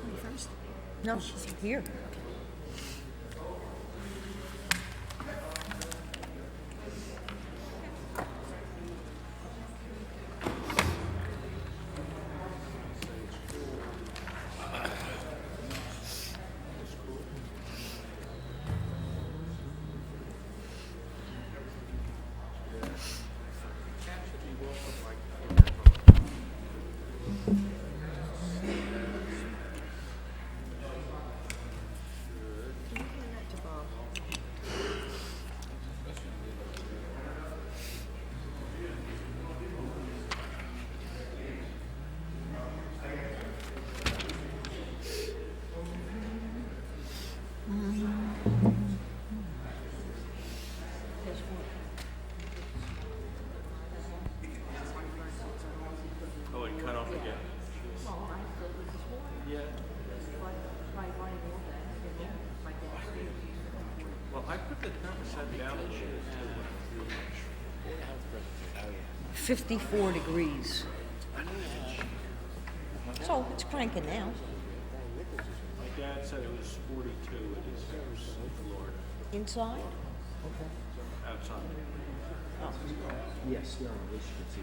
21st? No, she's here. Can you hand that to Bob? Oh, it cut off again. Well, I filled it this morning. Yeah. By running all that, by downstairs. Well, I put the thermostat down a little too. 54 degrees. So it's cranking now. My dad said it was 42 at his house in Florida. Inside? Outside. Oh. Yes, no, at least you can see.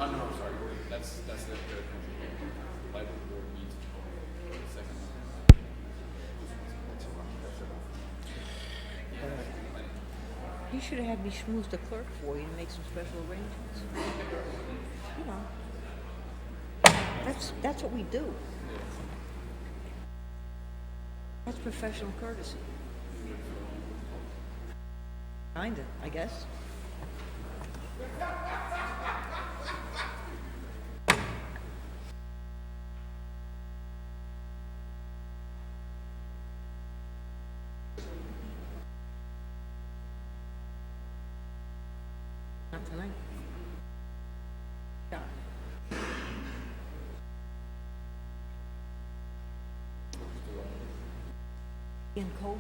Oh, no, I'm sorry. That's the country. Light board needs second. You should have had me schmooze the clerk for you and make some special arrangements. You know. That's what we do. That's professional courtesy. Kinda, I guess. Not tonight. Yeah. Getting colder.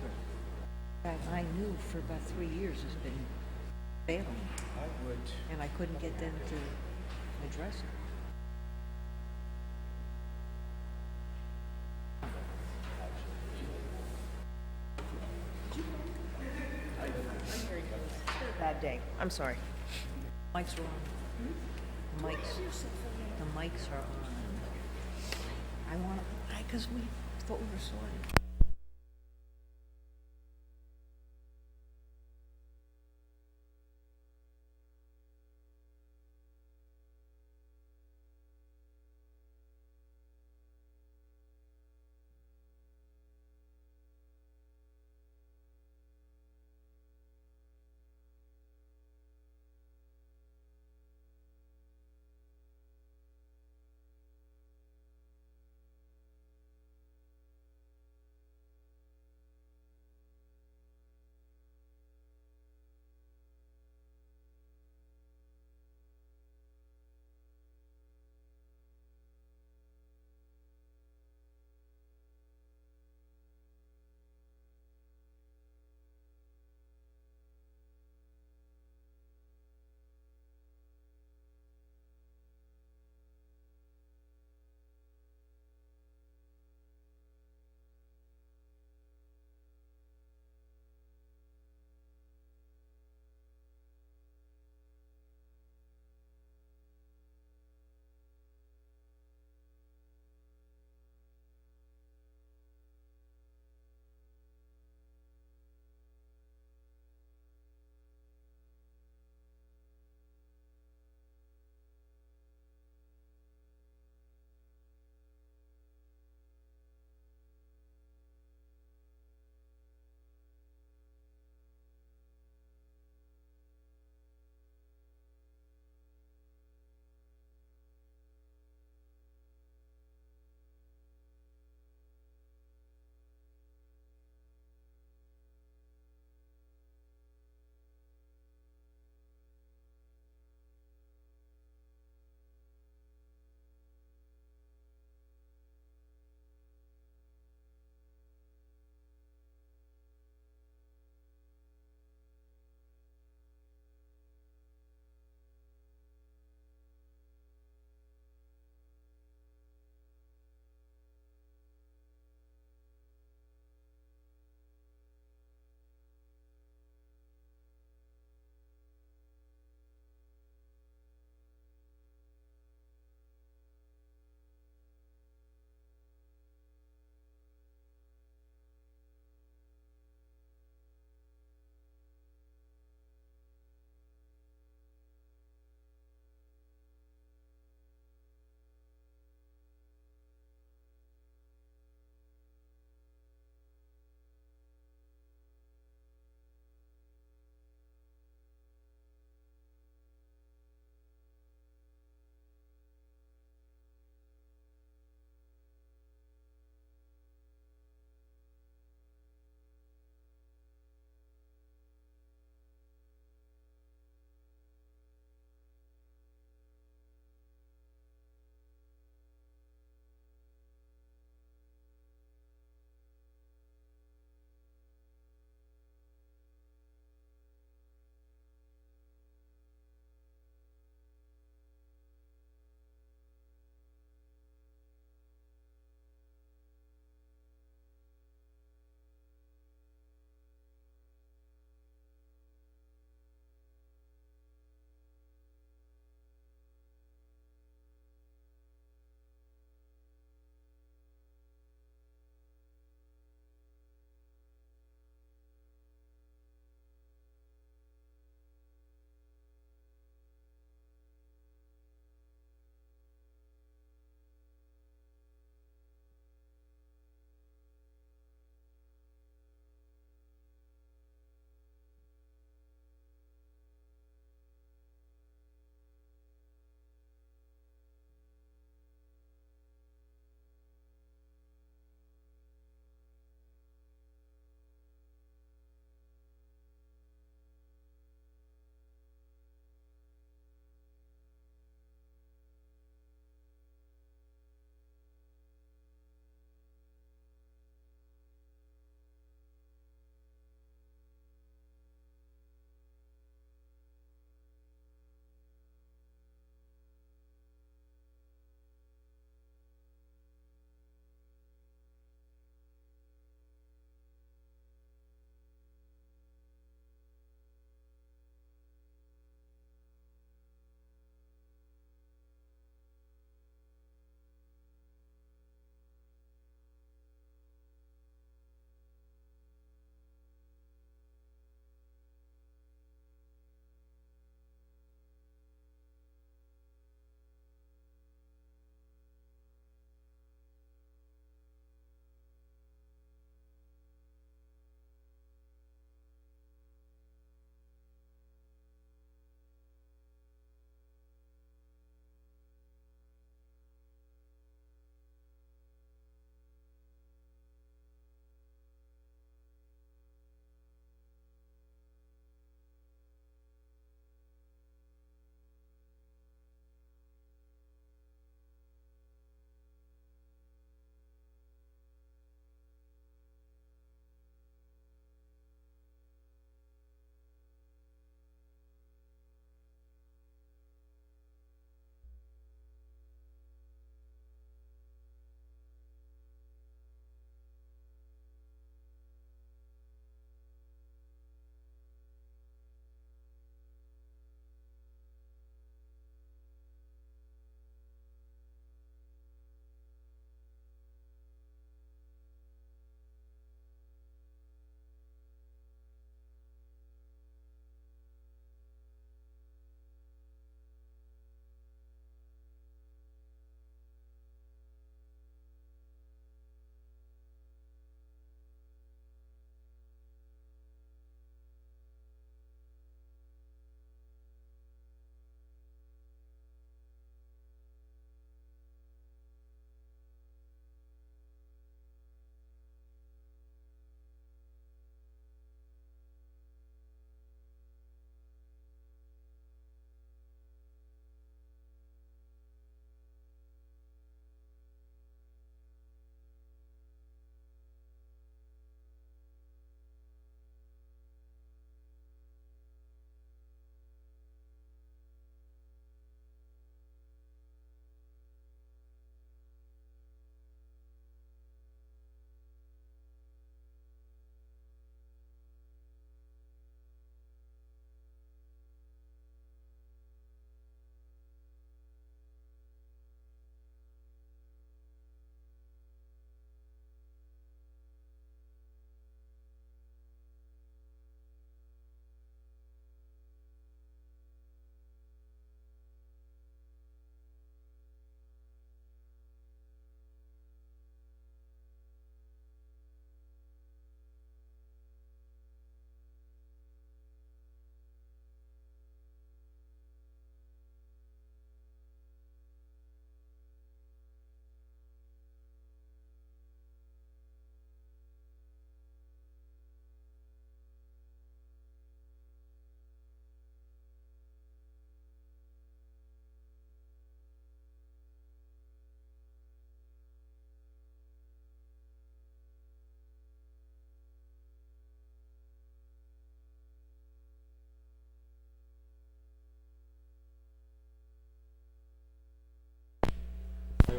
That I knew for about 3 years has been failing, I would. and I couldn't get them to address it. Bad day. I'm sorry. Mics are on. The mics are on. I want to, because we thought we were sorted.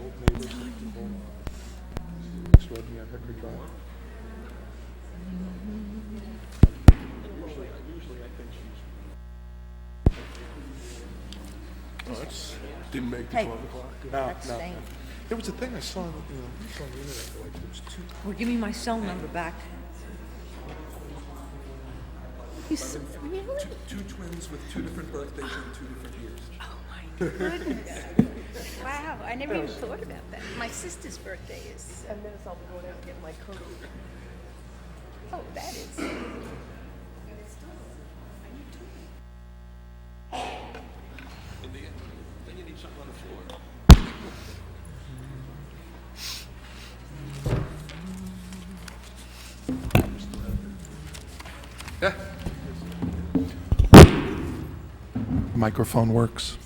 old neighbors that people next road me on Hickory Drive. Usually I think she's. Oh, that's didn't make the Hey, 12 o'clock. that's No. staying. There was a thing I saw, saw on the internet. Like there was two. Well, give me my cell number back. Really? Two twins with two different birthdays and 2 different years. Oh my goodness. Wow, I never even thought about that. My sister's birthday is, And then I'll be going out and getting my coat. oh, that is. Then you need something on the floor. Yeah. Microphone works.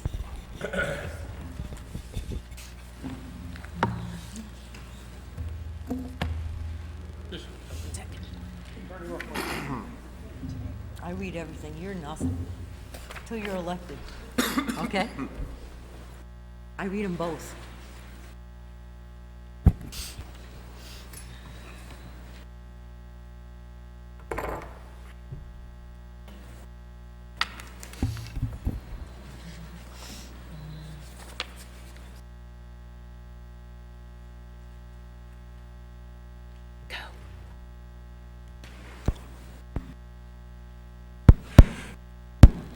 I read everything. You're nothing. Till you're elected. Okay? I read them both.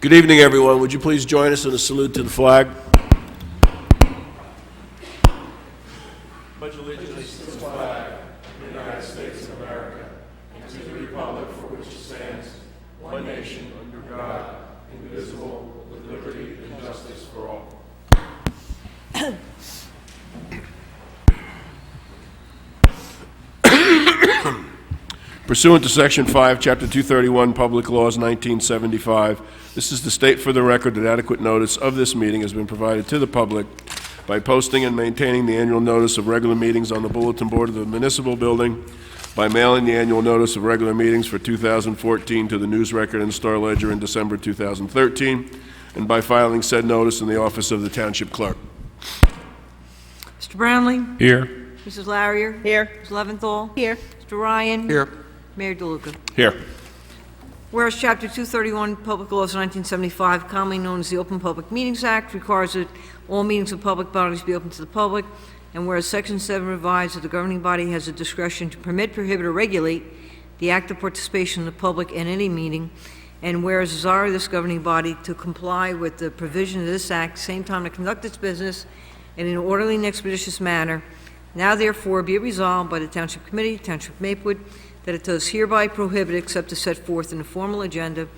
Good evening, everyone. Would you please join us in a salute to the flag? Pledge allegiance to the flag of the United States of America and to the republic for which it stands, one nation, under God, indivisible, with liberty and justice for all. Pursuant to Section 5, Chapter 231, Public Laws 1975, this is to state for the record that adequate notice of this meeting has been provided to the public by posting and maintaining the annual notice of regular meetings on the bulletin board of the municipal building, by mailing the annual notice of regular meetings for 2014 to the News Record and Star Ledger in December 2013, and by filing said notice in the office of the Township Clerk. Mr. Brownlee? Here. Mrs. Larrier? Here. Ms. Leventhal? Here. Mr. Ryan? Here. Mayor DeLuca. Here. Whereas Chapter 231, Public Laws 1975, commonly known as the Open Public Meetings Act, requires that all meetings of public bodies be open to the public, and whereas Section 7 provides that the governing body has the discretion to permit, prohibit, or regulate the active participation of the public in any meeting, and whereas desire of this governing body to comply with the provision of this act, same time to conduct its business in an orderly and expeditious manner, now therefore be it resolved by the Township Committee, Township of Maplewood, that it does hereby prohibit, except as set forth in the formal agenda,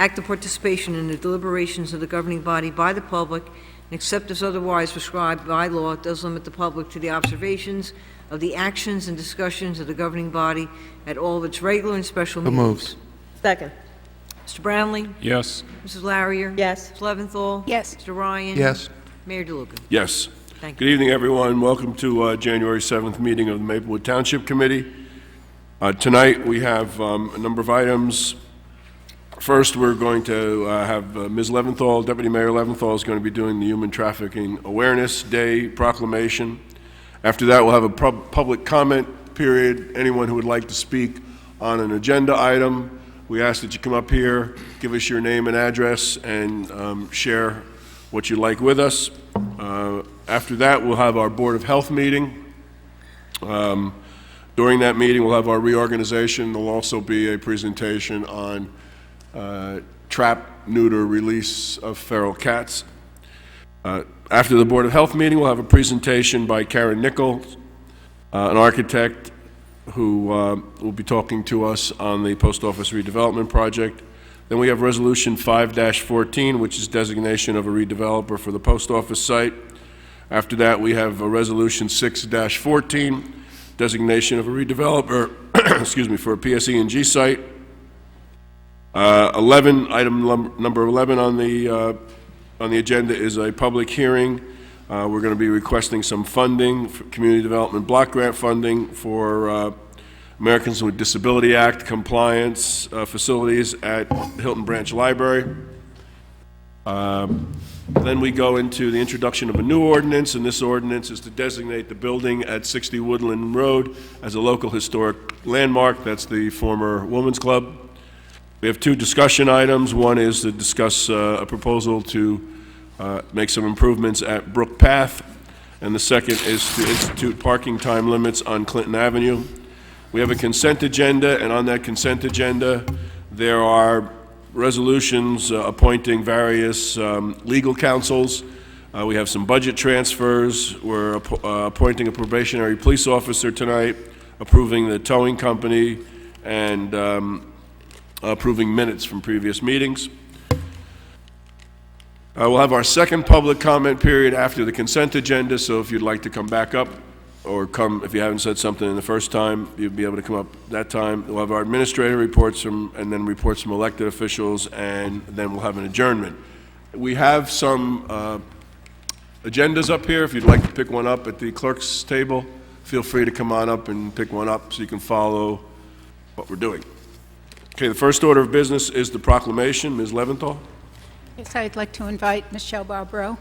active participation in the deliberations of the governing body by the public, and except as otherwise prescribed by law, it does limit the public to the observations of the actions and discussions of the governing body at all of its regular and special meetings. moves. Second. Mr. Brownlee? Yes. Mrs. Larrier? Yes. Ms. Leventhal? Yes. Mr. Ryan? Yes. Mayor DeLuca. Yes. Thank Good evening, everyone. Welcome to January 7th meeting of the Maplewood Township Committee. Tonight, we have a number of items. First, we're going to have Ms. Leventhal, Deputy Mayor Leventhal, is going to be doing the Human Trafficking Awareness Day proclamation. After that, we'll have a public comment period. Anyone who would like to speak on an agenda item, we ask that you come up here, give us your name and address, and share what you like with us. After that, we'll have our Board of Health meeting. During that meeting, we'll have our reorganization. There'll also be a presentation on trap, neuter, release of feral cats. After the Board of Health meeting, we'll have a presentation by Karen Nichols, an architect who will be talking to us on the Post Office redevelopment project. Then we have Resolution 5-14, which is designation of a redeveloper for the post office site. After that, we have a Resolution 6-14, designation of a redeveloper, excuse me, for a PSE&G site. 11, number 11 on the agenda is a public hearing. We're going to be requesting some funding, for community development block grant funding for Americans with Disability Act compliance facilities at Hilton Branch Library. Then we go into the introduction of a new ordinance, and this ordinance is to designate the building at 60 Woodland Road as a local historic landmark. That's the former Women's Club. We have 2 discussion items. One is to discuss a proposal to make some improvements at Brook Path, and the second is to institute parking time limits on Clinton Avenue. We have a consent agenda, and on that consent agenda, there are resolutions appointing various legal counsels. We have some budget transfers. We're appointing a probationary police officer tonight, approving the towing company, and approving minutes from previous meetings. We'll have our second public comment period after the consent agenda, so if you'd like to come back up, or come, if you haven't said something in the first time, you'll be able to come up that time. We'll have our administrative reports and then reports from elected officials, and then we'll have an adjournment. We have some agendas up here. If you'd like to pick one up at the clerk's table, feel free to come on up and pick one up so you can follow what we're doing. Okay, the first order of business is the proclamation. Ms. Leventhal? Yes, I'd like to invite Michelle Barbaro.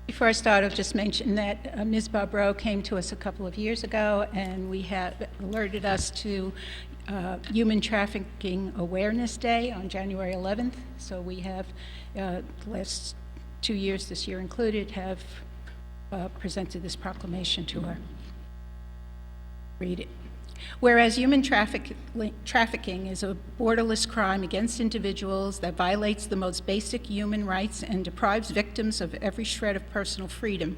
Before I start, I'll just mention that Ms. Barbaro came to us a couple of years ago, and we have alerted us to Human Trafficking Awareness Day on January 11th. So we have, the last 2 years, this year included, have presented this proclamation to her. Read it. Whereas human trafficking is a borderless crime against individuals that violates the most basic human rights and deprives victims of every shred of personal freedom.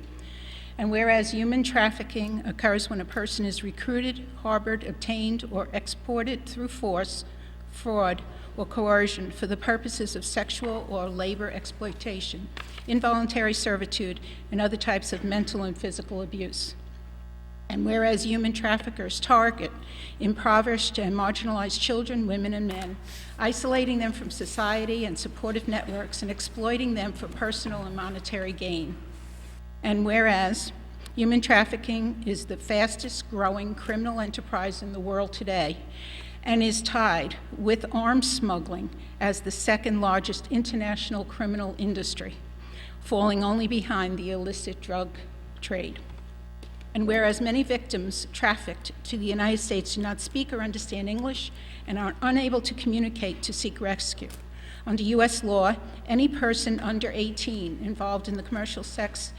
And whereas human trafficking occurs when a person is recruited, harbored, obtained, or exported through force, fraud, or coercion for the purposes of sexual or labor exploitation, involuntary servitude, and other types of mental and physical abuse. And whereas human traffickers target impoverished and marginalized children, women, and men, isolating them from society and supportive networks and exploiting them for personal and monetary gain. And whereas human trafficking is the fastest growing criminal enterprise in the world today and is tied with arms smuggling as the second largest international criminal industry, falling only behind the illicit drug trade. And whereas many victims trafficked to the United States do not speak or understand English and are unable to communicate to seek rescue, under U.S. law, any person under 18 involved in the commercial sex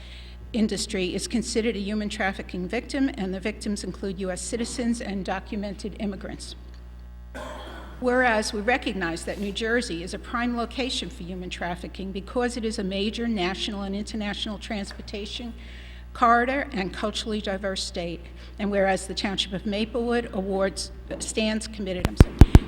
industry is considered a human trafficking victim, and the victims include U.S. citizens and documented immigrants. Whereas we recognize that New Jersey is a prime location for human trafficking because it is a major national and international transportation corridor and culturally diverse state, and whereas the Township of Maplewood stands committed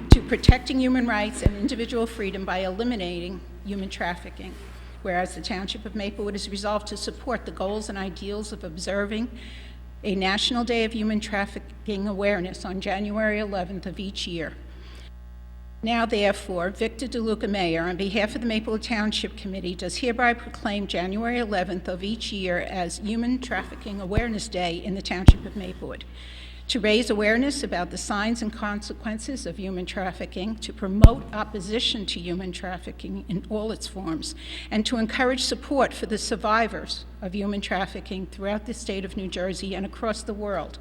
to protecting human rights and individual freedom by eliminating human trafficking, whereas the Township of Maplewood is resolved to support the goals and ideals of observing a National Day of Human Trafficking Awareness on January 11th of each year. Now, therefore, Victor DeLuca, Mayor, on behalf of the Maplewood Township Committee, does hereby proclaim January 11th of each year as Human Trafficking Awareness Day in the Township of Maplewood, to raise awareness about the signs and consequences of human trafficking, to promote opposition to human trafficking in all its forms, and to encourage support for the survivors of human trafficking throughout the state of New Jersey and across the world,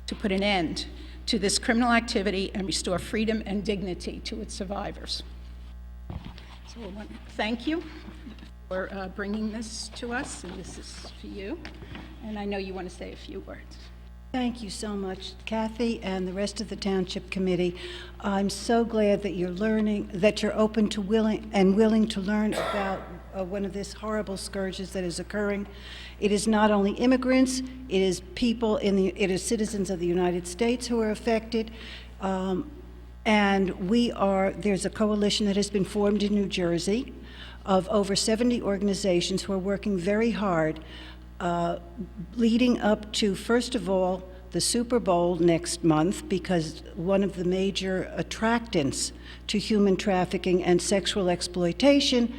to put an end to this criminal activity and restore freedom and dignity to its survivors. So I want to thank you for bringing this to us, and this is for you. And I know you want to say a few words. Thank you so much, Kathy, and the rest of the Township Committee. I'm so glad that you're learning, that you're open to willing to learn about one of these horrible scourges that is occurring. It is not only immigrants, it is people it is citizens of the United States who are affected. And there's a coalition that has been formed in New Jersey of over 70 organizations who are working very hard, leading up to, first of all, the Super Bowl next month because one of the major attractants to human trafficking and sexual exploitation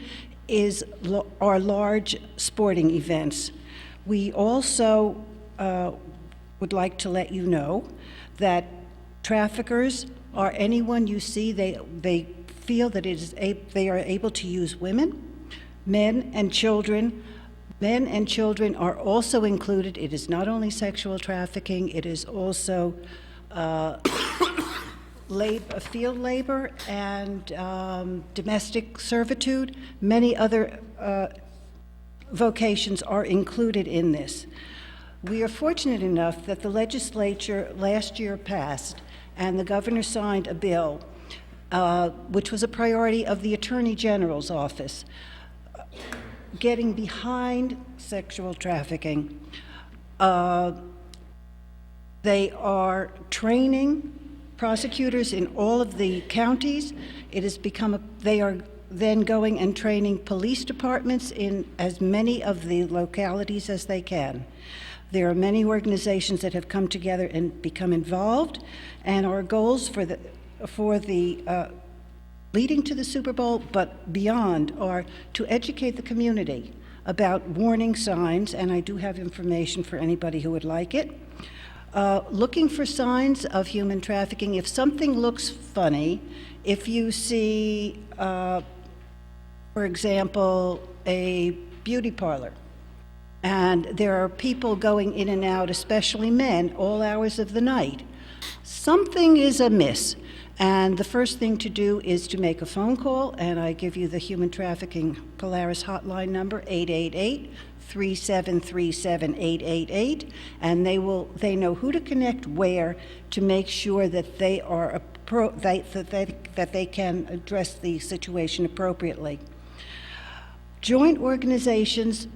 are large sporting events. We also would like to let you know that traffickers are anyone you see, they feel that they are able to use women, men, and children. Men and children are also included. It is not only sexual trafficking, it is also field labor and domestic servitude. Many other vocations are included in this. We are fortunate enough that the legislature last year passed and the governor signed a bill, which was a priority of the Attorney General's office, getting behind sexual trafficking. They are training prosecutors in all of the counties. It has become they are then going and training police departments in as many of the localities as they can. There are many organizations that have come together and become involved, and our goals for the leading to the Super Bowl, but beyond, are to educate the community about warning signs, and I do have information for anybody who would like it. Looking for signs of human trafficking. If something looks funny, if you see, for example, a beauty parlor, and there are people going in and out, especially men, all hours of the night, something is amiss. And the first thing to do is to make a phone call, and I give you the Human Trafficking Polaris hotline number, 888-373-7888, and they know who to connect where to make sure that they are that they can address the situation appropriately. Joint organizations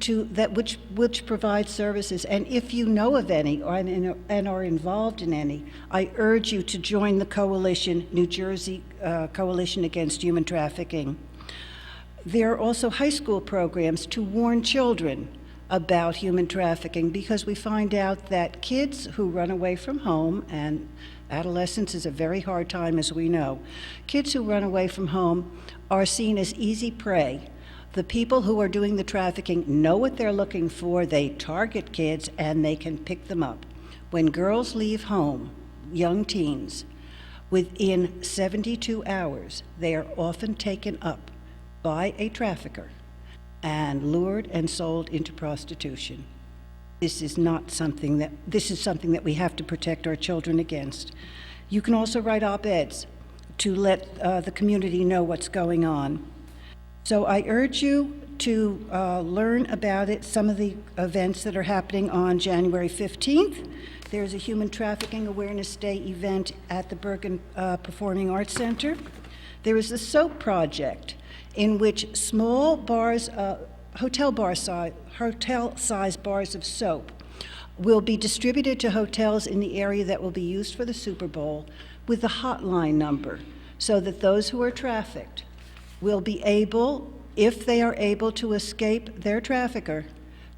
which provide services, and if you know of any and are involved in any, I urge you to join the coalition, New Jersey Coalition Against Human Trafficking. There are also high school programs to warn children about human trafficking, because we find out that kids who run away from home, and adolescence is a very hard time, as we know, kids who run away from home are seen as easy prey. The people who are doing the trafficking know what they're looking for. They target kids and they can pick them up. When girls leave home, young teens, within 72 hours, they are often taken up by a trafficker and lured and sold into prostitution. This is something that we have to protect our children against. You can also write op-eds to let the community know what's going on. So I urge you to learn about it, some of the events that are happening on January 15th. There's a Human Trafficking Awareness Day event at the Bergen Performing Arts Center. There is the Soap Project, in which small bars, hotel-sized bars of soap will be distributed to hotels in the area that will be used for the Super Bowl with a hotline number, so that those who are trafficked will be able, if they are able to escape their trafficker,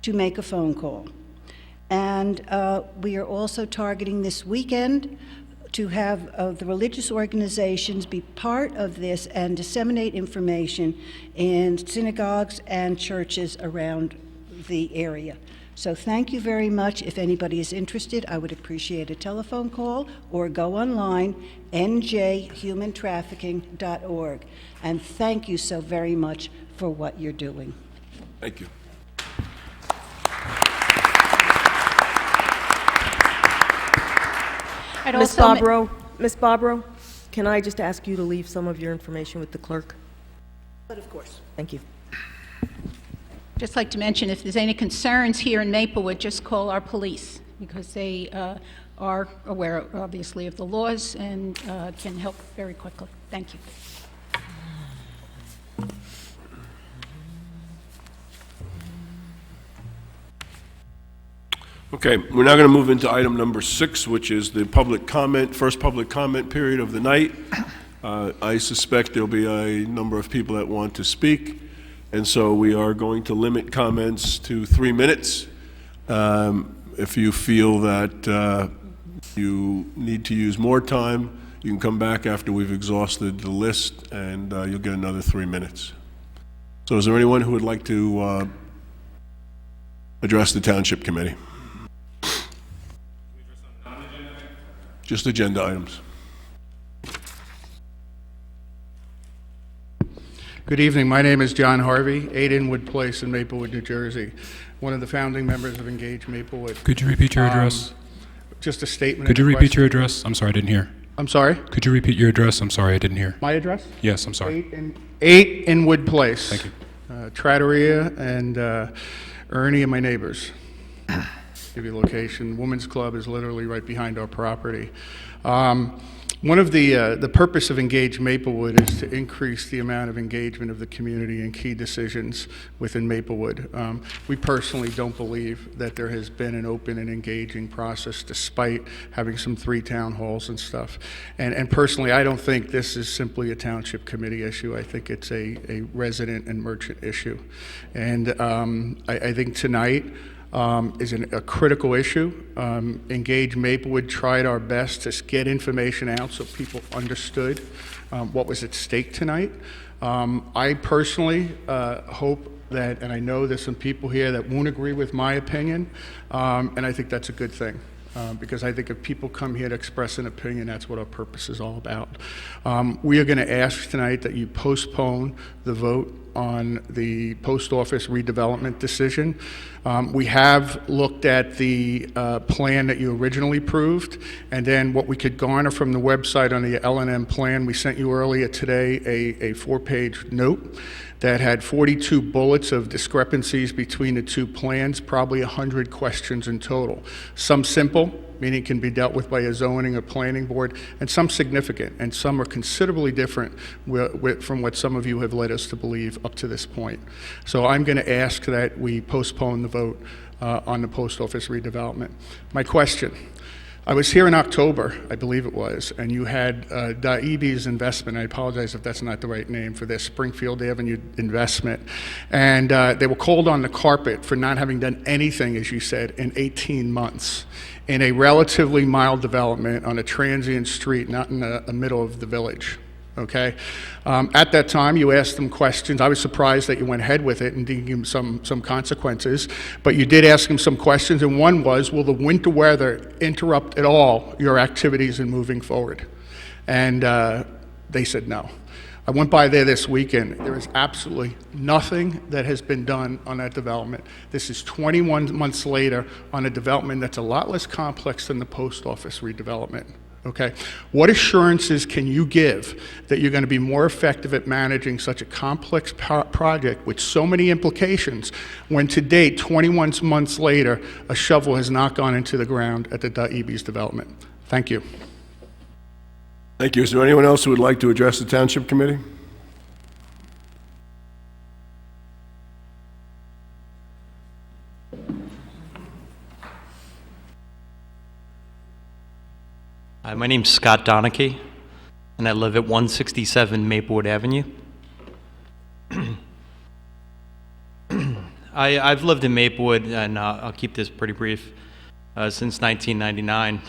to make a phone call. And we are also targeting this weekend to have the religious organizations be part of this and disseminate information in synagogues and churches around the area. So thank you very much. If anybody is interested, I would appreciate a telephone call or go online, njhumantrafficking.org. And thank you so very much for what you're doing. Thank you. Ms. Barbaro, can I just ask you to leave some of your information with the clerk? But of course. Thank you. Just like to mention, if there's any concerns here in Maplewood, just call our police, because they are aware, obviously, of the laws and can help very quickly. Thank you. Okay, we're now going to move into item number 6, which is the first public comment period of the night. I suspect there'll be a number of people that want to speak, and so we are going to limit comments to 3 minutes. If you feel that you need to use more time, you can come back after we've exhausted the list, and you'll get another 3 minutes. So is there anyone who would like to address the Township Committee? Just agenda items. Good evening. My name is John Harvey, 8 Inwood Place in Maplewood, New Jersey. One of the founding members of Engage Maplewood. Could you repeat your address? Just a statement. Could you repeat your address? I'm sorry, I didn't hear. I'm sorry? Could you repeat your address? I'm sorry, I didn't hear. My address? Yes, I'm sorry. 8 Inwood Place. Thank you. Trattoria and Ernie and my neighbors. Give you a location. Women's Club is literally right behind our property. One of the purpose of Engage Maplewood is to increase the amount of engagement of the community in key decisions within Maplewood. We personally don't believe that there has been an open and engaging process despite having some 3 town halls and stuff. And personally, I don't think this is simply a Township Committee issue. I think it's a resident and merchant issue. And I think tonight, is a critical issue. Engage Maplewood tried our best to get information out so people understood what was at stake tonight. I personally hope that, and I know there's some people here that won't agree with my opinion, and I think that's a good thing. Because I think if people come here to express an opinion, that's what our purpose is all about. We are going to ask tonight that you postpone the vote on the post office redevelopment decision. We have looked at the plan that you originally approved, and then what we could garner from the website on the L&M plan. We sent you earlier today a 4-page note that had 42 bullets of discrepancies between the 2 plans, probably 100 questions in total. Some simple, meaning can be dealt with by a zoning or planning board, and some significant, and some are considerably different from what some of you have led us to believe up to this point. So I'm going to ask that we postpone the vote on the post office redevelopment. My question. I was here in October, I believe it was, and you had Daebe's investment. I apologize if that's not the right name for their Springfield Avenue investment. And they were called on the carpet for not having done anything, as you said, in 18 months in a relatively mild development on a transient street, not in the middle of the village. Okay. At that time, you asked them questions. I was surprised that you went ahead with it and didn't give them some consequences. But you did ask them some questions, and one was, will the winter weather interrupt at all your activities in moving forward? And they said no. I went by there this weekend. There is absolutely nothing that has been done on that development. This is 21 months later on a development that's a lot less complex than the post office redevelopment. Okay, what assurances can you give that you're going to be more effective at managing such a complex project with so many implications when to date, 21 months later, a shovel has not gone into the ground at the Daebe's development? Thank you. Thank you. Is there anyone else who would like to address the Township Committee? Hi, my name's Scott Donachie, and I live at 167 Maplewood Avenue. I've lived in Maplewood, and I'll keep this pretty brief, since 1999.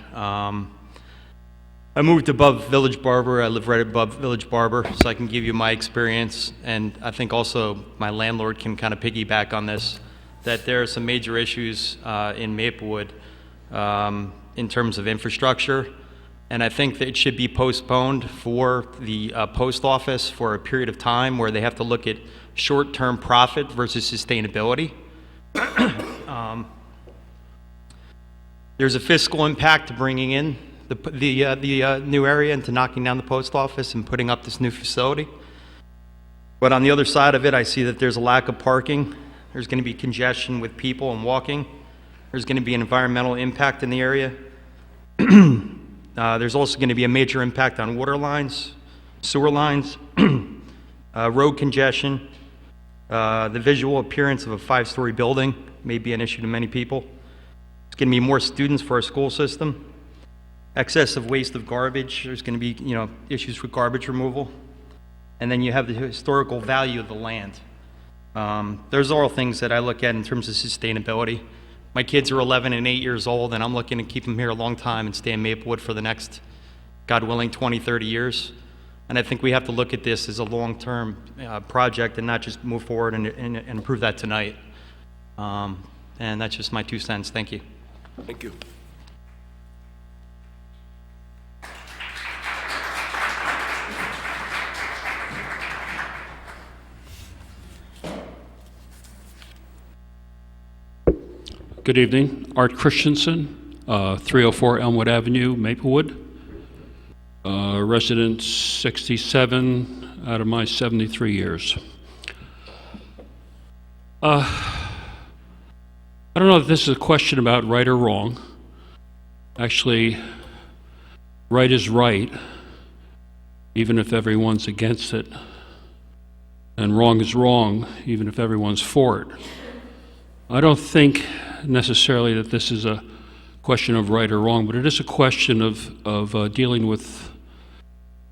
I moved above Village Barber. I live right above Village Barber, so I can give you my experience, and I think also my landlord can kind of piggyback on this, that there are some major issues in Maplewood in terms of infrastructure. And I think that it should be postponed for the post office for a period of time where they have to look at short-term profit versus sustainability. There's a fiscal impact to bringing in the new area and to knocking down the post office and putting up this new facility. But on the other side of it, I see that there's a lack of parking. There's going to be congestion with people and walking. There's going to be an environmental impact in the area. There's also going to be a major impact on water lines, sewer lines, road congestion. The visual appearance of a 5-story building may be an issue to many people. There's going to be more students for our school system. Excessive waste of garbage. There's going to be, issues with garbage removal. And then you have the historical value of the land. Those are all things that I look at in terms of sustainability. My kids are 11 and 8 years old, and I'm looking to keep them here a long time and stay in Maplewood for the next, God willing, 20, 30 years. And I think we have to look at this as a long-term project and not just move forward and improve that tonight. And that's just my 2 cents. Thank you. Thank you. Good evening. Art Christensen, 304 Elmwood Avenue, Maplewood. Resident 67 out of my 73 years. I don't know if this is a question about right or wrong. Actually, right is right, even if everyone's against it. And wrong is wrong, even if everyone's for it. I don't think necessarily that this is a question of right or wrong, but it is a question of dealing with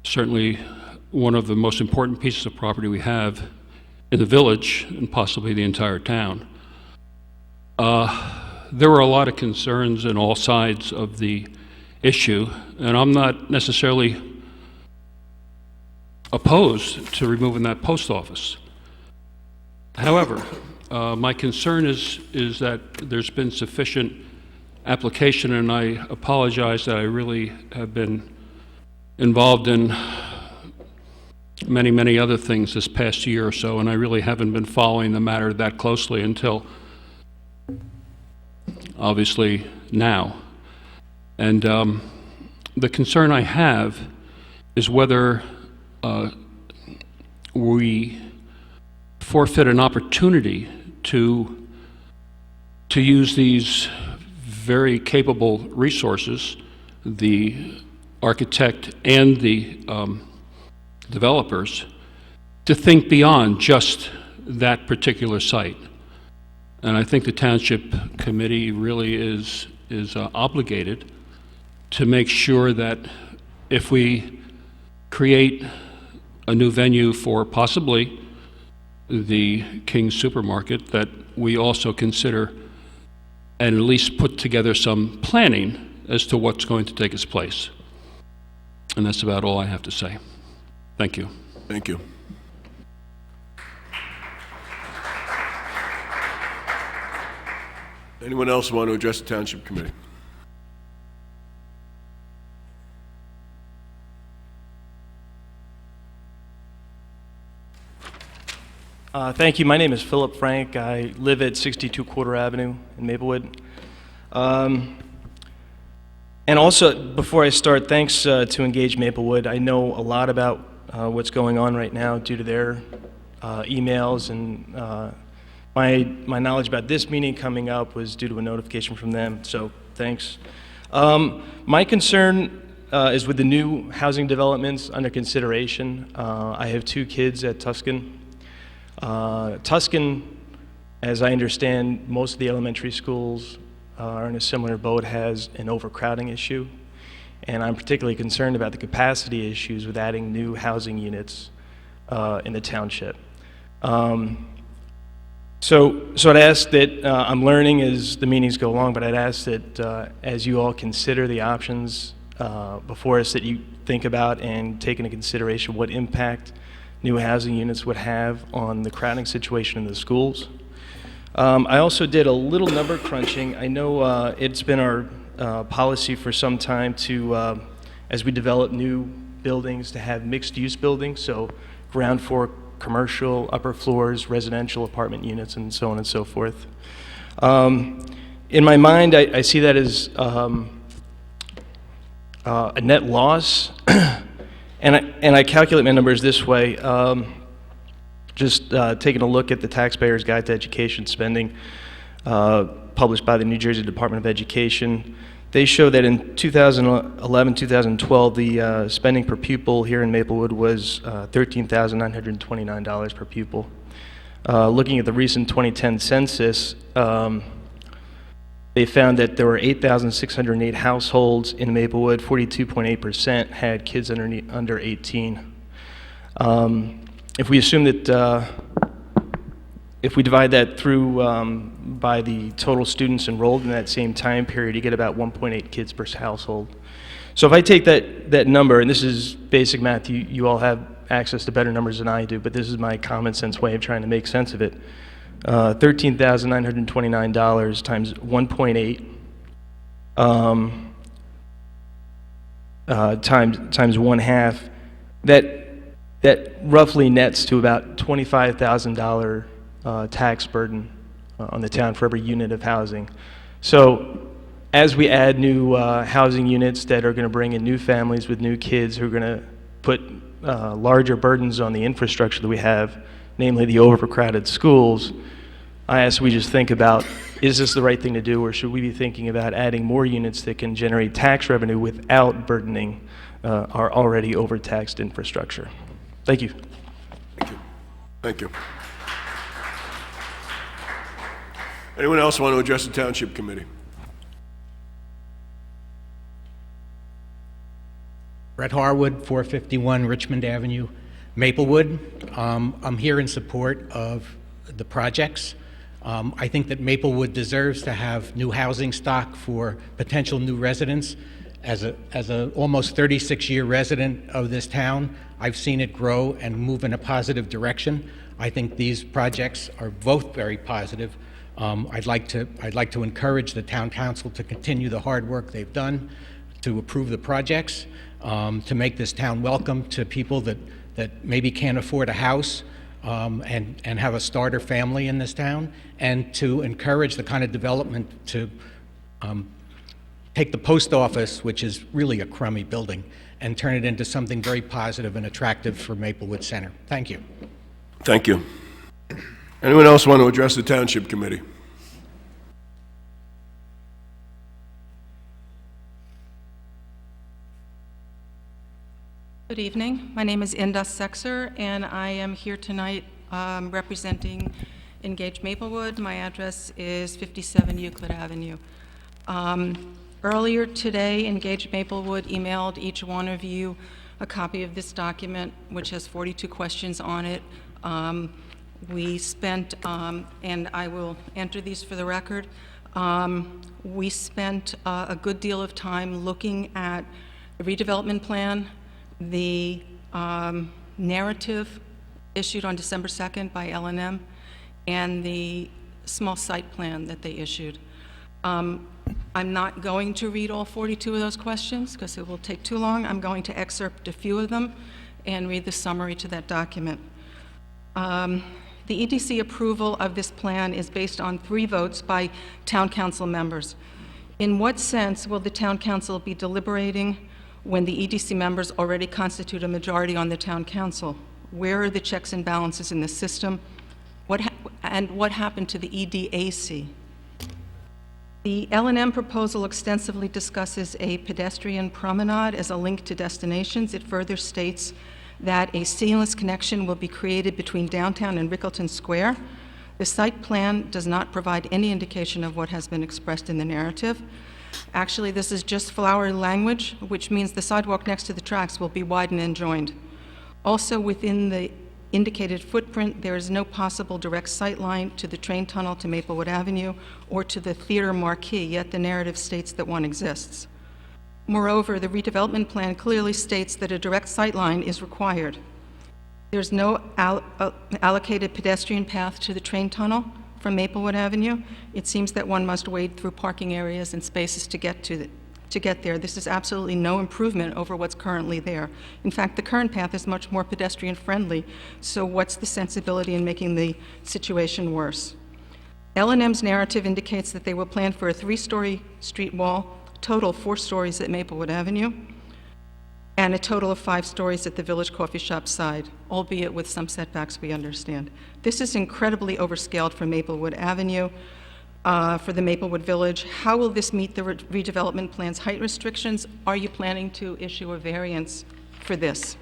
certainly one of the most important pieces of property we have in the village and possibly the entire town. There were a lot of concerns on all sides of the issue, and I'm not necessarily opposed to removing that post office. However, my concern is that there's been sufficient application, and I apologize that I really have been involved in many, many other things this past year or so, and I really haven't been following the matter that closely until obviously now. And the concern I have is whether we forfeit an opportunity to use these very capable resources, the architect and the developers, to think beyond just that particular site. And I think the Township Committee really is obligated to make sure that if we create a new venue for possibly the King's Supermarket, that we also consider and at least put together some planning as to what's going to take its place. And that's about all I have to say. Thank you. Thank you. Anyone else want to address the Township Committee? Thank you. My name is Philip Frank. I live at 62 Quarter Avenue in Maplewood. And also, before I start, thanks to Engage Maplewood. I know a lot about what's going on right now due to their emails, and my knowledge about this meeting coming up was due to a notification from them, so thanks. My concern is with the new housing developments under consideration. I have 2 kids at Tuscan. Tuscan, as I understand, most of the elementary schools are in a similar boat, has an overcrowding issue, and I'm particularly concerned about the capacity issues with adding new housing units in the township. So I'd ask that, I'm learning as the meetings go along, but I'd ask that as you all consider the options before us, that you think about and take into consideration what impact new housing units would have on the crowding situation in the schools. I also did a little number crunching. I know it's been our policy for some time to, as we develop new buildings, to have mixed-use buildings, so ground floor commercial, upper floors, residential apartment units, and so on and so forth. In my mind, I see that as a net loss. And I calculate my numbers this way, just taking a look at the Taxpayer's Guide to Education Spending, published by the New Jersey Department of Education. They show that in 2011-2012, the spending per pupil here in Maplewood was $13,929 per pupil. Looking at the recent 2010 census, they found that there were 8,608 households in Maplewood. 42.8% had kids under 18. If we assume that if we divide that through by the total students enrolled in that same time period, you get about 1.8 kids per household. So if I take that number, and this is basic math, you all have access to better numbers than I do, but this is my common sense way of trying to make sense of it. $13,929 times 1.8 times 1/2, that roughly nets to about $25,000 tax burden on the town for every unit of housing. So as we add new housing units that are going to bring in new families with new kids who are going to put larger burdens on the infrastructure that we have, namely the overcrowded schools, I ask we just think about, is this the right thing to do, or should we be thinking about adding more units that can generate tax revenue without burdening our already overtaxed infrastructure? Thank you. Thank you. Thank you. Anyone else want to address the Township Committee? Brett Harwood, 451 Richmond Avenue, Maplewood. I'm here in support of the projects. I think that Maplewood deserves to have new housing stock for potential new residents. As a almost 36-year resident of this town, I've seen it grow and move in a positive direction. I think these projects are both very positive. I'd like to encourage the town council to continue the hard work they've done to approve the projects, to make this town welcome to people that maybe can't afford a house and have a starter family in this town, and to encourage the kind of development to take the post office, which is really a crummy building, and turn it into something very positive and attractive for Maplewood Center. Thank you. Thank you. Anyone else want to address the Township Committee? Good evening. My name is Inda Sexer, and I am here tonight representing Engage Maplewood. My address is 57 Euclid Avenue. Earlier today, Engage Maplewood emailed each one of you a copy of this document, which has 42 questions on it. We spent, and I will enter these for the record, we spent a good deal of time looking at the redevelopment plan, the narrative issued on December 2nd by L&M, and the small site plan that they issued. I'm not going to read all 42 of those questions because it will take too long. I'm going to excerpt a few of them and read the summary to that document. The EDC approval of this plan is based on 3 votes by town council members. In what sense will the town council be deliberating when the EDC members already constitute a majority on the town council? Where are the checks and balances in the system? What happened to the EDAC? The L&M proposal extensively discusses a pedestrian promenade as a link to destinations. It further states that a seamless connection will be created between downtown and Rickleton Square. The site plan does not provide any indication of what has been expressed in the narrative. Actually, this is just flowery language, which means the sidewalk next to the tracks will be widened and joined. Also, within the indicated footprint, there is no possible direct sight line to the train tunnel to Maplewood Avenue or to the theater marquee, yet the narrative states that one exists. Moreover, the redevelopment plan clearly states that a direct sight line is required. There's no allocated pedestrian path to the train tunnel from Maplewood Avenue. It seems that one must wade through parking areas and spaces to get there. This is absolutely no improvement over what's currently there. In fact, the current path is much more pedestrian friendly, so what's the sensibility in making the situation worse? L&M's narrative indicates that they will plan for a 3-story street wall, total 4 stories at Maplewood Avenue, and a total of 5 stories at the Village Coffee Shop side, albeit with some setbacks, we understand. This is incredibly overscaled for Maplewood Avenue, for the Maplewood Village. How will this meet the redevelopment plan's height restrictions? Are you planning to issue a variance for this?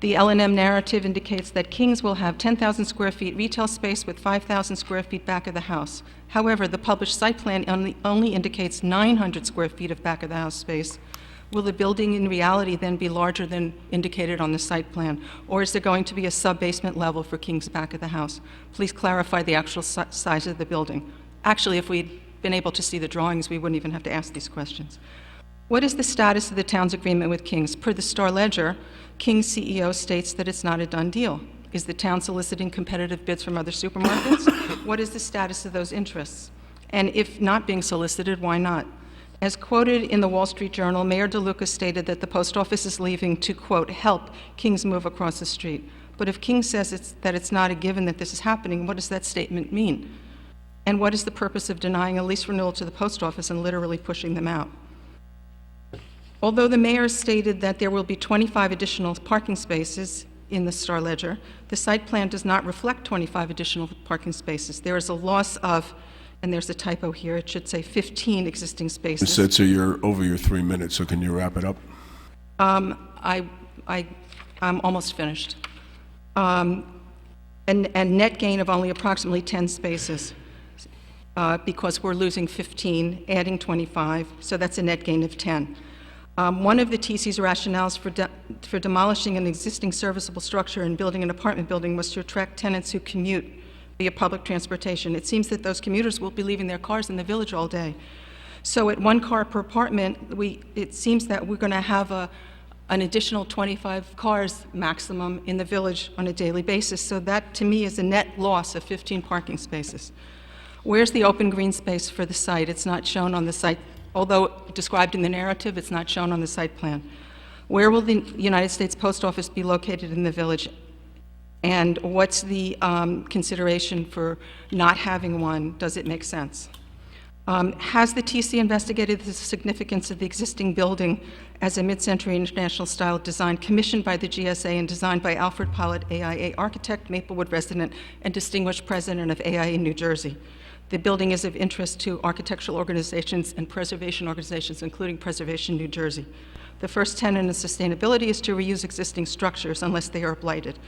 The L&M narrative indicates that Kings will have 10,000 square feet retail space with 5,000 square feet back of the house. However, the published site plan only indicates 900 square feet of back of the house space, Will the building in reality then be larger than indicated on the site plan? Or is there going to be a sub-basement level for King's back of the house? Please clarify the actual size of the building. Actually, if we'd been able to see the drawings, we wouldn't even have to ask these questions. What is the status of the town's agreement with King's? Per the Star Ledger, King's CEO states that it's not a done deal. Is the town soliciting competitive bids from other supermarkets? What is the status of those interests? And if not being solicited, why not? As quoted in the Wall Street Journal, Mayor DeLuca stated that the post office is leaving to, quote, help King's move across the street. But if King says that it's not a given that this is happening, what does that statement mean? And what is the purpose of denying a lease renewal to the post office and literally pushing them out? Although the mayor stated that there will be 25 additional parking spaces in the Star Ledger, the site plan does not reflect 25 additional parking spaces. There is a loss of, and there's a typo here, it should say 15 existing spaces. Ms. Setzer, you're over your 3 minutes, so can you wrap it up? I'm almost finished. And net gain of only approximately 10 spaces because we're losing 15, adding 25, so that's a net gain of 10. One of the TC's rationales for demolishing an existing serviceable structure and building an apartment building was to attract tenants who commute via public transportation. It seems that those commuters will be leaving their cars in the village all day. So at 1 car per apartment, it seems that we're going to have an additional 25 cars maximum in the village on a daily basis. So that, to me, is a net loss of 15 parking spaces. Where's the open green space for the site? It's not shown on the site. Although described in the narrative, it's not shown on the site plan. Where will the United States Post Office be located in the village? And what's the consideration for not having one? Does it make sense? Has the TC investigated the significance of the existing building as a mid-century international style design commissioned by the GSA and designed by Alfred Pollitt, AIA architect, Maplewood resident, and distinguished president of AIA New Jersey? The building is of interest to architectural organizations and preservation organizations, including Preservation New Jersey. The first tenet of sustainability is to reuse existing structures unless they are blighted.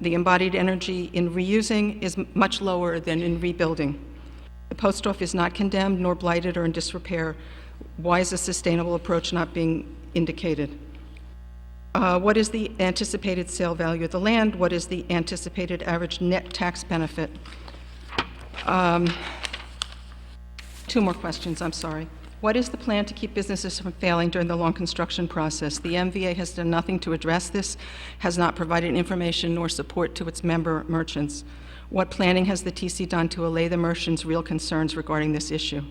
The embodied energy in reusing is much lower than in rebuilding. The post office is not condemned, nor blighted or in disrepair. Why is a sustainable approach not being indicated? What is the anticipated sale value of the land? What is the anticipated average net tax benefit? 2 more questions, I'm sorry. What is the plan to keep businesses from failing during the long construction process? The MVA has done nothing to address this, has not provided information nor support to its member merchants. What planning has the TC done to allay the merchants' real concerns regarding this issue?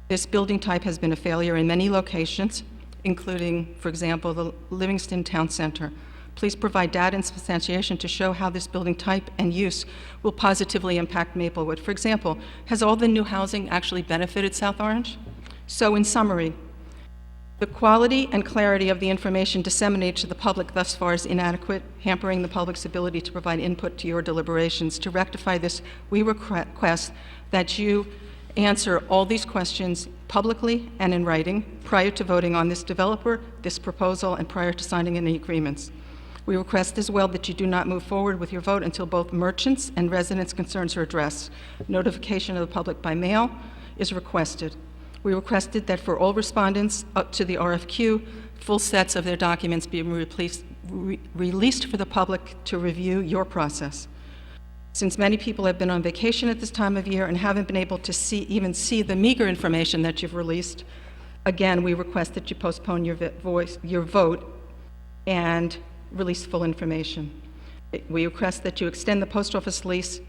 This building type has been a failure in many locations, including, for example, the Livingston Town Center. Please provide data and substantiation to show how this building type and use will positively impact Maplewood. For example, has all the new housing actually benefited South Orange? So in summary, the quality and clarity of the information disseminated to the public thus far is inadequate, hampering the public's ability to provide input to your deliberations. To rectify this, we request that you answer all these questions publicly and in writing prior to voting on this developer, this proposal, and prior to signing any agreements. We request as well that you do not move forward with your vote until both merchants and residents' concerns are addressed. Notification of the public by mail is requested. We requested that for all respondents up to the RFQ, full sets of their documents be released for the public to review your process. Since many people have been on vacation at this time of year and haven't been able to even see the meager information that you've released, again, we request that you postpone your vote and release full information. We request that you extend the post office lease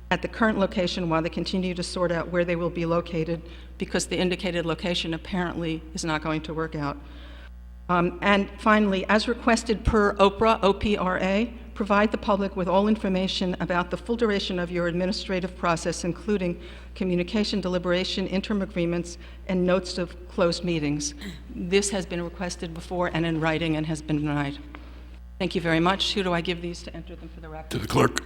at the current location while they continue to sort out where they will be located, because the indicated location apparently is not going to work out. And finally, as requested per OPRA, provide the public with all information about the full duration of your administrative process, including communication, deliberation, interim agreements, and notes of closed meetings. This has been requested before and in writing and has been denied. Thank you very much. Who do I give these to enter them for the record? To the clerk.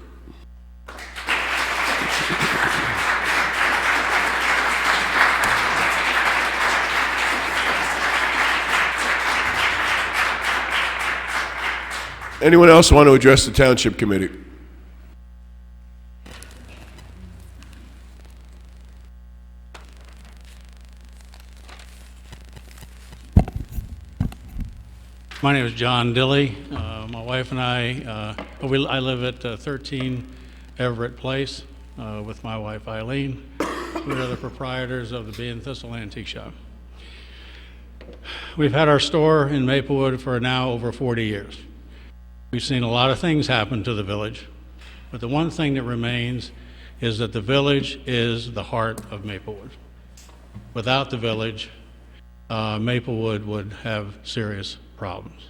Anyone else want to address the Township Committee? My name is John Dilly. My wife and I live at 13 Everett Place with my wife Eileen. We are the proprietors of the Bee and Thistle Antique Shop. We've had our store in Maplewood for now over 40 years. We've seen a lot of things happen to the village, but the one thing that remains is that the village is the heart of Maplewood. Without the village, Maplewood would have serious problems.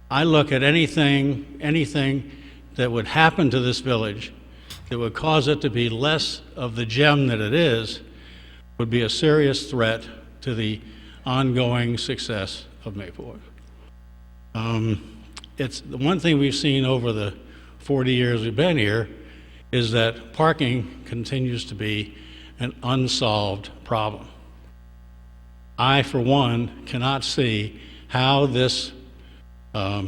I look at anything that would happen to this village that would cause it to be less of the gem that it is would be a serious threat to the ongoing success of Maplewood. It's the one thing we've seen over the 40 years we've been here is that parking continues to be an unsolved problem. I, for one, cannot see how this, I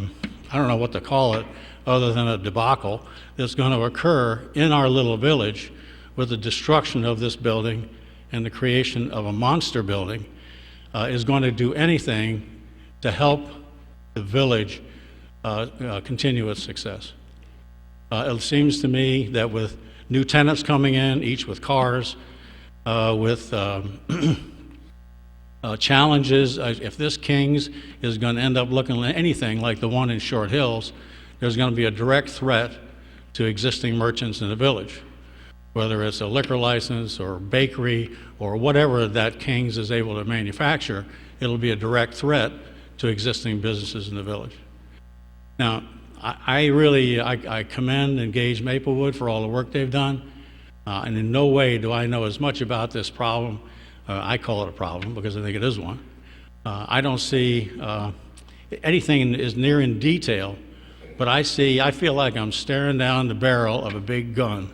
don't know what to call it, other than a debacle that's going to occur in our little village with the destruction of this building and the creation of a monster building is going to do anything to help the village continue its success. It seems to me that with new tenants coming in, each with cars, with challenges, if this King's is going to end up looking anything like the one in Short Hills, there's going to be a direct threat to existing merchants in the village. Whether it's a liquor license or bakery or whatever that King's is able to manufacture, it'll be a direct threat to existing businesses in the village. Now, I commend Engage Maplewood for all the work they've done, and in no way do I know as much about this problem. I call it a problem because I think it is one. I don't see anything is near in detail, but I feel like I'm staring down the barrel of a big gun,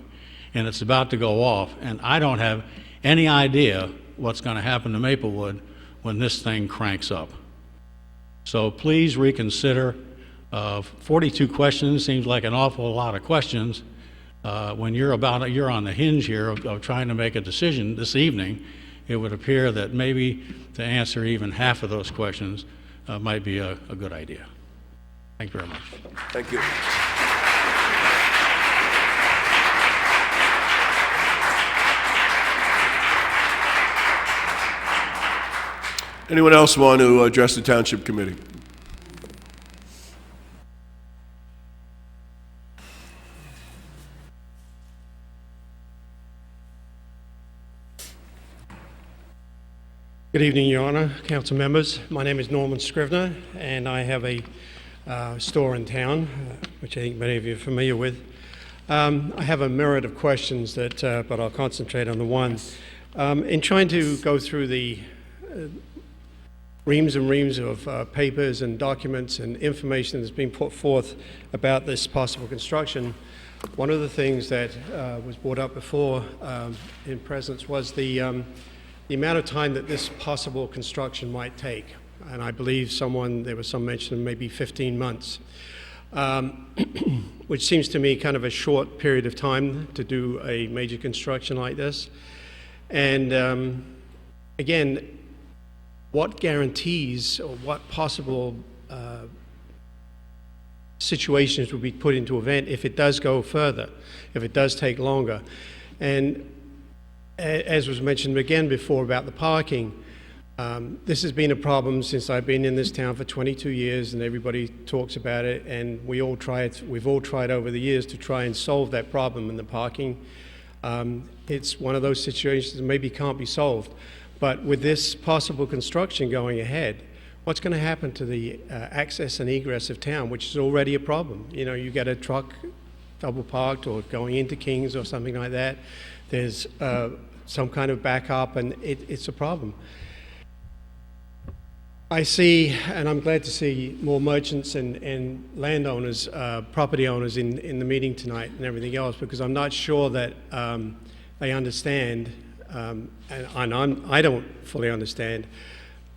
and it's about to go off, and I don't have any idea what's going to happen to Maplewood when this thing cranks up. So please reconsider. 42 questions seems like an awful lot of questions when you're on the hinge here of trying to make a decision this evening. It would appear that maybe to answer even half of those questions might be a good idea. Thank you very much. Thank you. Anyone else want to address the Township Committee? Good evening, Your Honor, council members. My name is Norman Scrivener, and I have a store in town, which I think many of you are familiar with. I have a myriad of questions, but I'll concentrate on the one. In trying to go through the reams and reams of papers and documents and information that's been put forth about this possible construction, one of the things that was brought up before in presence was the amount of time that this possible construction might take. And I believe there was some mention of maybe 15 months, which seems to me kind of a short period of time to do a major construction like this. And again, what guarantees or what possible situations would be put into event if it does go further, if it does take longer? And as was mentioned again before about the parking, this has been a problem since I've been in this town for 22 years, and everybody talks about it, and we've all tried over the years to try and solve that problem in the parking. It's one of those situations that maybe can't be solved. But with this possible construction going ahead, what's going to happen to the access and egress of town, which is already a problem? You know, you get a truck double parked or going into King's or something like that. There's some kind of backup, and it's a problem. I see, and I'm glad to see more merchants and landowners, property owners in the meeting tonight and everything else, because I'm not sure that they understand, and I don't fully understand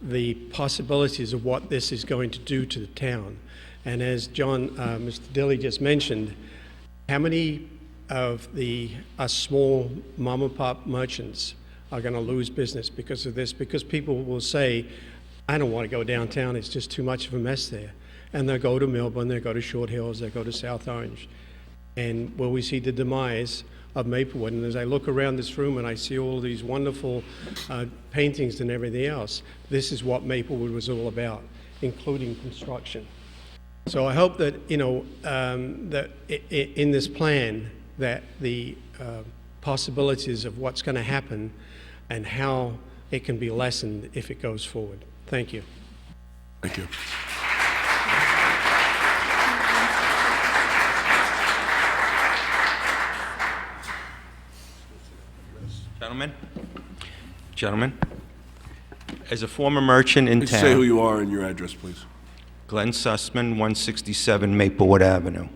the possibilities of what this is going to do to the town. And as Mr. Dilly just mentioned, how many of us small mom and pop merchants are going to lose business because of this? Because people will say, I don't want to go downtown. It's just too much of a mess there. And they'll go to Melbourne, they'll go to Short Hills, they'll go to South Orange. And where we see the demise of Maplewood, and as I look around this room and I see all these wonderful paintings and everything else, this is what Maplewood was all about, including construction. So I hope that, that in this plan, that the possibilities of what's going to happen and how it can be lessened if it goes forward. Thank you. Thank you. Gentlemen, as a former merchant in Please town... say who you are and your address, please. Glenn Sussman, 167 Maplewood Avenue.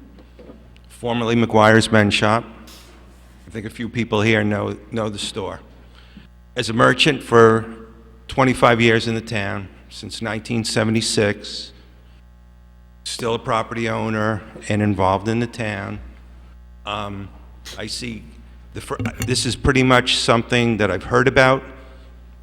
Formerly McGuire's Men's Shop. I think a few people here know the store. As a merchant for 25 years in the town, since 1976, still a property owner and involved in the town, I see this is pretty much something that I've heard about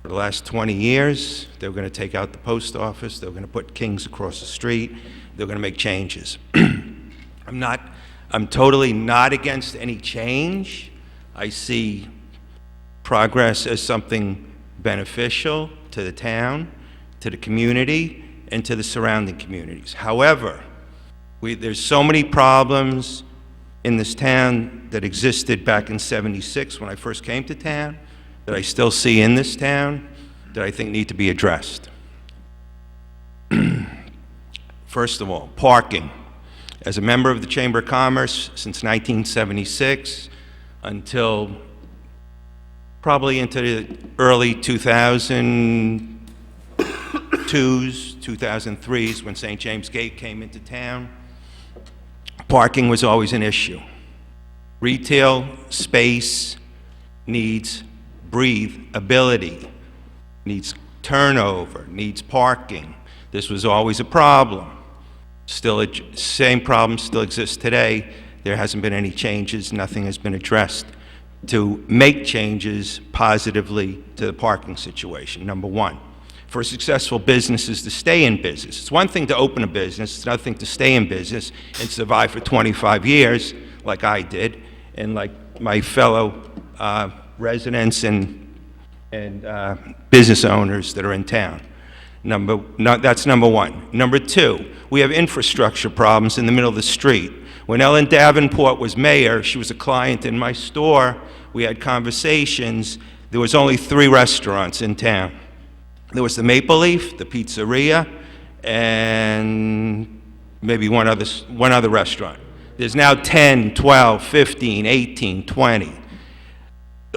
for the last 20 years. They were going to take out the post office. They were going to put Kings across the street. They were going to make changes. I'm totally not against any change. I see progress as something beneficial to the town, to the community, and to the surrounding communities. However, there's so many problems in this town that existed back in '76 when I first came to town, that I still see in this town, that I think need to be addressed. First of all, parking. As a member of the Chamber of Commerce since 1976 until probably into the early 2002s, 2003s, when St. James Gate came into town, parking was always an issue. Retail space needs breathability, needs turnover, needs parking. This was always a problem. Still, same problem still exists today. There hasn't been any changes. Nothing has been addressed to make changes positively to the parking situation, number one. For successful businesses to stay in business. It's one thing to open a business, it's another thing to stay in business and survive for 25 years, like I did, and like my fellow residents and business owners that are in town. That's number one. Number two, we have infrastructure problems in the middle of the street. When Ellen Davenport was mayor, she was a client in my store. We had conversations. There was only 3 restaurants in town. There was the Maple Leaf, the pizzeria, and maybe one other restaurant. There's now 10, 12, 15, 18, 20.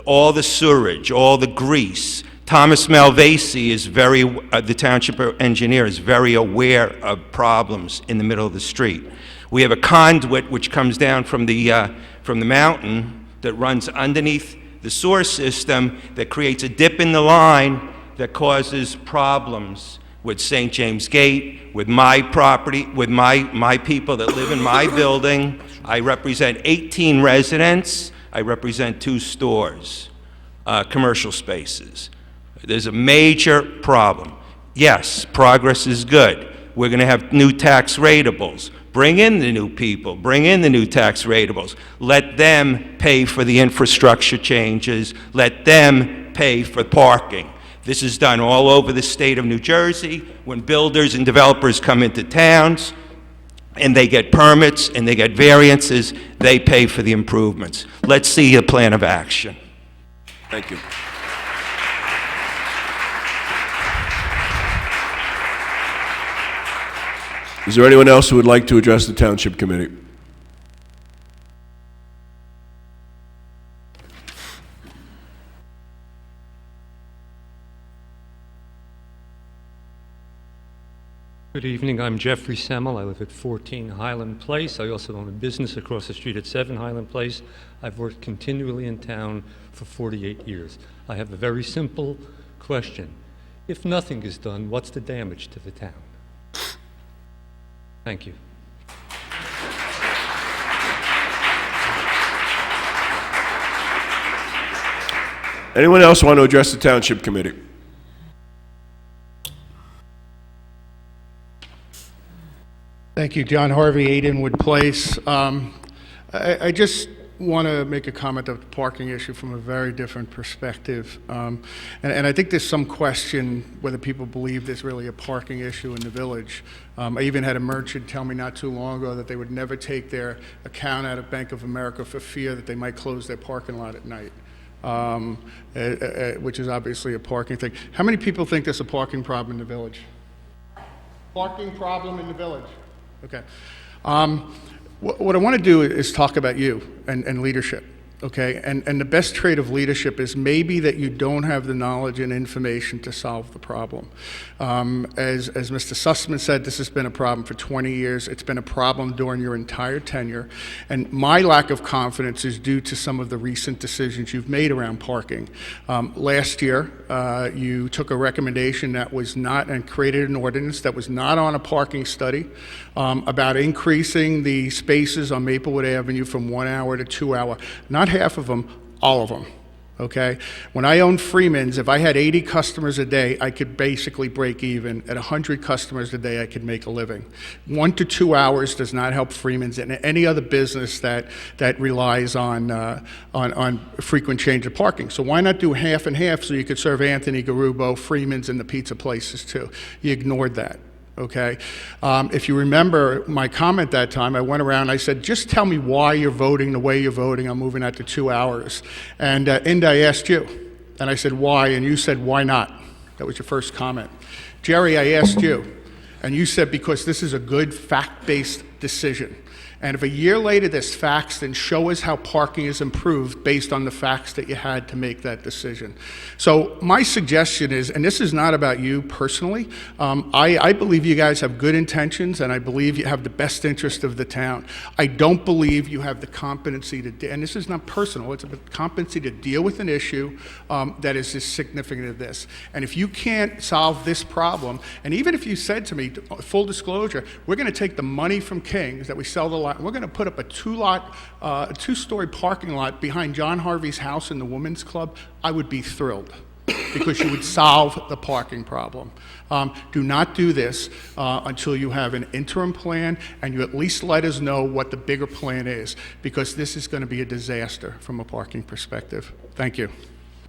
All the sewerage, all the grease. Thomas Malvasi is the township engineer is very aware of problems in the middle of the street. We have a conduit which comes down from the mountain that runs underneath the sewer system that creates a dip in the line that causes problems with St. James Gate, with my property, with my people that live in my building. I represent 18 residents. I represent 2 stores, commercial spaces. There's a major problem. Yes, progress is good. We're going to have new tax ratables. Bring in the new people. Bring in the new tax ratables. Let them pay for the infrastructure changes. Let them pay for parking. This is done all over the state of New Jersey. When builders and developers come into towns and they get permits and they get variances, they pay for the improvements. Let's see a plan of action. Thank you. Is there anyone else who would like to address the Township Committee? Good evening. I'm Jeffrey Semmel. I live at 14 Highland Place. I also own a business across the street at 7 Highland Place. I've worked continually in town for 48 years. I have a very simple question. If nothing is done, what's the damage to the town? Thank you. Anyone else want to address the Township Committee? Thank you, John Harvey, 8 Inwood Place. I just want to make a comment of the parking issue from a very different perspective. And I think there's some question whether people believe there's really a parking issue in the village. I even had a merchant tell me not too long ago that they would never take their account out of Bank of America for fear that they might close their parking lot at night, which is obviously a parking thing. How many people think there's a parking problem in the village? Parking problem in the village? Okay. What I want to do is talk about you and leadership, okay? And the best trait of leadership is maybe that you don't have the knowledge and information to solve the problem. As Mr. Sussman said, this has been a problem for 20 years. It's been a problem during your entire tenure. And my lack of confidence is due to some of the recent decisions you've made around parking. Last year, you took a recommendation that was not, and created an ordinance that was not on a parking study about increasing the spaces on Maplewood Avenue from 1 hour to 2 hour. Not half of them, all of them, okay? When I owned Freeman's, if I had 80 customers a day, I could basically break even. At 100 customers a day, I could make a living. 1 to 2 hours does not help Freeman's and any other business that relies on frequent change of parking. So why not do half and half so you could serve Anthony Garubo, Freeman's, and the pizza places too? You ignored that. Okay? If you remember my comment that time, I went around, I said, just tell me why you're voting the way you're voting. I'm moving that to 2 hours. And Inda, I asked you, and I said, why? And you said, why not? That was your first comment. Jerry, I asked you, and you said, because this is a good fact-based decision. And if a year later there's facts, then show us how parking is improved based on the facts that you had to make that decision. So my suggestion is, and this is not about you personally, I believe you guys have good intentions, and I believe you have the best interest of the town. I don't believe you have the competency to, and this is not personal, it's a competency to deal with an issue that is as significant as this. And if you can't solve this problem, and even if you said to me, full disclosure, we're going to take the money from King's that we sell the lot, we're going to put up a two-story parking lot behind John Harvey's house in the Women's Club, I would be thrilled because you would solve the parking problem. Do not do this until you have an interim plan and you at least let us know what the bigger plan is, because this is going to be a disaster from a parking perspective. Thank you.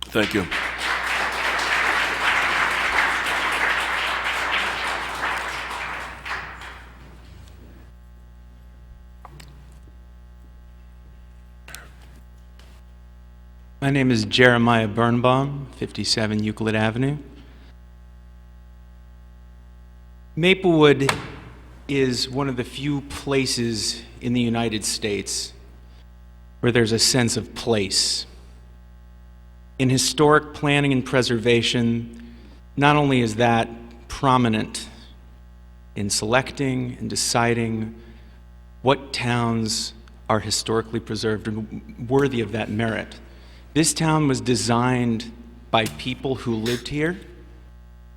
Thank you. My name is Jeremiah Birnbaum, 57 Euclid Avenue. Maplewood is one of the few places in the United States where there's a sense of place. In historic planning and preservation, not only is that prominent in selecting and deciding what towns are historically preserved and worthy of that merit. This town was designed by people who lived here,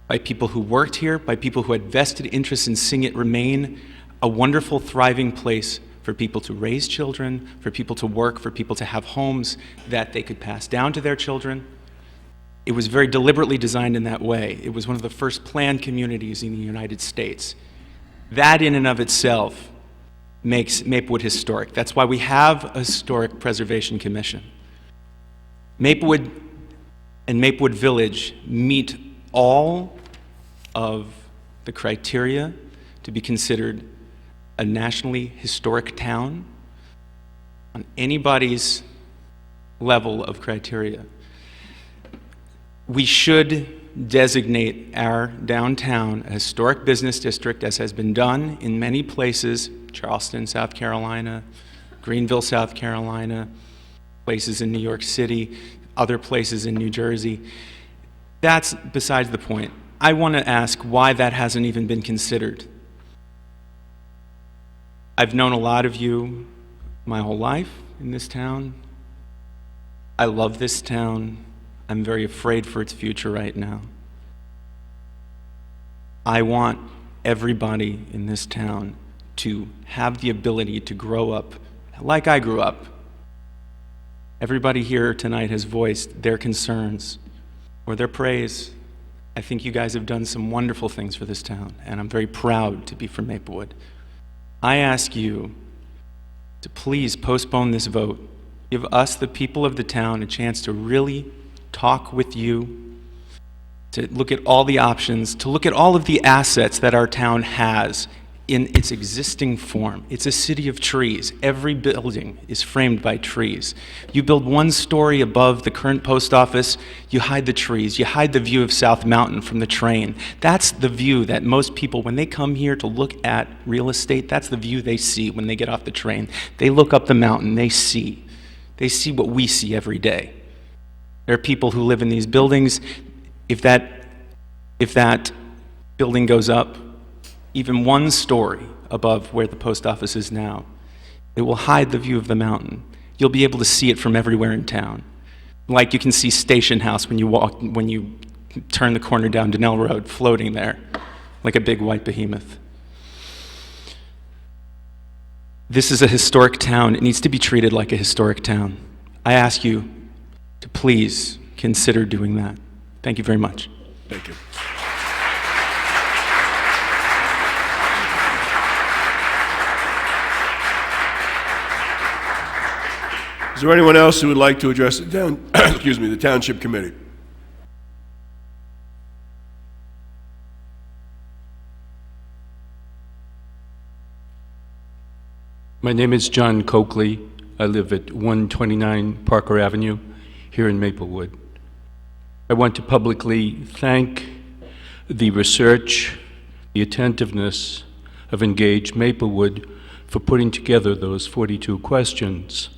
by people who worked here, by people who had vested interest in seeing it remain a wonderful, thriving place for people to raise children, for people to work, for people to have homes that they could pass down to their children. It was very deliberately designed in that way. It was one of the first planned communities in the United States. That in and of itself makes Maplewood historic. That's why we have a Historic Preservation Commission. Maplewood and Maplewood Village meet all of the criteria to be considered a nationally historic town on anybody's level of criteria. We should designate our downtown a historic business district, as has been done in many places, Charleston, South Carolina, Greenville, South Carolina, places in New York City, other places in New Jersey. That's besides the point. I want to ask why that hasn't even been considered. I've known a lot of you my whole life in this town. I love this town. I'm very afraid for its future right now. I want everybody in this town to have the ability to grow up like I grew up. Everybody here tonight has voiced their concerns or their praise. I think you guys have done some wonderful things for this town, and I'm very proud to be from Maplewood. I ask you to please postpone this vote. Give us, the people of the town, a chance to really talk with you, to look at all the options, to look at all of the assets that our town has in its existing form. It's a city of trees. Every building is framed by trees. You build one story above the current post office, you hide the trees, you hide the view of South Mountain from the train. That's the view that most people, when they come here to look at real estate, that's the view they see when they get off the train. They look up the mountain, they see. They see what we see every day. There are people who live in these buildings. If that building goes up even one story above where the post office is now, it will hide the view of the mountain. You'll be able to see it from everywhere in town. Like you can see Station House when you turn the corner down Donnell Road, floating there like a big white behemoth. This is a historic town. It needs to be treated like a historic town. I ask you to please consider doing that. Thank you very much. Thank you. Is there anyone else who would like to address the Township Committee? My name is John Coakley. I live at 129 Parker Avenue here in Maplewood. I want to publicly thank the research, the attentiveness of Engage Maplewood for putting together those 42 questions,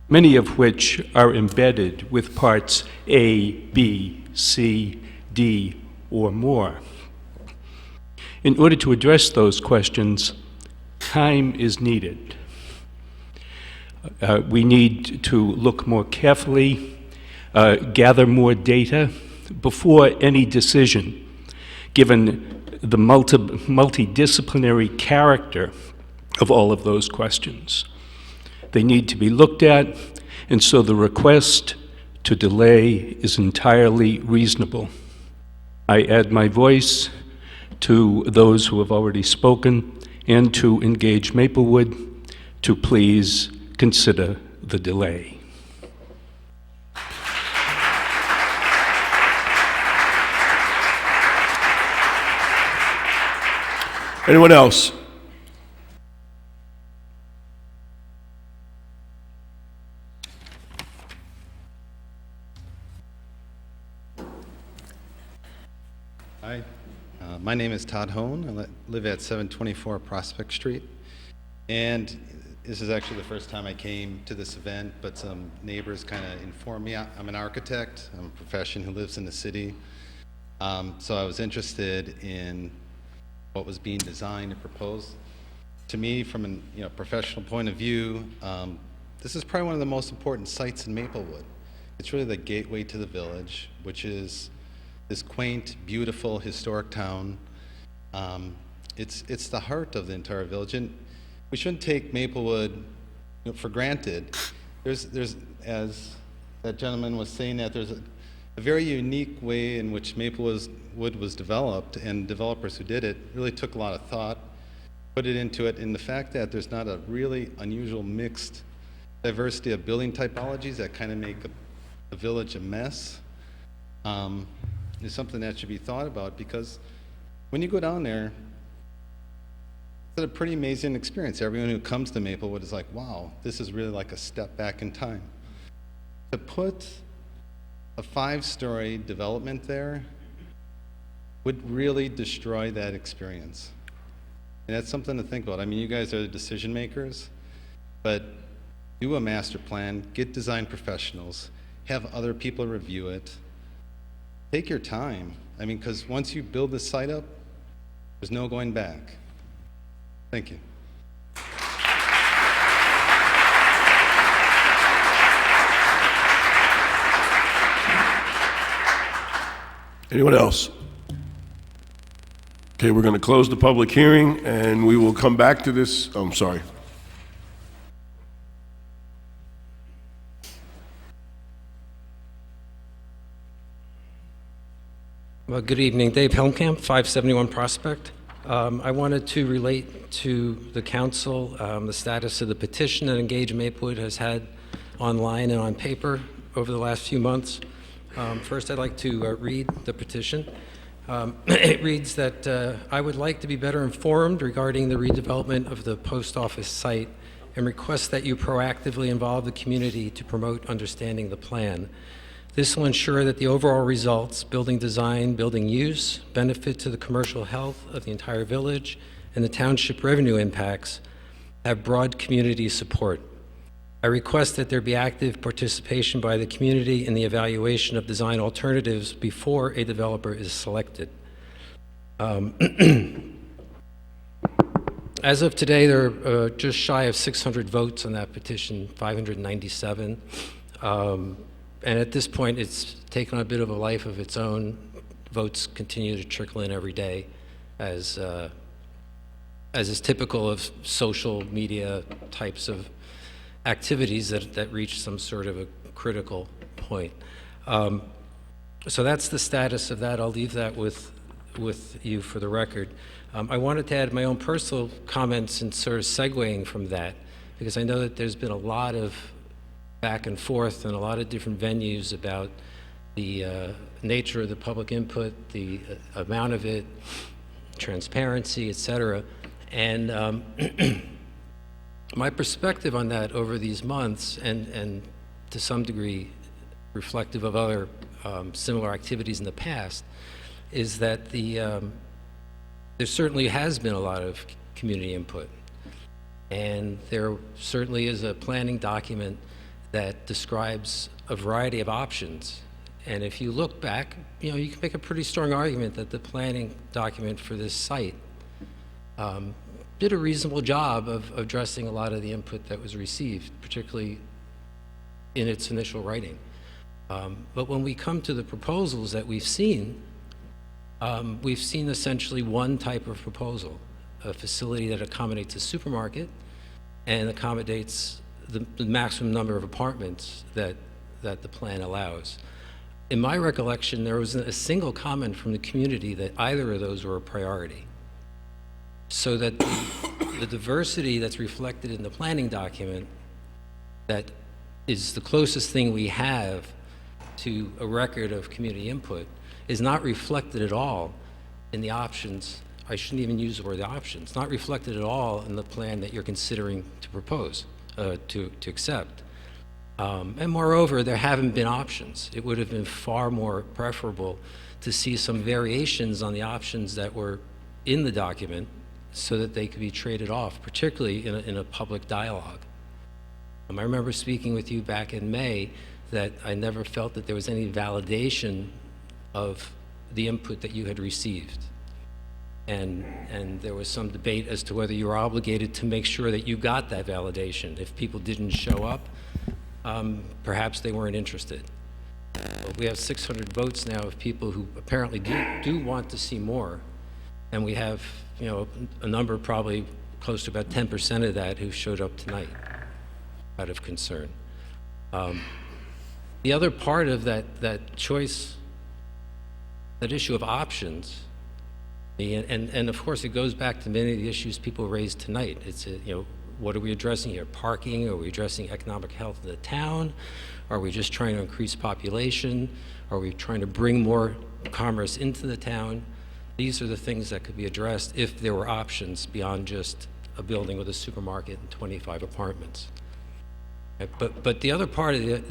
many of which are embedded with parts A, B, C, D, or more. In order to address those questions, time is needed. We need to look more carefully, gather more data before any decision, given the multidisciplinary character of all of those questions. They need to be looked at, and so the request to delay is entirely reasonable. I add my voice to those who have already spoken and to Engage Maplewood to please consider the delay. Anyone else? Hi, my name is Todd Hone. I live at 724 Prospect Street. And this is actually the first time I came to this event, but some neighbors kind of informed me. I'm an architect. I'm a profession who lives in the city. So I was interested in what was being designed and proposed. To me, from a professional point of view, this is probably one of the most important sites in Maplewood. It's really the gateway to the village, which is this quaint, beautiful, historic town. It's the heart of the entire village, and we shouldn't take Maplewood for granted. There's, as that gentleman was saying, that there's a very unique way in which Maplewood was developed, and developers who did it really took a lot of thought, put it into it, and the fact that there's not a really unusual mixed diversity of building typologies that kind of make a village a mess is something that should be thought about, because when you go down there, it's a pretty amazing experience. Everyone who comes to Maplewood is like, wow, this is really like a step back in time. To put a 5-story development there would really destroy that experience. And that's something to think about. I mean, you guys are the decision makers, but do a master plan, get design professionals, have other people review it. Take your time. I mean, because once you build this site up, there's no going back. Thank you. Anyone else? Okay, we're going to close the public hearing, and we will come back to this. Oh, I'm sorry. Well, good evening. Dave Helmkamp, 571 Prospect. I wanted to relate to the council the status of the petition that Engage Maplewood has had online and on paper over the last few months. First, I'd like to read the petition. It reads that I would like to be better informed regarding the redevelopment of the post office site and request that you proactively involve the community to promote understanding the plan. This will ensure that the overall results, building design, building use, benefit to the commercial health of the entire village, and the township revenue impacts have broad community support. I request that there be active participation by the community in the evaluation of design alternatives before a developer is selected. As of today, there are just shy of 600 votes on that petition, 597. And at this point, it's taken a bit of a life of its own. Votes continue to trickle in every day, as is typical of social media types of activities that reach some sort of a critical point. So that's the status of that. I'll leave that with you for the record. I wanted to add my own personal comments and sort of segueing from that, because I know that there's been a lot of back and forth and a lot of different venues about the nature of the public input, the amount of it, transparency, et cetera. And my perspective on that over these months, and to some degree reflective of other similar activities in the past, is that there certainly has been a lot of community input. And there certainly is a planning document that describes a variety of options. And if you look back, you know, you can make a pretty strong argument that the planning document for this site did a reasonable job of addressing a lot of the input that was received, particularly in its initial writing. But when we come to the proposals that we've seen essentially one type of proposal, a facility that accommodates a supermarket and accommodates the maximum number of apartments that the plan allows. In my recollection, there was a single comment from the community that either of those were a priority. So that the diversity that's reflected in the planning document, that is the closest thing we have to a record of community input, is not reflected at all in the options. I shouldn't even use the word options, not reflected at all in the plan that you're considering to propose, to accept. And moreover, there haven't been options. It would have been far more preferable to see some variations on the options that were in the document so that they could be traded off, particularly in a public dialogue. I remember speaking with you back in May that I never felt that there was any validation of the input that you had received. And there was some debate as to whether you were obligated to make sure that you got that validation. If people didn't show up, perhaps they weren't interested. But we have 600 votes now of people who apparently do want to see more. And we have, you know, a number, probably close to about 10% of that, who showed up tonight out of concern. The other part of that choice, that issue of options, and of course it goes back to many of the issues people raised tonight. It's, you know, what are we addressing here? Parking? Are we addressing economic health of the town? Are we just trying to increase population? Are we trying to bring more commerce into the town? These are the things that could be addressed if there were options beyond just a building with a supermarket and 25 apartments. But the other part of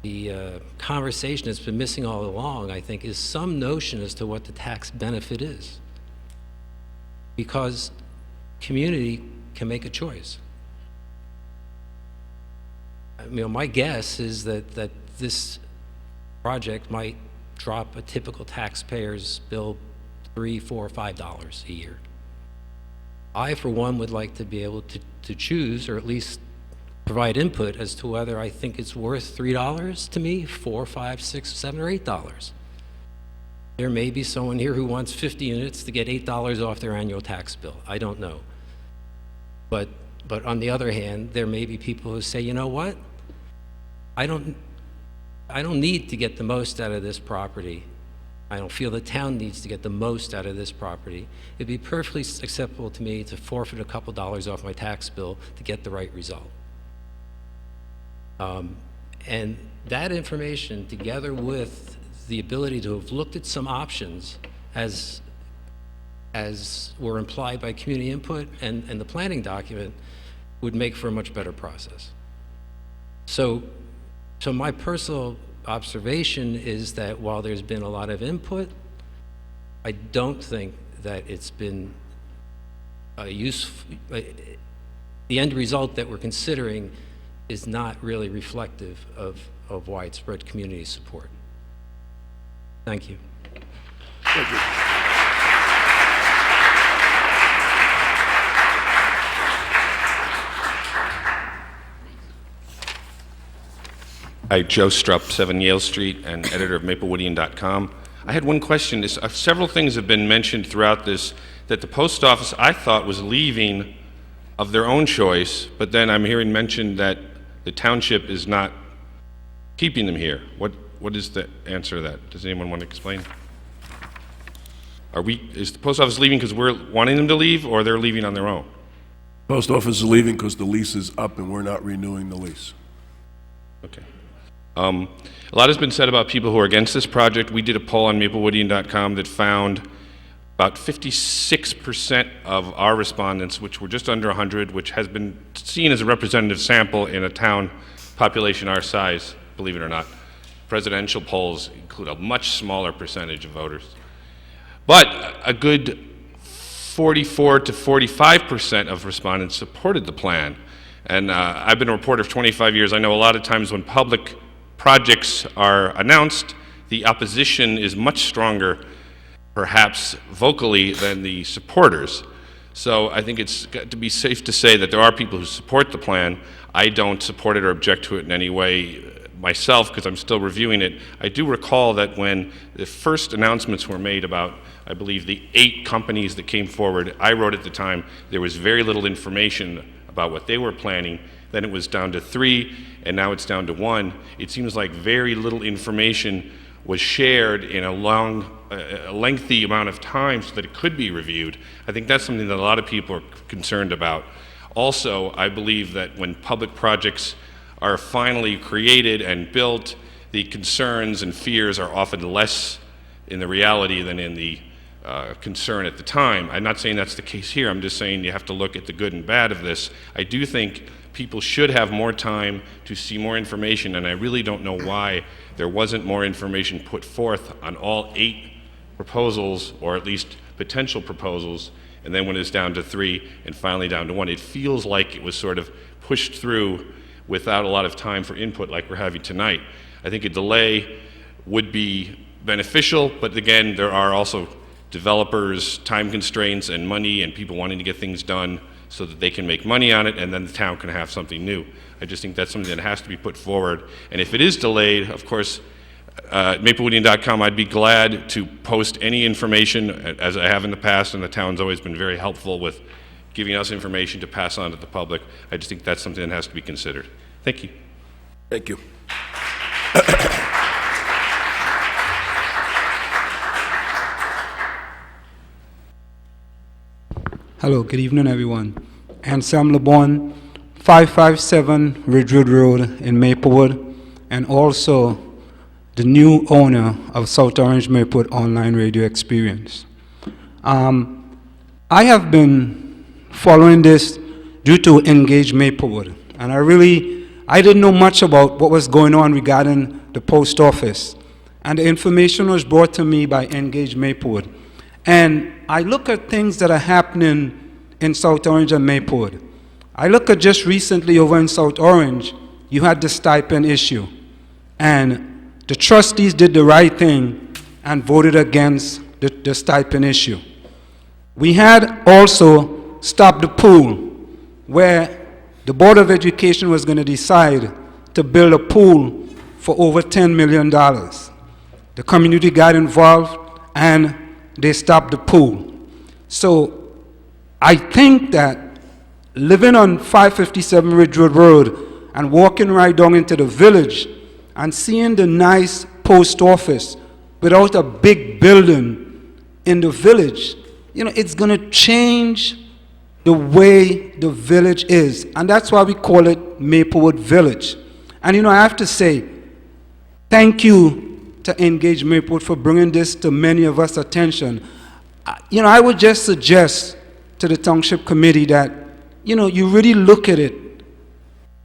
the conversation that's been missing all along, I think, is some notion as to what the tax benefit is. Because community can make a choice. I mean, my guess is that this project might drop a typical taxpayer's bill $3, $4, $5 a year. I, for one, would like to be able to choose, or at least provide input as to whether I think it's worth $3 to me, $4, $5, $6, $7, or $8. There may be someone here who wants 50 units to get $8 off their annual tax bill. I don't know. But on the other hand, there may be people who say, you know what? I don't need to get the most out of this property I don't feel the town needs to get the most out of this property. It'd be perfectly acceptable to me to forfeit a couple dollars off my tax bill to get the right result. And that information, together with the ability to have looked at some options as were implied by community input and the planning document, would make for a much better process. So my personal observation is that while there's been a lot of input, I don't think that it's been useful. The end result that we're considering is not really reflective of widespread community support. Thank you. Thank you. Hi, Joe Strupp, 7 Yale Street, and editor of MapleWoodian.com. I had one question. Several things have been mentioned throughout this that the post office, I thought, was leaving of their own choice, but then I'm hearing mentioned that the township is not keeping them here. What is the answer to that? Does anyone want to explain? Is the post office leaving because we're wanting them to leave, or they're leaving on their own? Post office is leaving because the lease is up and we're not renewing the lease. Okay. A lot has been said about people who are against this project. We did a poll on MapleWoodian.com that found about 56% of our respondents, which were just under 100, which has been seen as a representative sample in a town population our size, believe it or not. Presidential polls include a much smaller percentage of voters. But a good 44 to 45% of respondents supported the plan. And I've been a reporter for 25 years. I know a lot of times when public projects are announced, the opposition is much stronger, perhaps vocally, than the supporters. So I think it's got to be safe to say that there are people who support the plan. I don't support it or object to it in any way myself because I'm still reviewing it. I do recall that when the first announcements were made about, I believe, the 8 companies that came forward, I wrote at the time, there was very little information about what they were planning. Then it was down to 3, and now it's down to 1. It seems like very little information was shared in a lengthy amount of time so that it could be reviewed. I think that's something that a lot of people are concerned about. Also, I believe that when public projects are finally created and built, the concerns and fears are often less in the reality than in the concern at the time. I'm not saying that's the case here. I'm just saying you have to look at the good and bad of this. I do think people should have more time to see more information, and I really don't know why there wasn't more information put forth on all 8 proposals, or at least potential proposals, and then when it's down to 3 and finally down to 1. It feels like it was sort of pushed through without a lot of time for input like we're having tonight. I think a delay would be beneficial, but again, there are also developers, time constraints, and money, and people wanting to get things done so that they can make money on it, and then the town can have something new. I just think that's something that has to be put forward. And if it is delayed, of course, MapleWoodian.com, I'd be glad to post any information, as I have in the past, and the town's always been very helpful with giving us information to pass on to the public. I just think that's something that has to be considered. Thank you. Thank you. Hello, good evening, everyone. Anselm LeBon, 557 Ridgewood Road in Maplewood, and also the new owner of South Orange Maplewood Online Radio Experience. I have been following this due to Engage Maplewood, and I didn't know much about what was going on regarding the post office, and the information was brought to me by Engage Maplewood. And I look at things that are happening in South Orange and Maplewood. I look at just recently over in South Orange, you had the stipend issue. And the trustees did the right thing and voted against the stipend issue. We had also Stop the Pool, where the Board of Education was going to decide to build a pool for over $10 million. The community got involved and they stopped the pool. So I think that living on 557 Ridgewood Road and walking right down into the village and seeing the nice post office without a big building in the village, it's going to change the way the village is. And that's why we call it Maplewood Village. And I have to say, thank you to Engage Maplewood for bringing this to many of us' attention. I would just suggest to the Township Committee that, you really look at it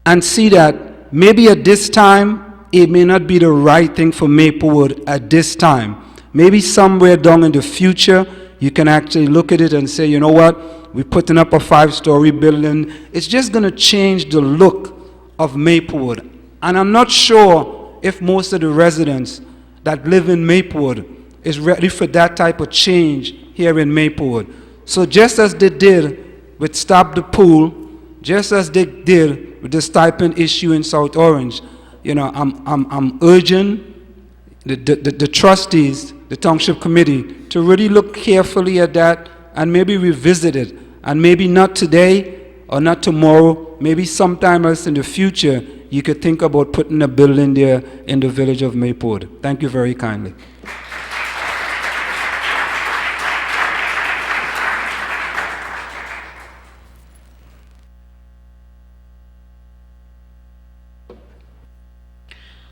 and see that maybe at this time, it may not be the right thing for Maplewood at this time. Maybe somewhere down in the future, you can actually look at it and say, you know what, we're putting up a 5-story building. It's just going to change the look of Maplewood. And I'm not sure if most of the residents that live in Maplewood is ready for that type of change here in Maplewood. So just as they did with Stop the Pool, just as they did with the stipend issue in South Orange, I'm urging the trustees, the Township Committee, to really look carefully at that and maybe revisit it. And maybe not today or not tomorrow, maybe sometime else in the future, you could think about putting a building there in the village of Maplewood. Thank you very kindly.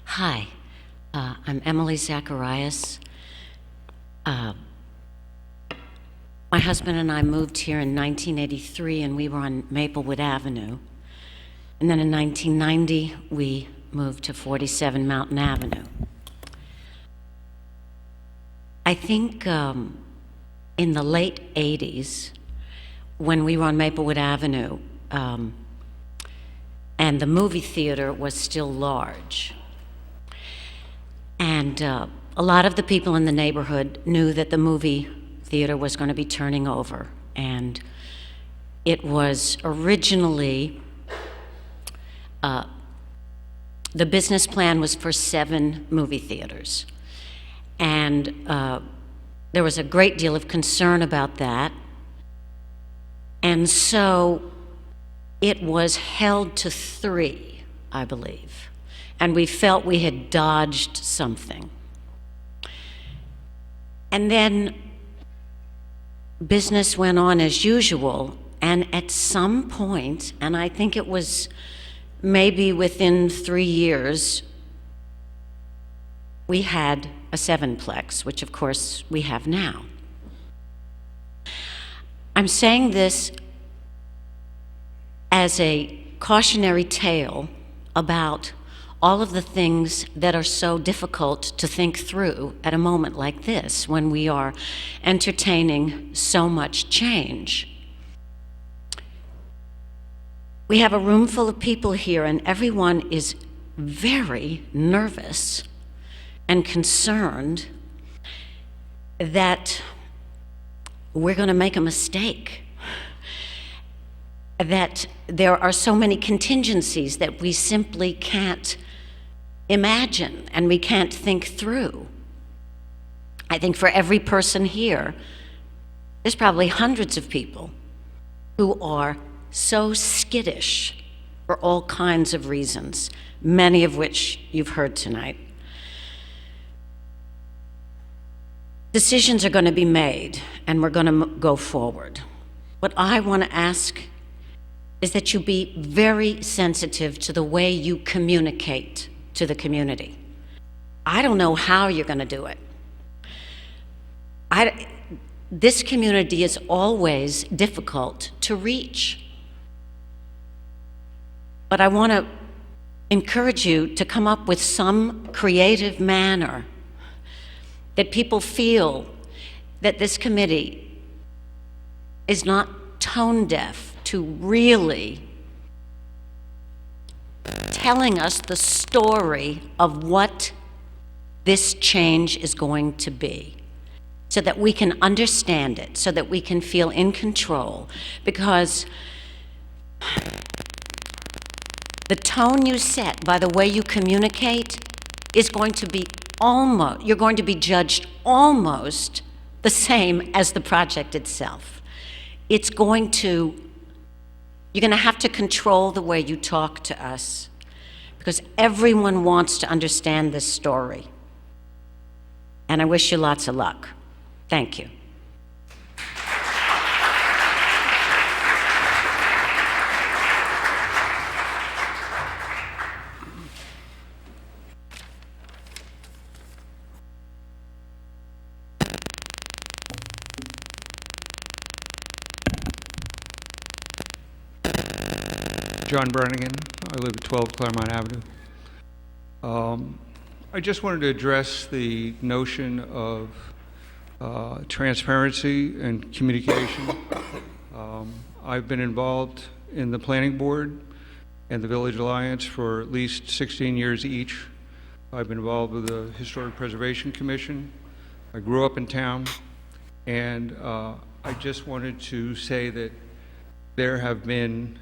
Hi, I'm Emily Zacharias. My husband and I moved here in 1983, and we were on Maplewood Avenue. And then in 1990, we moved to 47 Mountain Avenue. I think in the late 80s, when we were on Maplewood Avenue, and the movie theater was still large, and a lot of the people in the neighborhood knew that the movie theater was going to be turning over. And it was originally, the business plan was for 7 movie theaters. And there was a great deal of concern about that. And so it was held to 3, I believe. And we felt we had dodged something. And then business went on as usual, and at some point, and I think it was maybe within 3 years, we had a 7-plex, which of course we have now. I'm saying this as a cautionary tale about all of the things that are so difficult to think through at a moment like this, when we are entertaining so much change. We have a room full of people here, and everyone is very nervous and concerned that we're going to make a mistake, that there are so many contingencies that we simply can't imagine and we can't think through. I think for every person here, there's probably hundreds of people who are so skittish for all kinds of reasons, many of which you've heard tonight. Decisions are going to be made, and we're going to go forward. What I want to ask is that you be very sensitive to the way you communicate to the community. I don't know how you're going to do it. This community is always difficult to reach. But I want to encourage you to come up with some creative manner that people feel that this committee is not tone deaf to really telling us the story of what this change is going to be, so that we can understand it, so that we can feel in control. Because the tone you set by the way you communicate is going to be you're going to be judged almost the same as the project itself. You're going to have to control the way you talk to us, because everyone wants to understand this story. and I wish you lots of luck. Thank you. John Brannigan. I live at 12 Claremont Avenue. I just wanted to address the notion of transparency and communication. I've been involved in the Planning Board and the Village Alliance for at least 16 years each. I've been involved with the Historic Preservation Commission. I grew up in town, and I just wanted to say that there have been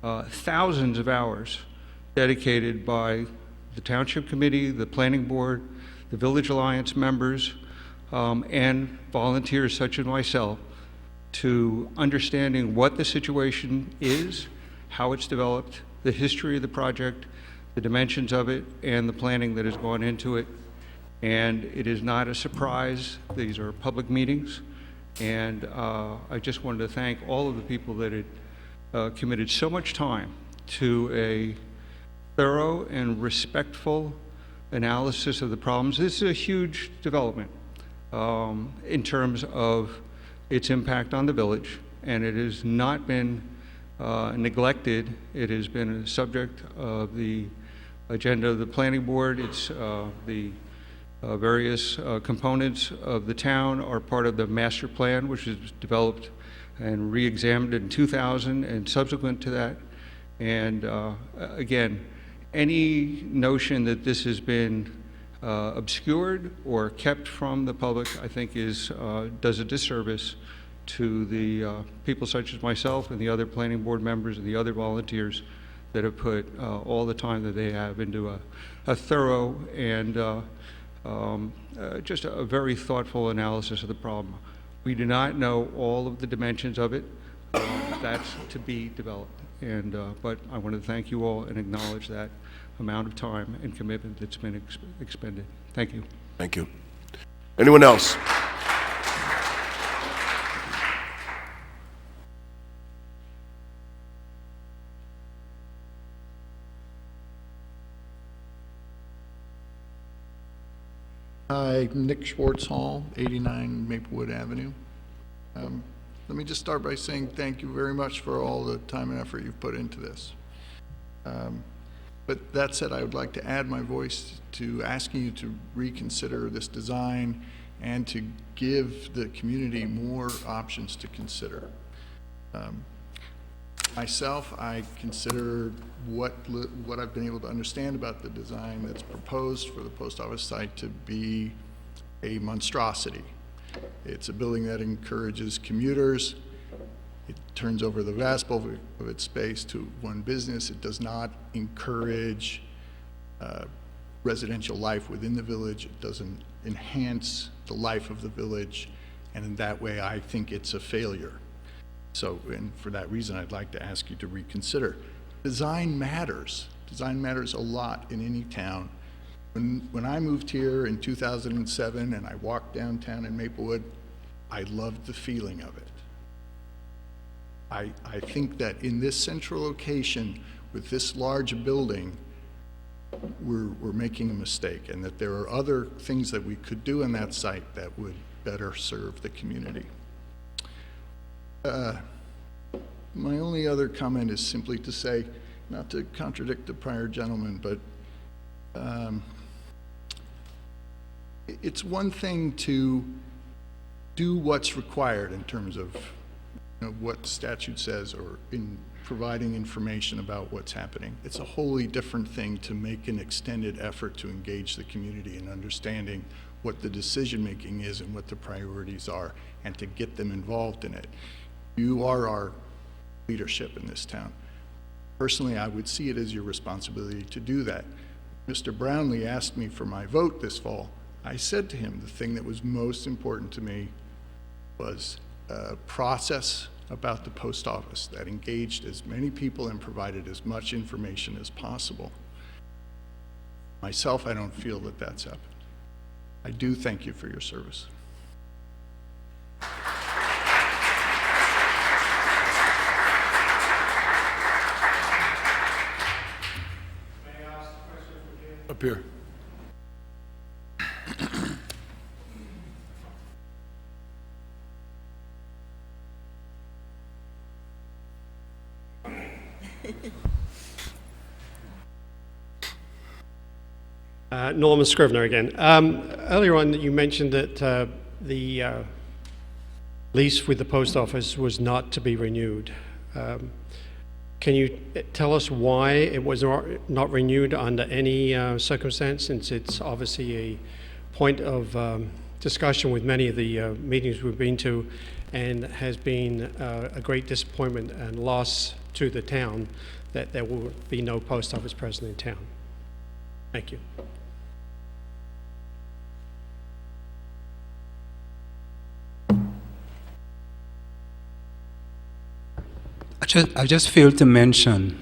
thousands of hours dedicated by the Township Committee, the Planning Board, the Village Alliance members, and volunteers such as myself to understanding what the situation is, how it's developed, the history of the project, the dimensions of it, and the planning that has gone into it. And it is not a surprise. These are public meetings. And I just wanted to thank all of the people that had committed so much time to a thorough and respectful analysis of the problems. This is a huge development in terms of its impact on the village, and it has not been neglected. It has been a subject of the agenda of the Planning Board. It's the various components of the town are part of the master plan, which is developed and re-examined in 2000 and subsequent to that. And again, any notion that this has been obscured or kept from the public, I think does a disservice to the people such as myself and the other Planning Board members and the other volunteers that have put all the time that they have into a thorough and just a very thoughtful analysis of the problem. We do not know all of the dimensions of it. That's to be developed. And, but I want to thank you all and acknowledge that amount of time and commitment that's been expended. Thank you. Thank you. Anyone else? Hi, Nick Schwartzhall, 89 Maplewood Avenue. Let me just start by saying thank you very much for all the time and effort you've put into this. But that said, I would like to add my voice to asking you to reconsider this design and to give the community more options to consider. Myself, I consider what I've been able to understand about the design that's proposed for the post office site to be a monstrosity. It's a building that encourages commuters. It turns over the vast bulk of its space to one business. It does not encourage residential life within the village. It doesn't enhance the life of the village. And in that way, I think it's a failure. So, and for that reason, I'd like to ask you to reconsider. Design matters. Design matters a lot in any town. When I moved here in 2007 and I walked downtown in Maplewood, I loved the feeling of it. I think that in this central location with this large building, we're making a mistake, and that there are other things that we could do in that site that would better serve the community. My only other comment is simply to say, not to contradict the prior gentleman, but it's one thing to do what's required in terms of what the statute says or in providing information about what's happening. It's a wholly different thing to make an extended effort to engage the community in understanding what the decision making is and what the priorities are, and to get them involved in it. You are our leadership in this town. Personally, I would see it as your responsibility to do that. Mr. Brownlee asked me for my vote this fall. I said to him the thing that was most important to me was a process about the post office that engaged as many people and provided as much information as possible. Myself, I don't feel that that's happened. I do thank you for your service. Up here. Norman Scrivener again. Earlier on, you mentioned that the lease with the post office was not to be renewed. Can you tell us why it was not renewed under any circumstance, since it's obviously a point of discussion with many of the meetings we've been to, and has been a great disappointment and loss to the town that there will be no post office present in town? Thank you. I just failed to mention,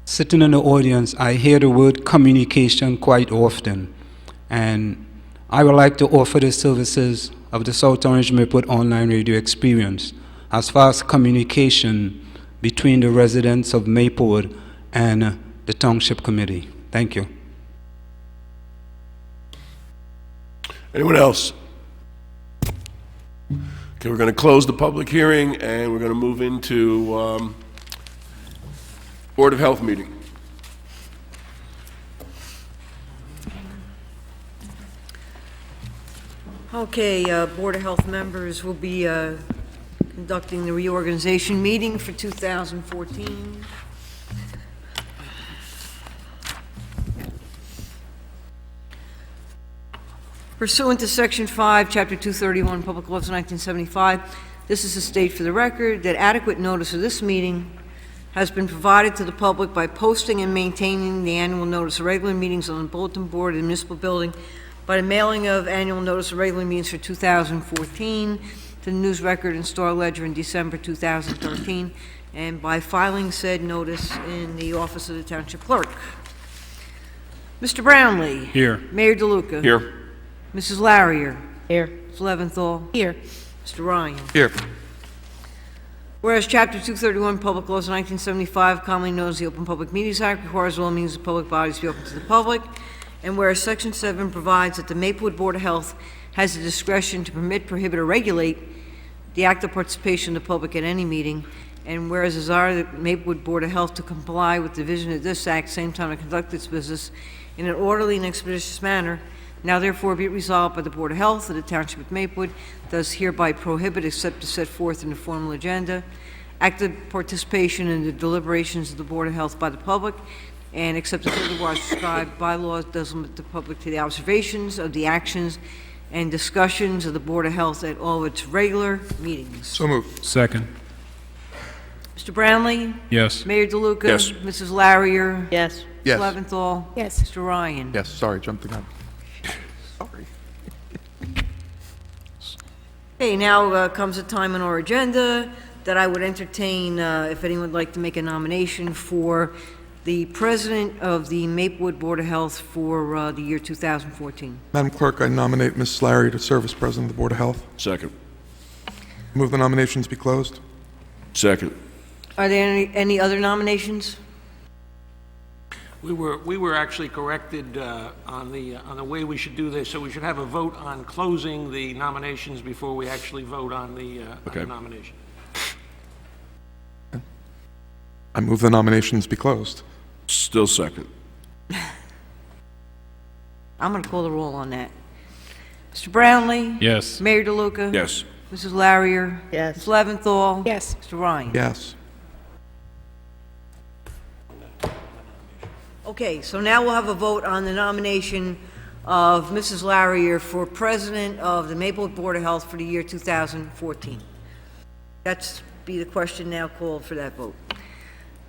sitting in the audience, I hear the word communication quite often. And I would like to offer the services of the South Orange Maplewood online radio experience as far as communication between the residents of Maplewood and the Township Committee. Thank you. Anyone else? Okay, we're going to close the public hearing, and we're going to move into Board of Health meeting. Okay, Board of Health members will be conducting the reorganization meeting for 2014. Pursuant to Section 5, Chapter 231, Public Laws of 1975, this is to state for the record that adequate notice of this meeting has been provided to the public by posting and maintaining the annual notice of regular meetings on the bulletin board in the municipal building, by the mailing of annual notice of regular meetings for 2014 to the News Record and Star Ledger in December 2013, and by filing said notice in the office of the Township Clerk. Mr. Brownlee. Here. Mayor DeLuca. Here. Mrs. Larrier. Here. Ms. Leventhal. Here. Mr. Ryan. Here. Whereas Chapter 231, Public Laws of 1975, commonly known as the Open Public Meetings Act, requires all meetings of public bodies to be open to the public, and whereas Section 7 provides that the Maplewood Board of Health has the discretion to permit, prohibit, or regulate the active participation of the public at any meeting, and whereas desire the Maplewood Board of Health to comply with the vision of this Act, same time to conduct its business in an orderly and expeditious manner, now therefore be it resolved by the Board of Health of the Township of Maplewood does hereby prohibit, except as set forth in the formal agenda, active participation in the deliberations of the Board of Health by the public, and except as otherwise prescribed by law, does limit the public to the observations of the actions and discussions of the Board of Health at all of its regular meetings. So moved. Second. Mr. Brownlee? Yes. Mayor DeLuca? Yes. Mrs. Larrier? Yes. Yes. Ms. Leventhal? Yes. Mr. Ryan? Yes, sorry, jumped the gun. Okay, now comes a time on our agenda that I would entertain if anyone would like to make a nomination for the President of the Maplewood Board of Health for the year 2014. Madam Clerk, I nominate Ms. Larry to serve as President of the Board of Health. Second. Move the nominations be closed. Second. Are there any other nominations? We were actually corrected on the way we should do this, so we should have a vote on closing the nominations before we actually vote on the nomination. I move the nominations be closed. Still second. I'm going to call the roll on that. Mr. Brownlee? Yes. Mayor DeLuca? Yes. Mrs. Larrier? Yes. Ms. Leventhal? Yes. Mr. Ryan? Yes. Okay, so now we'll have a vote on the nomination of Mrs. Larrier for President of the Maplewood Board of Health for the year 2014. That's be the question now called for that vote.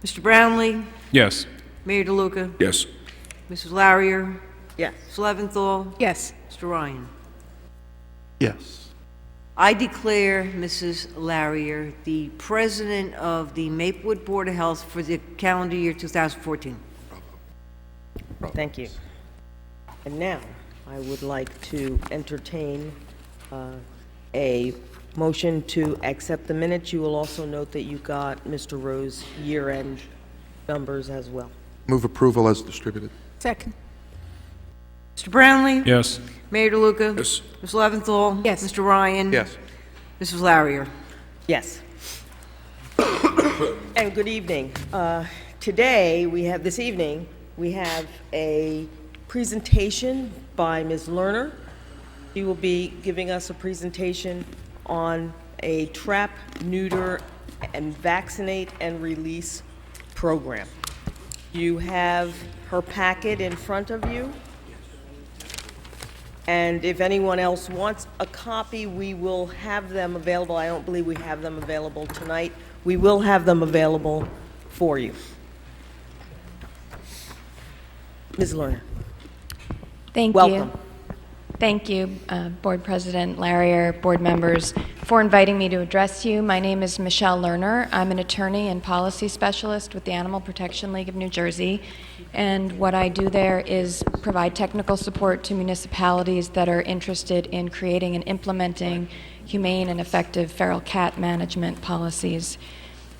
Mr. Brownlee? Yes. Mayor DeLuca? Yes. Mrs. Larrier? Yes. Ms. Leventhal? Yes. Mr. Ryan? Yes. I declare Mrs. Larrier the President of the Maplewood Board of Health for the calendar year 2014. Thank you. And now, I would like to entertain a motion to accept the minutes. You will also note that you got Mr. Rowe's year-end numbers as well. Move approval as distributed. Second. Mr. Brownlee? Yes. Mayor DeLuca? Yes. Ms. Leventhal? Yes. Mr. Ryan? Yes. Mrs. Larrier? Yes. And good evening. This evening, we have a presentation by Ms. Lerner. She will be giving us a presentation on a trap, neuter, and vaccinate and release program. You have her packet in front of you. And if anyone else wants a copy, we will have them available. I don't believe we have them available tonight. We will have them available for you. Ms. Lerner. Thank Welcome. you. Thank you, Board President Larrier, board members, for inviting me to address you. My name is Michelle Lerner. I'm an attorney and policy specialist with the Animal Protection League of New Jersey. And what I do there is provide technical support to municipalities that are interested in creating and implementing humane and effective feral cat management policies.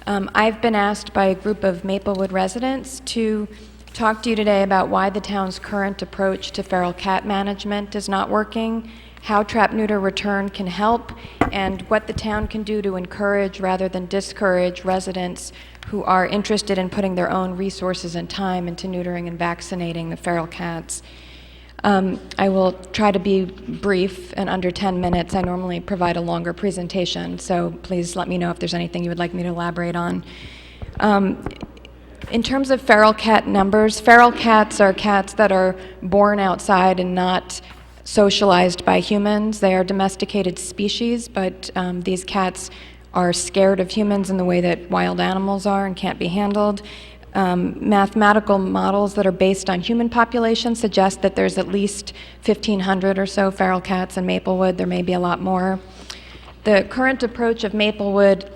I've been asked by a group of Maplewood residents to talk to you today about why the town's current approach to feral cat management is not working, how trap-neuter return can help, and what the town can do to encourage rather than discourage residents who are interested in putting their own resources and time into neutering and vaccinating the feral cats. I will try to be brief and under 10 minutes. I normally provide a longer presentation, so please let me know if there's anything you would like me to elaborate on. In terms of feral cat numbers, feral cats are cats that are born outside and not socialized by humans. They are domesticated species, but these cats are scared of humans in the way that wild animals are and can't be handled. Mathematical models that are based on human populations suggest that there's at least 1,500 or so feral cats in Maplewood. There may be a lot more. The current approach of Maplewood,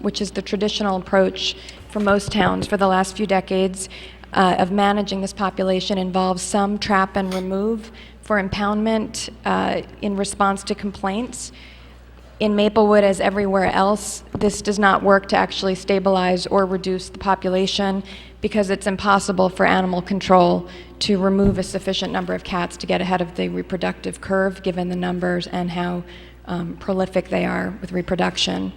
which is the traditional approach for most towns for the last few decades of managing this population, involves some trap and remove for impoundment in response to complaints. In Maplewood, as everywhere else, this does not work to actually stabilize or reduce the population because it's impossible for animal control to remove a sufficient number of cats to get ahead of the reproductive curve, given the numbers and how prolific they are with reproduction.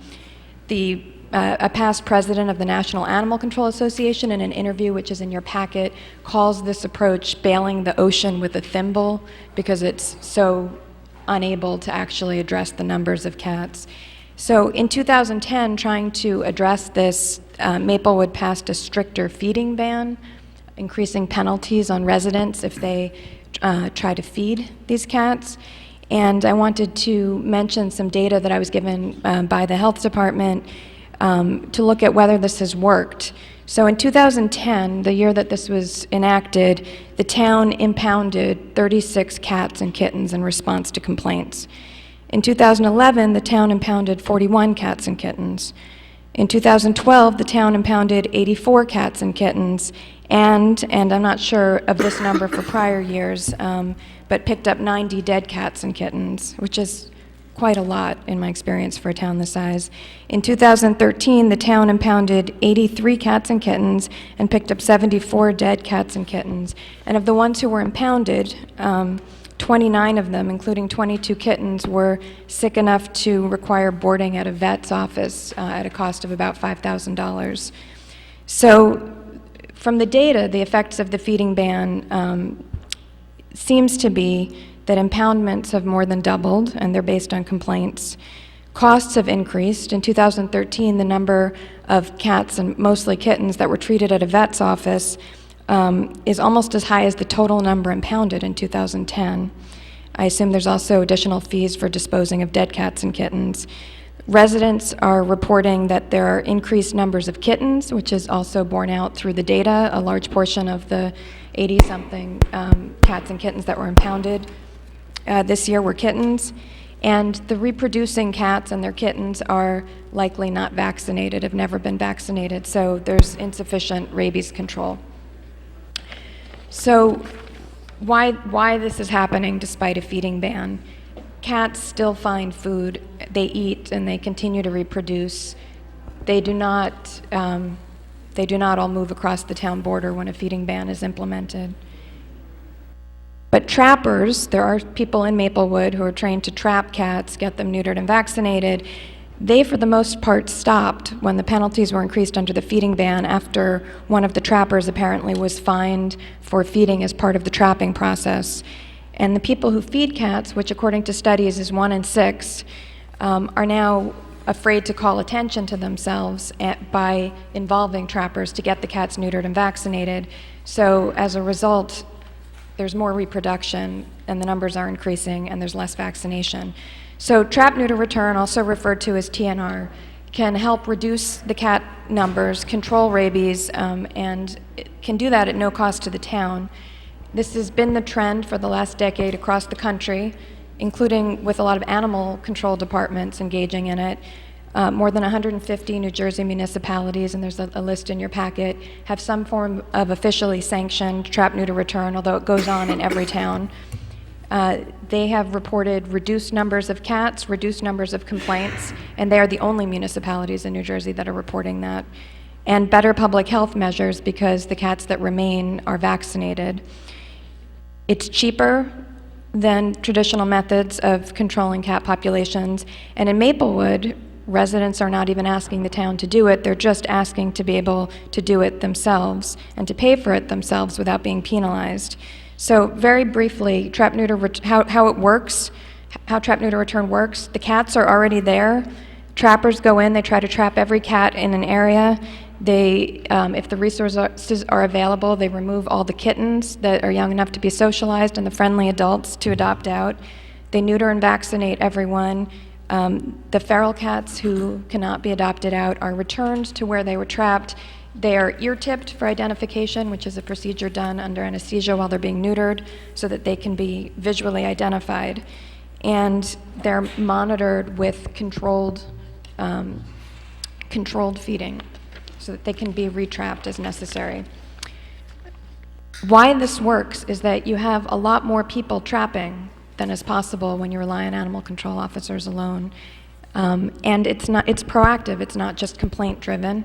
A past president of the National Animal Control Association, in an interview which is in your packet, calls this approach bailing the ocean with a thimble because it's so unable to actually address the numbers of cats. So in 2010, trying to address this, Maplewood passed a stricter feeding ban, increasing penalties on residents if they try to feed these cats. And I wanted to mention some data that I was given by the health department to look at whether this has worked. So in 2010, the year that this was enacted, the town impounded 36 cats and kittens in response to complaints. In 2011, the town impounded 41 cats and kittens. In 2012, the town impounded 84 cats and kittens, and I'm not sure of this number for prior years, but picked up 90 dead cats and kittens, which is quite a lot in my experience for a town this size. In 2013, the town impounded 83 cats and kittens and picked up 74 dead cats and kittens. And of the ones who were impounded, 29 of them, including 22 kittens, were sick enough to require boarding at a vet's office at a cost of about $5,000. So from the data, the effects of the feeding ban seems to be that impoundments have more than doubled, and they're based on complaints. Costs have increased. In 2013, the number of cats, and mostly kittens, that were treated at a vet's office is almost as high as the total number impounded in 2010. I assume there's also additional fees for disposing of dead cats and kittens. Residents are reporting that there are increased numbers of kittens, which is also borne out through the data. A large portion of the 80-something cats and kittens that were impounded this year were kittens, and the reproducing cats and their kittens are likely not vaccinated, have never been vaccinated, so there's insufficient rabies control. So why this is happening despite a feeding ban. Cats still find food, they eat, and they continue to reproduce. They do not all move across the town border when a feeding ban is implemented. But trappers, there are people in Maplewood who are trained to trap cats, get them neutered and vaccinated. They, for the most part, stopped when the penalties were increased under the feeding ban after one of the trappers apparently was fined for feeding as part of the trapping process. And the people who feed cats, which according to studies is 1 in 6, are now afraid to call attention to themselves by involving trappers to get the cats neutered and vaccinated. So as a result, there's more reproduction and the numbers are increasing and there's less vaccination. So trap, neuter, return, also referred to as TNR, can help reduce the cat numbers, control rabies, and it can do that at no cost to the town. This has been the trend for the last decade across the country, including with a lot of animal control departments engaging in it. More than 150 New Jersey municipalities, and there's a list in your packet, have some form of officially sanctioned trap, neuter, return, although it goes on in every town. They have reported reduced numbers of cats, reduced numbers of complaints, and they are the only municipalities in New Jersey that are reporting that. And better public health measures because the cats that remain are vaccinated. It's cheaper than traditional methods of controlling cat populations, and in Maplewood, residents are not even asking the town to do it, they're just asking to be able to do it themselves and to pay for it themselves without being penalized. So very briefly, trap, neuter, how it works, how trap, neuter, return works. The cats are already there. Trappers go in, they try to trap every cat in an area. They, if the resources are available, they remove all the kittens that are young enough to be socialized and the friendly adults to adopt out. They neuter and vaccinate everyone. The feral cats who cannot be adopted out are returned to where they were trapped. They are ear-tipped for identification, which is a procedure done under anesthesia while they're being neutered so that they can be visually identified. And they're monitored with controlled feeding so that they can be retrapped as necessary. Why this works is that you have a lot more people trapping than is possible when you rely on animal control officers alone. And it's proactive, it's not just complaint driven.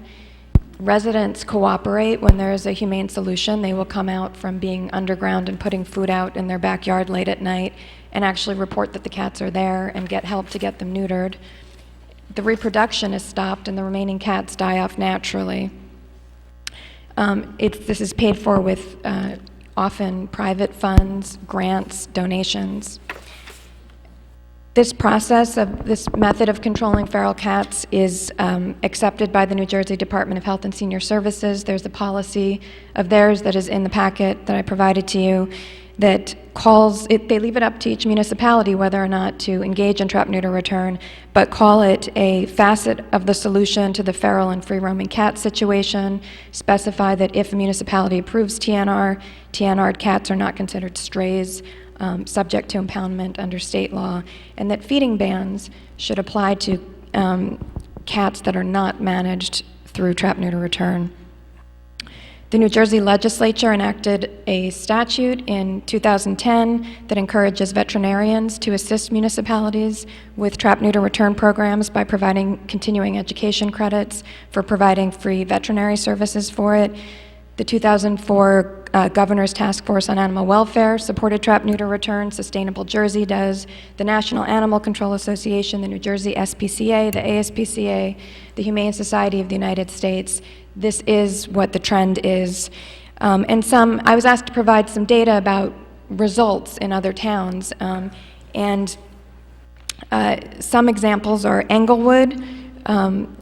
Residents cooperate when there is a humane solution. They will come out from being underground and putting food out in their backyard late at night and actually report that the cats are there and get help to get them neutered. The reproduction is stopped and the remaining cats die off naturally. This is paid for with often private funds, grants, donations. This process of this method of controlling feral cats is accepted by the New Jersey Department of Health and Senior Services. There's a policy of theirs that is in the packet that I provided to you that they leave it up to each municipality whether or not to engage in trap, neuter, return, but call it a facet of the solution to the feral and free-roaming cat situation, specify that if a municipality approves TNR, TNR'd cats are not considered strays, subject to impoundment under state law, and that feeding bans should apply to cats that are not managed through trap, neuter, return. The New Jersey legislature enacted a statute in 2010 that encourages veterinarians to assist municipalities with trap, neuter, return programs by providing continuing education credits for providing free veterinary services for it. The 2004 Governor's Task Force on Animal Welfare supported trap, neuter, return. Sustainable Jersey does. The National Animal Control Association, the New Jersey SPCA, the ASPCA, the Humane Society of the United States. This is what the trend is. I was asked to provide some data about results in other towns. Some examples are Englewood,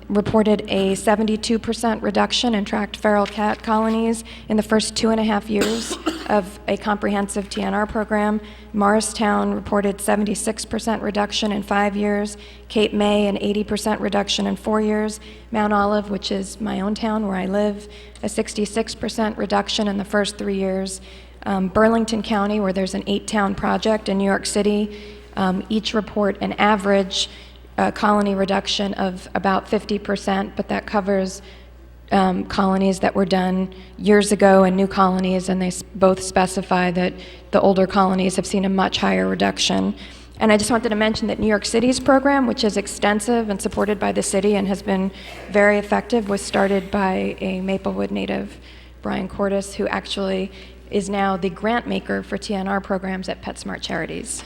reported a 72% reduction in tracked feral cat colonies in the first 2.5 years of a comprehensive TNR program. Morristown reported 76% reduction in 5 years. Cape May, an 80% reduction in 4 years. Mount Olive, which is my own town where I live, a 66% reduction in the first 3 years. Burlington County, where there's an 8-town project in New York City, each report an average colony reduction of about 50%, but that covers colonies that were done years ago and new colonies, and they both specify that the older colonies have seen a much higher reduction. And I just wanted to mention that New York City's program, which is extensive and supported by the city and has been very effective, was started by a Maplewood native, Brian Cordes, who actually is now the grant maker for TNR programs at PetSmart Charities.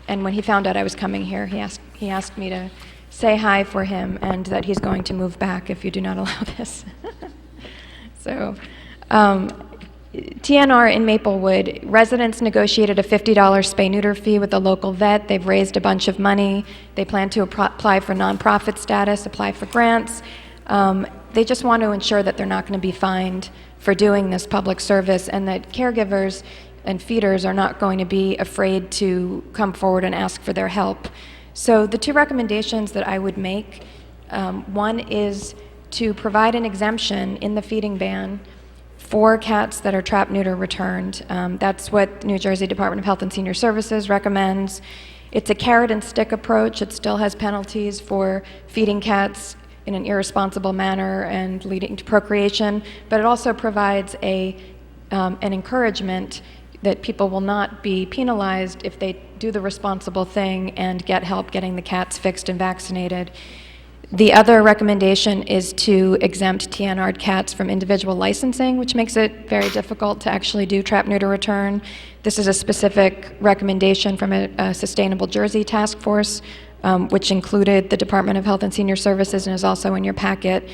And when he found out I was coming here, he asked me to say hi for him and that he's going to move back if you do not allow this. So, TNR in Maplewood, residents negotiated a $50 spay-neuter fee with a local vet. They've raised a bunch of money. They plan to apply for nonprofit status, apply for grants. They just want to ensure that they're not going to be fined for doing this public service, and that caregivers and feeders are not going to be afraid to come forward and ask for their help. So the two recommendations that I would make, one is to provide an exemption in the feeding ban for cats that are trapped, neuter, returned. That's what New Jersey Department of Health and Senior Services recommends. It's a carrot and stick approach. It still has penalties for feeding cats in an irresponsible manner and leading to procreation, but it also provides an encouragement that people will not be penalized if they do the responsible thing and get help getting the cats fixed and vaccinated. The other recommendation is to exempt TNR'd cats from individual licensing, which makes it very difficult to actually do trap, neuter, return. This is a specific recommendation from a Sustainable Jersey task force, which included the Department of Health and Senior Services and is also in your packet.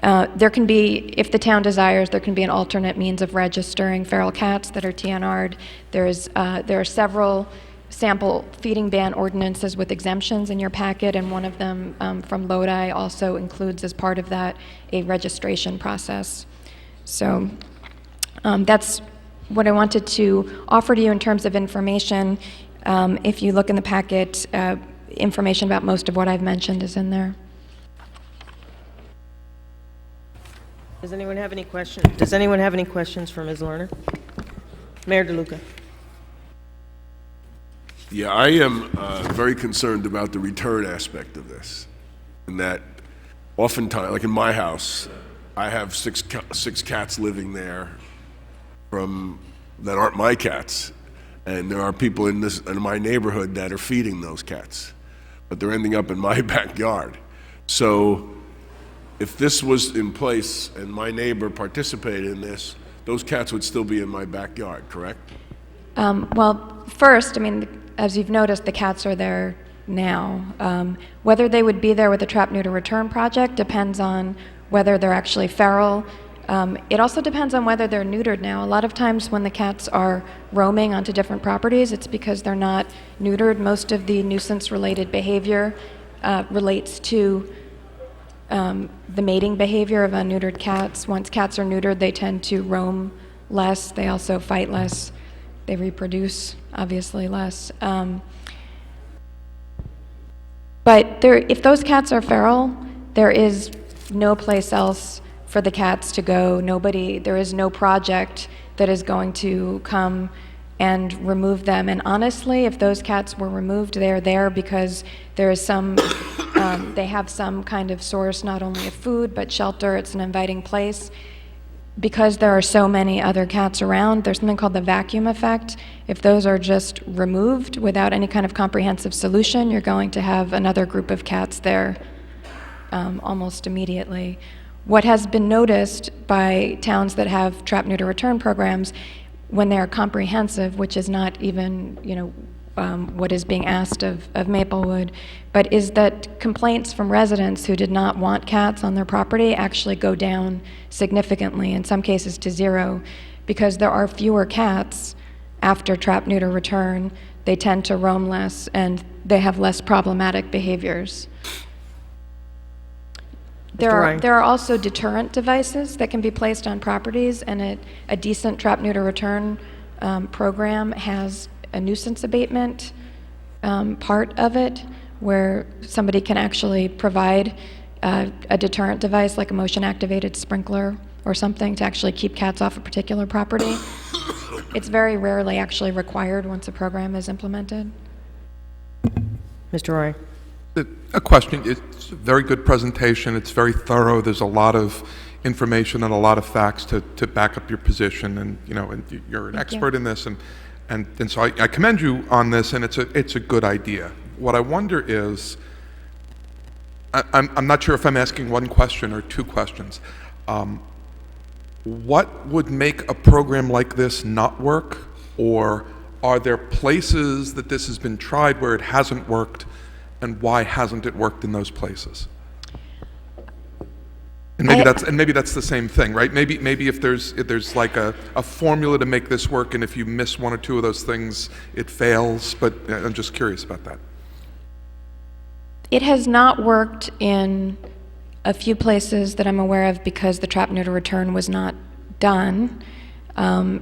There can be, if the town desires, there can be an alternate means of registering feral cats that are TNR'd. There are several sample feeding ban ordinances with exemptions in your packet, and one of them from Lodi also includes as part of that a registration process. So that's what I wanted to offer to you in terms of information. If you look in the packet, information about most of what I've mentioned is in there. Does anyone have any questions? Does anyone have any questions for Ms. Lerner? Mayor DeLuca. Yeah, I am very concerned about the return aspect of this, and that oftentimes, like in my house, I have six cats living there that aren't my cats, and there are people in my neighborhood that are feeding those cats, but they're ending up in my backyard. So if this was in place and my neighbor participated in this, those cats would still be in my backyard, correct? Well, first, I mean, as you've noticed, the cats are there now. Whether they would be there with the Trap, Neuter, Return project depends on whether they're actually feral. It also depends on whether they're neutered now. A lot of times when the cats are roaming onto different properties, it's because they're not neutered. Most of the nuisance-related behavior relates to the mating behavior of unneutered cats. Once cats are neutered, they tend to roam less. They also fight less. They reproduce, obviously, less. But if those cats are feral, there is no place else for the cats to go. There is no project that is going to come and remove them. And honestly, if those cats were removed, they're there because there is they have some kind of source, not only of food, but shelter. It's an inviting place. Because there are so many other cats around, there's something called the vacuum effect. If those are just removed without any kind of comprehensive solution, you're going to have another group of cats there almost immediately. What has been noticed by towns that have trap, neuter, return programs, when they're comprehensive, which is not even, what is being asked of Maplewood, but is that complaints from residents who did not want cats on their property actually go down significantly, in some cases to zero, because there are fewer cats after trap, neuter, return. They tend to roam less and they have less problematic behaviors. There are also deterrent devices that can be placed on properties, and a decent trap, neuter, return program has a nuisance abatement part of it, where somebody can actually provide a deterrent device like a motion-activated sprinkler or something to actually keep cats off a particular property. It's very rarely actually required once a program is implemented. Mr. Roy. A question. It's a very good presentation. It's very thorough. There's a lot of information and a lot of facts to back up your position. And and you're an expert in this, and so I commend you on this. And it's a good idea. What I wonder is, I'm not sure if I'm asking one question or two questions. What would make a program like this not work, or are there places that this has been tried where it hasn't worked? And why hasn't it worked in those places? And maybe that's the same thing, right? Maybe if there's like a formula to make this work, and if you miss one or two of those things, it fails. But I'm just curious about that. It has not worked in a few places that I'm aware of because the trap neuter return was not done. I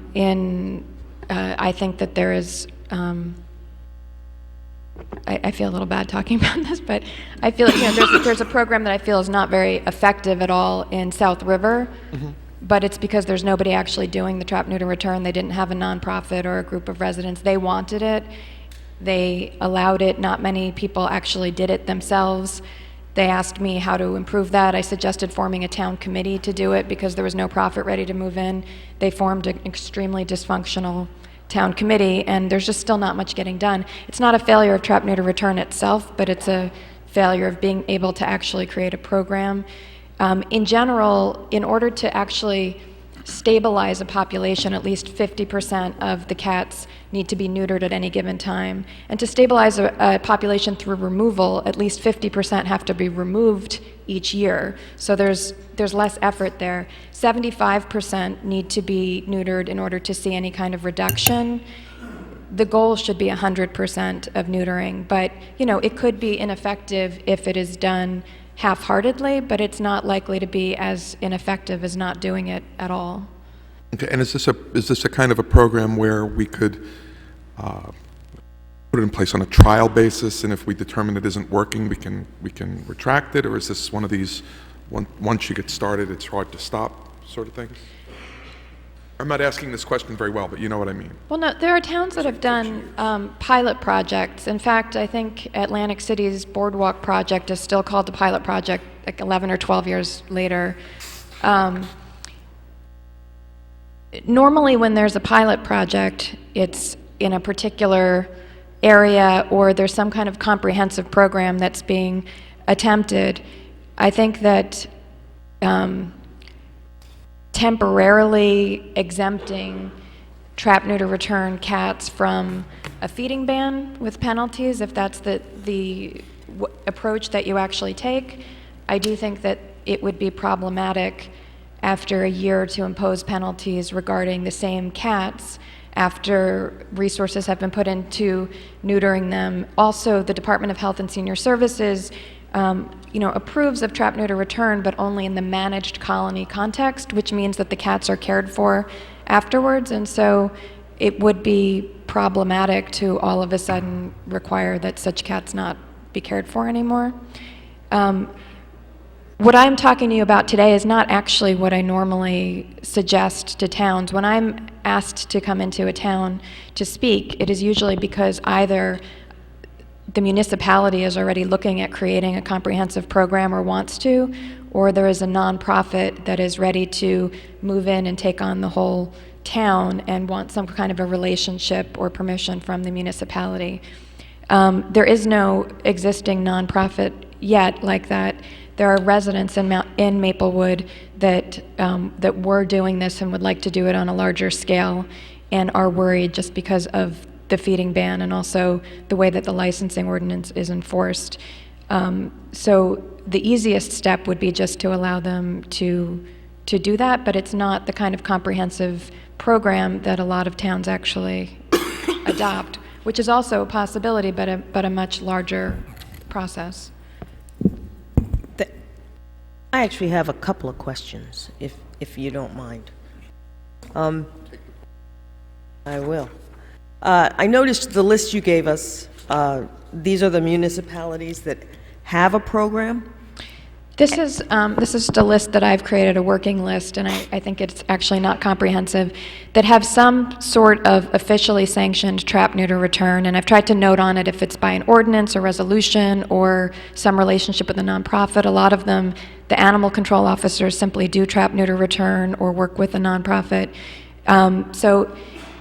think that there is. I feel a little bad talking about this, but I feel like there's a program that I feel is not very effective at all in South River, but it's because there's nobody actually doing the trap neuter return. They didn't have a nonprofit or a group of residents. They wanted it. They allowed it. Not many people actually did it themselves. They asked me how to improve that. I suggested forming a town committee to do it because there was no profit ready to move in. They formed an extremely dysfunctional town committee, and there's just still not much getting done. It's not a failure of trap neuter return itself, but it's a failure of being able to actually create a program. In general, in order to actually stabilize a population, at least 50% of the cats need to be neutered at any given time. And to stabilize a population through removal, at least 50% have to be removed each year. So there's less effort there. 75% need to be neutered in order to see any kind of reduction. The goal should be 100% of neutering, but it could be ineffective if it is done half-heartedly, but it's not likely to be as ineffective as not doing it at all. Okay, and is this a kind of a program where we could put it in place on a trial basis, and if we determine it isn't working, we can retract it, or is this one of these once you get started, it's hard to stop sort of things? I'm not asking this question very well, but you know what I mean. Well, no, there are towns that have done pilot projects. In fact, I think Atlantic City's Boardwalk project is still called the pilot project, like 11 or 12 years later. Normally, when there's a pilot project, it's in a particular area or there's some kind of comprehensive program that's being attempted. I think that temporarily exempting trap, neuter, return cats from a feeding ban with penalties, if that's the approach that you actually take, I do think that it would be problematic after a year to impose penalties regarding the same cats after resources have been put into neutering them. Also, the Department of Health and Senior Services approves of trap, neuter, return, but only in the managed colony context, which means that the cats are cared for afterwards, and so it would be problematic to all of a sudden require that such cats not be cared for anymore. What I'm talking to you about today is not actually what I normally suggest to towns. When I'm asked to come into a town to speak, it is usually because either the municipality is already looking at creating a comprehensive program or wants to, or there is a nonprofit that is ready to move in and take on the whole town and want some kind of a relationship or permission from the municipality. There is no existing nonprofit yet like that. There are residents in Maplewood that were doing this and would like to do it on a larger scale and are worried just because of the feeding ban and also the way that the licensing ordinance is enforced. So the easiest step would be just to allow them to do that, but it's not the kind of comprehensive program that a lot of towns actually adopt, which is also a possibility, but a much larger process. I actually have a couple of questions, if you don't mind. I will. I noticed the list you gave us. These are the municipalities that have a program? This is just a list that I've created, a working list, and I think it's actually not comprehensive, that have some sort of officially sanctioned trap, neuter, return, and I've tried to note on it if it's by an ordinance or resolution or some relationship with a nonprofit. A lot of them, the animal control officers simply do trap, neuter, return or work with a nonprofit. So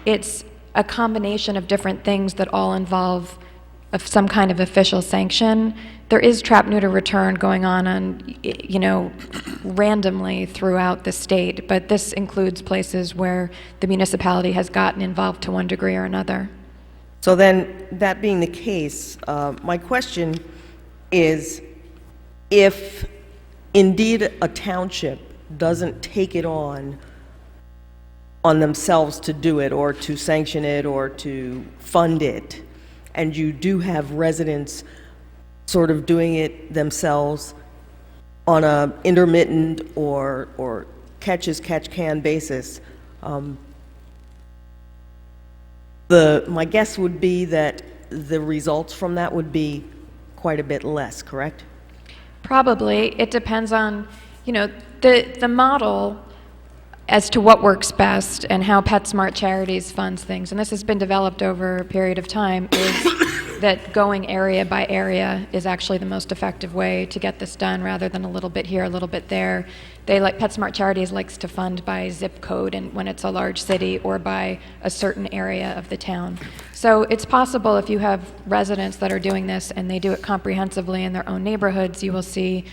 it's a combination of different things that all involve of some kind of official sanction. There is trap, neuter, return going on, randomly throughout the state, but this includes places where the municipality has gotten involved to one degree or another. So then, that being the case, my question is, if indeed a township doesn't take it on themselves to do it, or to sanction it, or to fund it, and you do have residents sort of doing it themselves on a intermittent or catch-as-catch-can basis, my guess would be that the results from that would be quite a bit less, correct? Probably. It depends on, the model as to what works best and how PetSmart Charities funds things, and this has been developed over a period of time, is that going area by area is actually the most effective way to get this done, rather than a little bit here, a little bit there. PetSmart Charities likes to fund by zip code, and when it's a large city, or by a certain area of the town. So it's possible, if you have residents that are doing this and they do it comprehensively in their own neighborhoods, you will see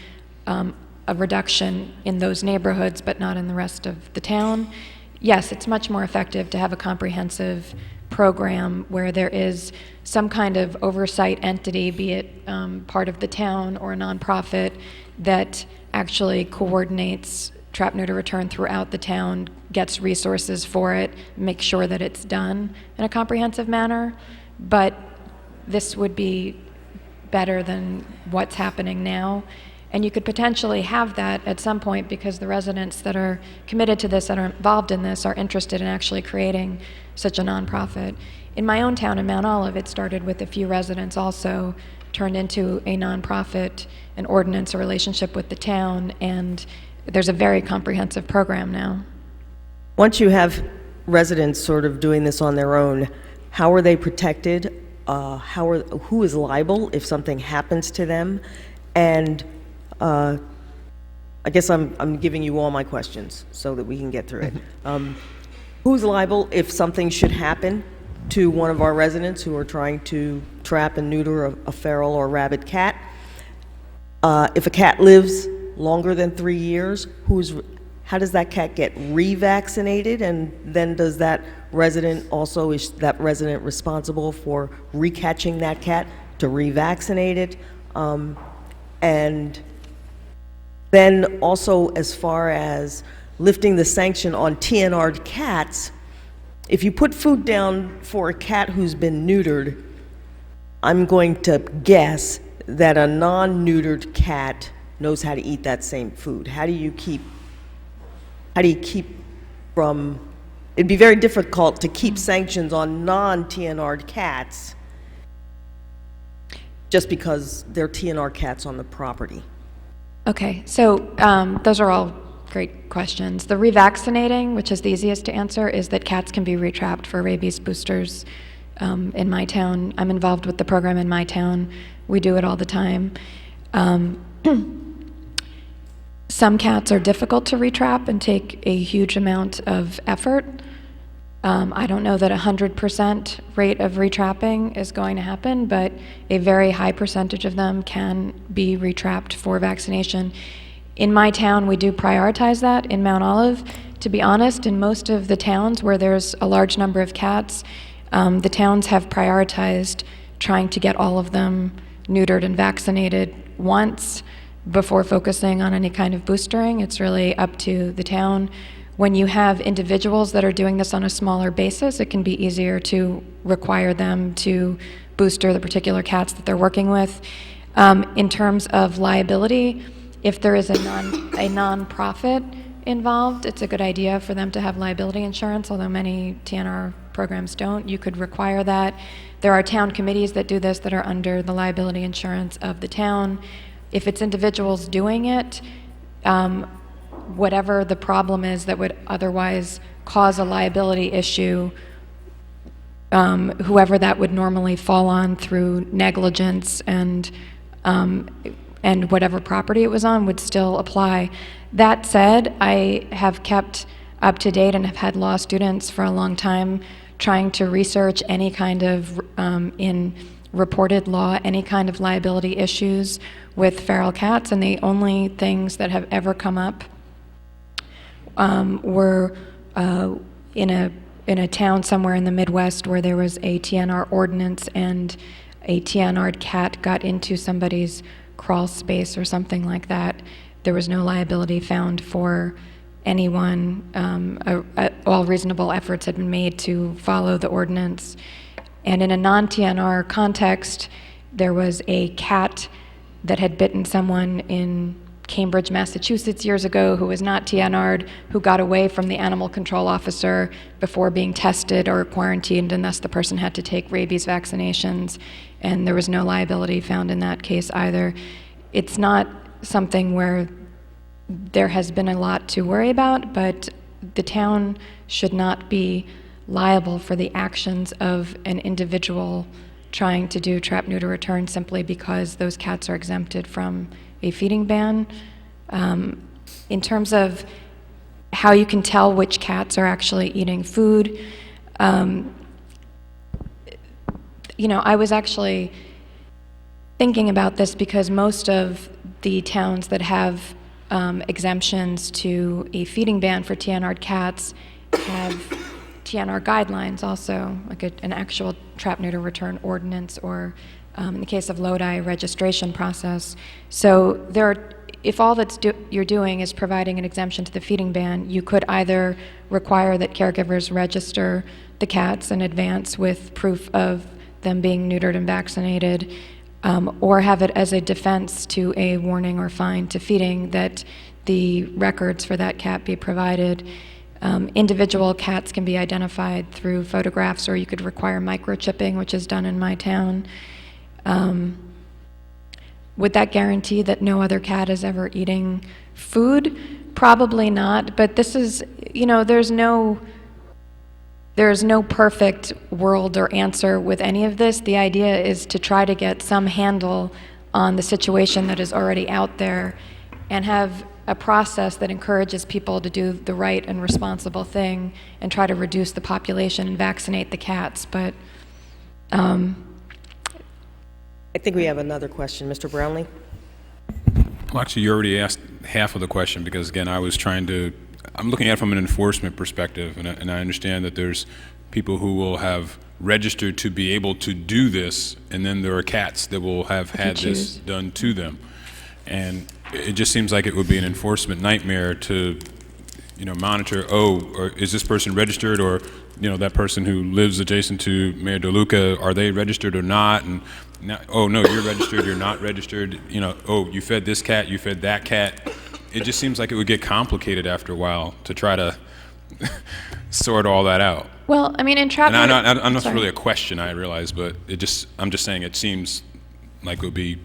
a reduction in those neighborhoods, but not in the rest of the town. Yes, it's much more effective to have a comprehensive program where there is some kind of oversight entity, be it part of the town or a nonprofit, that actually coordinates trap, neuter, return throughout the town, gets resources for it, makes sure that it's done in a comprehensive manner. But this would be better than what's happening now. And you could potentially have that at some point, because the residents that are committed to this, that are involved in this, are interested in actually creating such a nonprofit. In my own town, in Mount Olive, it started with a few residents also, turned into a nonprofit, an ordinance, a relationship with the town, and there's a very comprehensive program now. Once you have residents sort of doing this on their own, how are they protected? Who is liable if something happens to them? And I guess I'm giving you all my questions so that we can get through it. Who's liable if something should happen to one of our residents who are trying to trap and neuter a feral or rabid cat? If a cat lives longer than 3 years, how does that cat get revaccinated? And then does that resident also, is that resident responsible for recatching that cat to revaccinate it? And then also, as far as lifting the sanction on TNR'd cats, if you put food down for a cat who's been neutered, I'm going to guess that a non-neutered cat knows how to eat that same food. How do you keep from, it'd be very difficult to keep sanctions on non-TNR'd cats just because they're TNR cats on the property. Okay, so those are all great questions. The revaccinating, which is the easiest to answer, is that cats can be retrapped for rabies boosters. In my town, I'm involved with the program in my town. We do it all the time. Some cats are difficult to retrap and take a huge amount of effort. I don't know that 100% rate of retrapping is going to happen, but a very high percentage of them can be retrapped for vaccination. In my town, we do prioritize that. In Mount Olive, to be honest, in most of the towns where there's a large number of cats, the towns have prioritized trying to get all of them neutered and vaccinated once before focusing on any kind of boostering. It's really up to the town. When you have individuals that are doing this on a smaller basis, it can be easier to require them to booster the particular cats that they're working with. In terms of liability, if there is a non-profit involved, it's a good idea for them to have liability insurance, although many TNR programs don't. You could require that. There are town committees that do this that are under the liability insurance of the town. if it's individuals doing it, whatever the problem is that would otherwise cause a liability issue, whoever that would normally fall on through negligence and whatever property it was on would still apply. That said, I have kept up to date and have had law students for a long time trying to research any kind of, in reported law, any kind of liability issues with feral cats, and the only things that have ever come up were in a town somewhere in the Midwest where there was a TNR ordinance and a TNR'd cat got into somebody's crawl space or something like that. There was no liability found for anyone. All reasonable efforts had been made to follow the ordinance. And in a non-TNR context, there was a cat that had bitten someone in Cambridge, Massachusetts years ago who was not TNR'd, who got away from the animal control officer before being tested or quarantined, and thus the person had to take rabies vaccinations, and there was no liability found in that case either. It's not something where there has been a lot to worry about, but the town should not be liable for the actions of an individual trying to do trap, neuter, return simply because those cats are exempted from a feeding ban. In terms of how you can tell which cats are actually eating food, I was actually thinking about this because most of the towns that have exemptions to a feeding ban for TNR'd cats have TNR guidelines also, like an actual trap, neuter, return ordinance, or in the case of Lodi, registration process. So if all you're doing is providing an exemption to the feeding ban, you could either require that caregivers register the cats in advance with proof of them being neutered and vaccinated, or have it as a defense to a warning or fine to feeding that the records for that cat be provided. Individual cats can be identified through photographs, or you could require microchipping, which is done in my town. Would that guarantee that no other cat is ever eating food? Probably not, but this is, there's no perfect world or answer with any of this. The idea is to try to get some handle on the situation that is already out there and have a process that encourages people to do the right and responsible thing and try to reduce the population and vaccinate the cats. But I think we have another question. Mr. Brownlee? Well, actually, you already asked half of the question because, again, I'm looking at it from an enforcement perspective, and I understand that there's people who will have registered to be able to do this, and then there are cats that will have had this done to them. And it just seems like it would be an enforcement nightmare to, monitor, or is this person registered, or, that person who lives adjacent to Mayor DeLuca, are they registered or not? And now, oh no, you're registered, you're not registered, oh, you fed this cat, you fed that cat. It just seems like it would get complicated after a while to try to sort all that out. Well, I mean, in trap... And I'm not really a question, I realize, but I'm just saying it seems like it would be,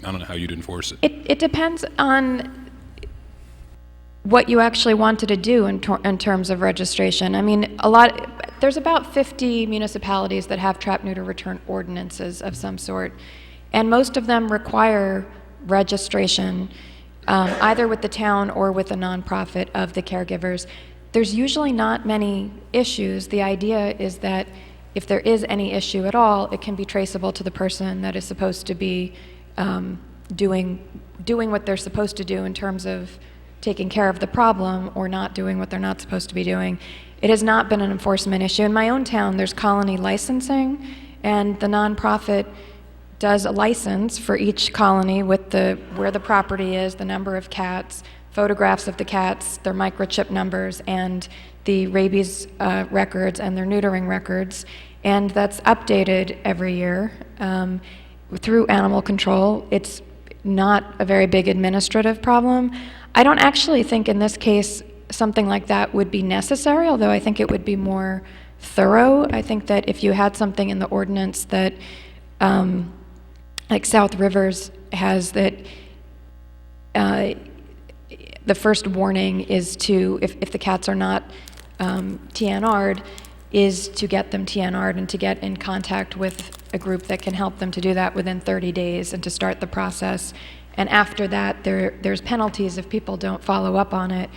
I don't know how you'd enforce it. It depends on what you actually wanted to do in terms of registration. I mean, there's about 50 municipalities that have trap, neuter, return ordinances of some sort, and most of them require registration, either with the town or with a nonprofit of the caregivers. There's usually not many issues. The idea is that if there is any issue at all, it can be traceable to the person that is supposed to be doing what they're supposed to do in terms of taking care of the problem or not doing what they're not supposed to be doing. It has not been an enforcement issue. In my own town, there's colony licensing, and the nonprofit does a license for each colony with where the property is, the number of cats, photographs of the cats, their microchip numbers, and the rabies records and their neutering records. And that's updated every year through animal control. It's not a very big administrative problem. I don't actually think in this case something like that would be necessary, although I think it would be more thorough. I think that if you had something in the ordinance that, like South River's has that the first warning is to, if the cats are not TNR'd, is to get them TNR'd and to get in contact with a group that can help them to do that within 30 days and to start the process. And after that, there's penalties if people don't follow up on it.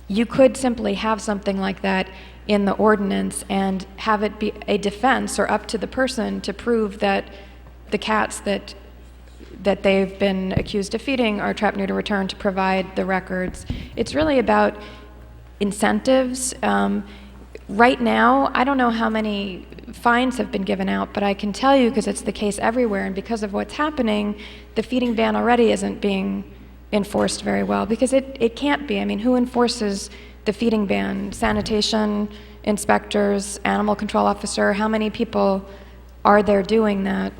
You could simply have something like that in the ordinance and have it be a defense or up to the person to prove that the cats that they've been accused of feeding are trapped, neuter, return, to provide the records. It's really about incentives. Right now, I don't know how many fines have been given out, but I can tell you, because it's the case everywhere, and because of what's happening, the feeding ban already isn't being enforced very well, because it can't be. I mean, who enforces the feeding ban? Sanitation inspectors, animal control officer, how many people are there doing that?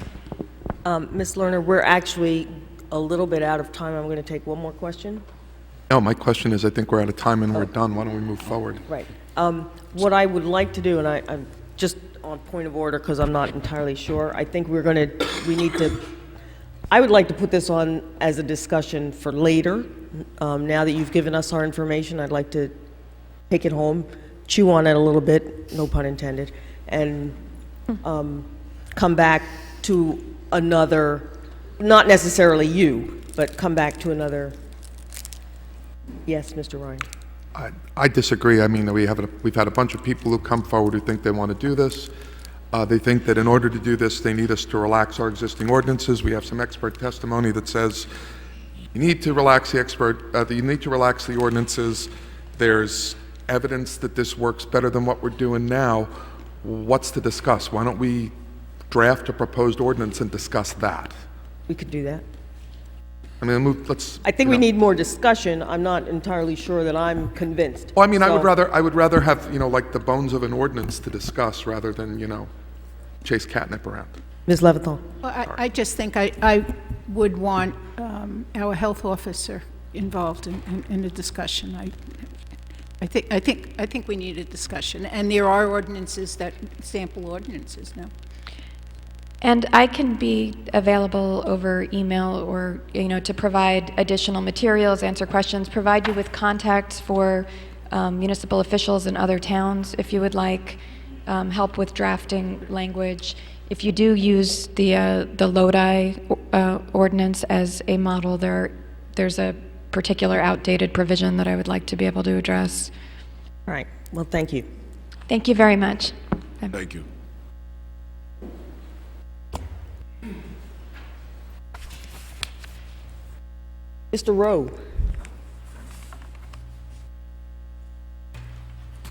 Ms. Lerner, we're actually a little bit out of time. I'm going to take one more question. No, my question is, I think we're out of time and we're done. Why don't we move forward? Right. What I would like to do, and I'm just on point of order because I'm not entirely sure, I think I would like to put this on as a discussion for later. Now that you've given us our information, I'd like to take it home, chew on it a little bit, no pun intended, and come back to another, not necessarily you, but come back to another. Yes, Mr. Ryan. I disagree. I mean, we've had a bunch of people who come forward who think they want to do this. They think that in order to do this, they need us to relax our existing ordinances. We have some expert testimony that says you need to relax the ordinances. There's evidence that this works better than what we're doing now. What's to discuss? Why don't we draft a proposed ordinance and discuss that? We could do that. I mean, I think we need more discussion. I'm not entirely sure that I'm convinced. Well, I mean, So- I would rather have, like the bones of an ordinance to discuss rather than, chase catnip around. Ms. Levithal. Well, I just think I would want our health officer involved in the discussion. I think we need a discussion, and there are ordinances that sample ordinances now. And I can be available over email or, to provide additional materials, answer questions, provide you with contacts for municipal officials in other towns if you would like help with drafting language. If you do use the Lodi ordinance as a model, there's a particular outdated provision that I would like to be able to address. All right. Well, thank you. Thank you very much. Thank you. Mr. Rowe.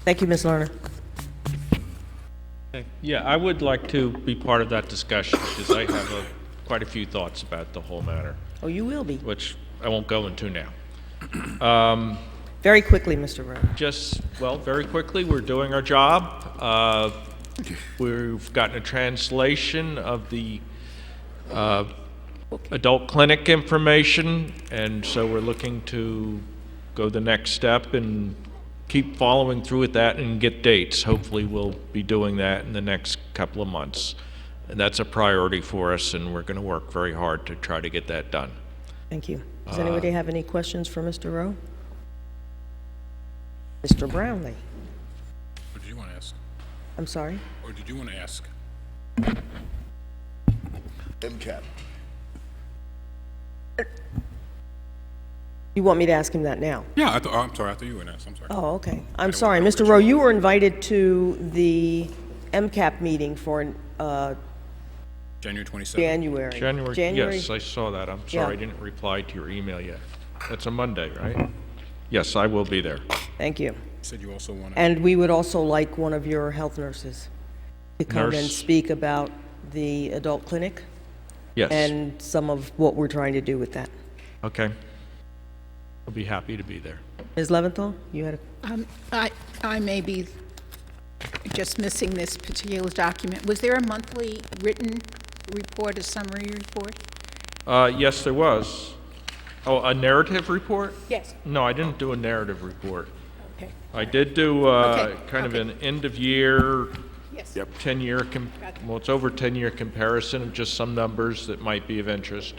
Thank you, Ms. Lerner. Yeah, I would like to be part of that discussion because I have quite a few thoughts about the whole matter. Oh, you will be. Which I won't go into now. Very quickly, Mr. Rowe. Very quickly, we're doing our job. We've gotten a translation of the adult clinic information, and so we're looking to go the next step and keep following through with that and get dates. Hopefully we'll be doing that in the next couple of months. And that's a priority for us, and we're going to work very hard to try to get that done. Thank you. Does anybody have any questions for Mr. Rowe? Mr. Brownlee. What did you want to ask? I'm sorry? Or did you want to ask? MCAT. You want me to ask him that now? Yeah, I'm sorry, I thought you were next. I'm sorry. Oh, okay. I'm sorry. Mr. Rowe, you were invited to the MCAP meeting for January 27th. January. Yes, I saw that. I'm sorry, I didn't reply to your email yet. That's a Monday, right? Yes, I will be there. Thank you. You said you also want to... And we would also like one of your health nurses to come and speak about the adult clinic. Yes. And some of what we're trying to do with that. Okay. I'll be happy to be there. Ms. Leventhal, you had a... I may be just missing this particular document. Was there a monthly written report, a summary report? Yes, there was. Oh, a narrative report? Yes. No, I didn't do a narrative report. Okay. I did do kind of an end-of-year, 10-year, well, it's over 10-year comparison of just some numbers that might be of interest.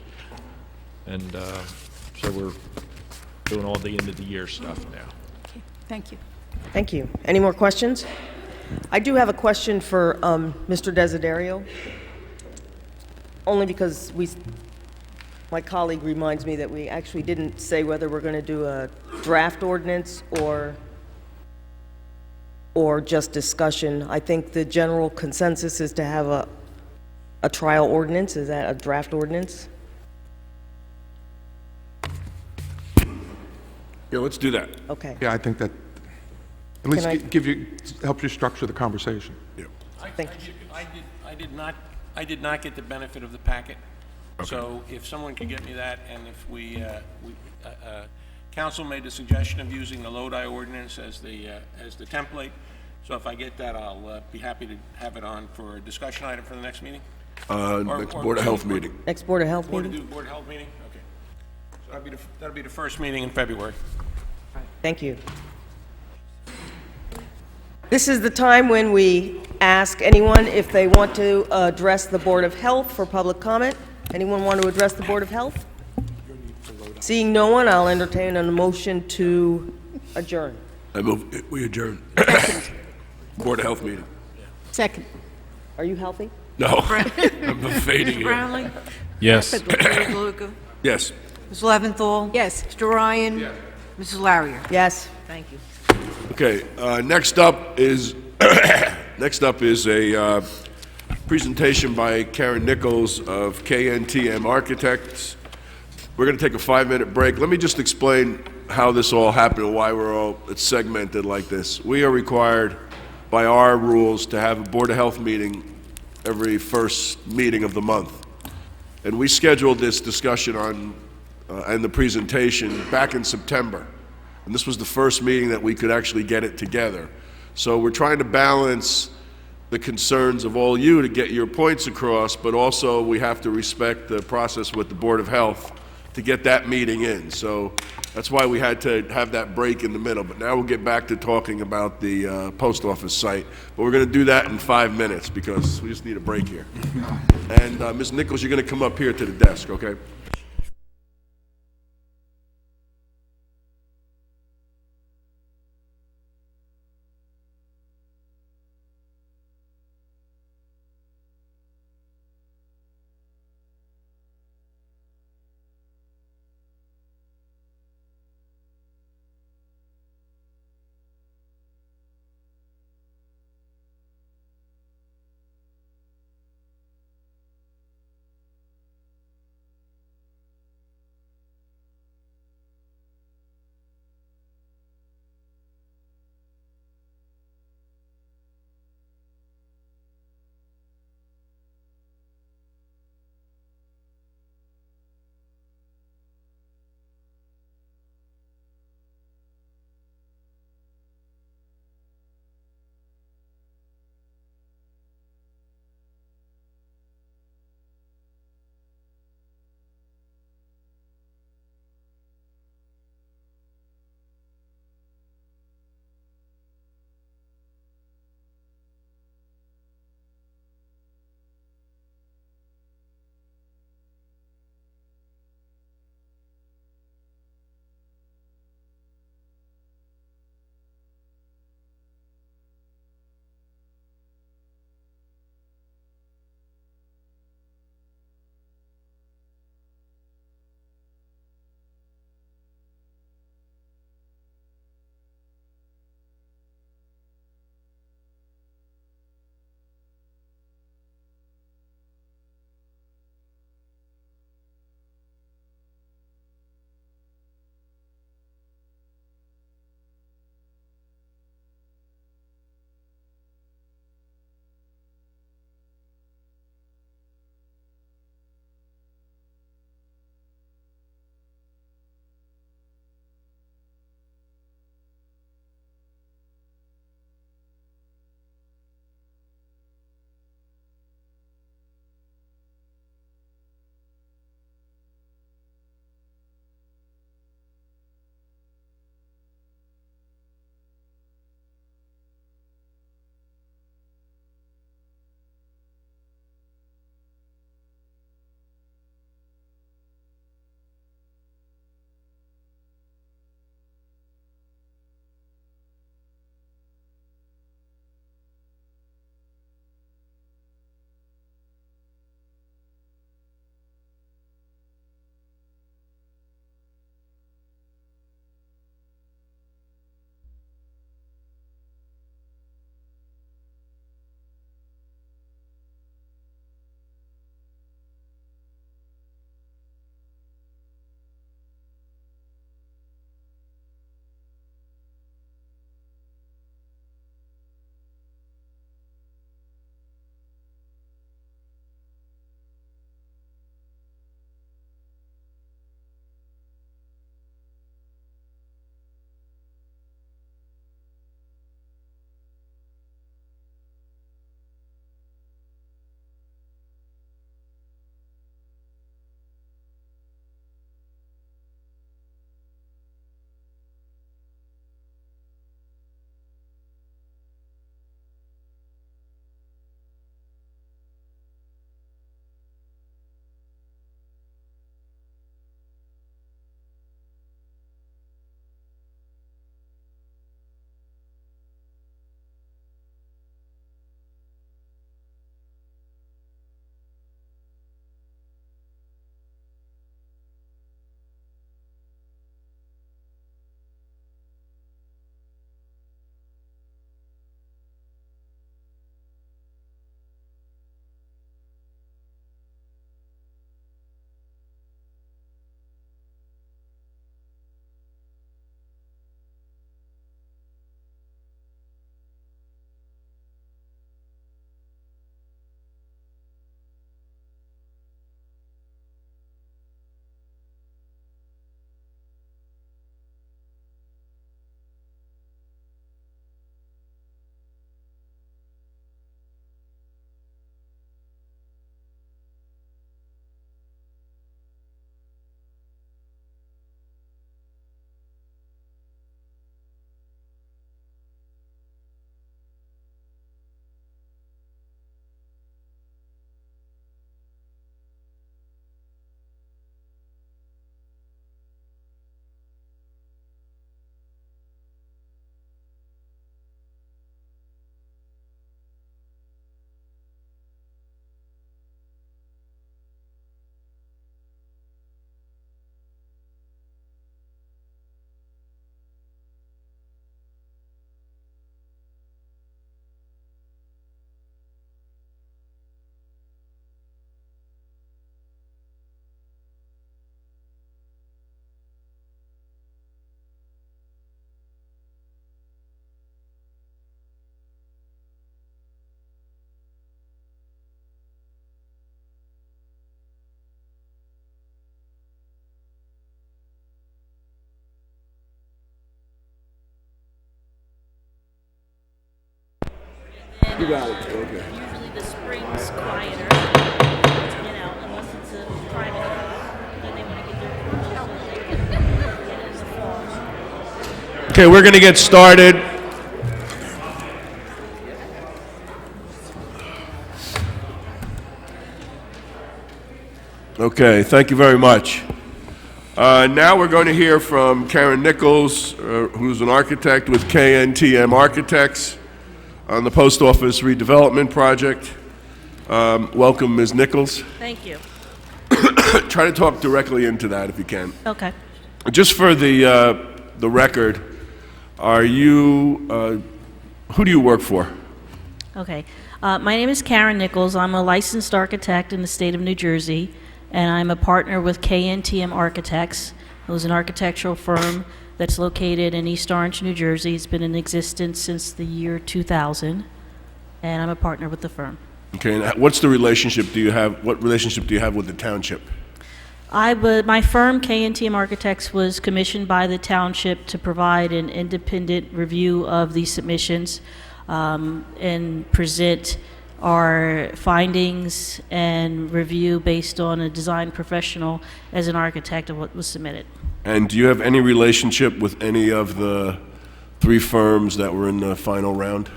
And so we're doing all the end-of-the-year stuff now. Okay, thank you. Thank you. Any more questions? I do have a question for Mr. Desiderio, only because my colleague reminds me that we actually didn't say whether we're going to do a draft ordinance or just discussion. I think the general consensus is to have a trial ordinance. Is that a draft ordinance? Yeah, let's do that. Okay. Yeah, I think that at least Can I- helps you structure the conversation. Yeah. I did not get the benefit of the packet. So if someone could get me that, and if council made the suggestion of using the Lodi ordinance as the template. So if I get that, I'll be happy to have it on for a discussion item for the next meeting. Next Board of Health meeting. Next Board of Health Board meeting? of Health meeting? Okay. So that'll be the first meeting in February. Thank you. This is the time when we ask anyone if they want to address the Board of Health for public comment. Anyone want to address the Board of Health? Seeing no one, I'll entertain a motion to adjourn. I move we adjourn. Board of Health meeting. Second. Are you healthy? No, I'm fading Mr. here. Brownlee? Yes. Mr. DeLuca? Yes. Ms. Leventhal? Yes. Mr. Ryan? Yes. Mrs. Larrier? Yes. Thank you. Okay, next up is a presentation by Karen Nichols of KNTM Architects. We're going to take a 5-minute break. Let me just explain how this all happened and why it's segmented like this. We are required by our rules to have a Board of Health meeting every first meeting of the month. And we scheduled this discussion and the presentation back in September. And this was the first meeting that we could actually get it together. So we're trying to balance the concerns of all you to get your points across, but also we have to respect the process with the Board of Health to get that meeting in. So that's why we had to have that break in the middle. But now we'll get back to talking about the post office site. But we're going to do that in 5 minutes because we just need a break here. And Ms. Nichols, you're going to come up here to the desk, okay? You got it, okay. Usually the spring's quieter, unless it's a private, then they want to get their approval so they can get it in the fall. Okay, we're going to get started. Okay, thank you very much. Now we're going to hear from Karen Nichols, who's an architect with KNTM Architects on the Post Office redevelopment project. Welcome, Ms. Nichols. Thank you. Try to talk directly into that if you can. Okay. Just for the record, are you, who do you work for? Okay. My name is Karen Nichols. I'm a licensed architect in the state of New Jersey, and I'm a partner with KNTM Architects, who's an architectural firm that's located in East Orange, New Jersey. It's been in existence since the year 2000, and I'm a partner with the firm. Okay, and what's the relationship do you have, what relationship do you have with the township? My firm, KNTM Architects, was commissioned by the township to provide an independent review of these submissions and present our findings and review based on a design professional as an architect of what was submitted. And do you have any relationship with any of the 3 firms that were in the final round?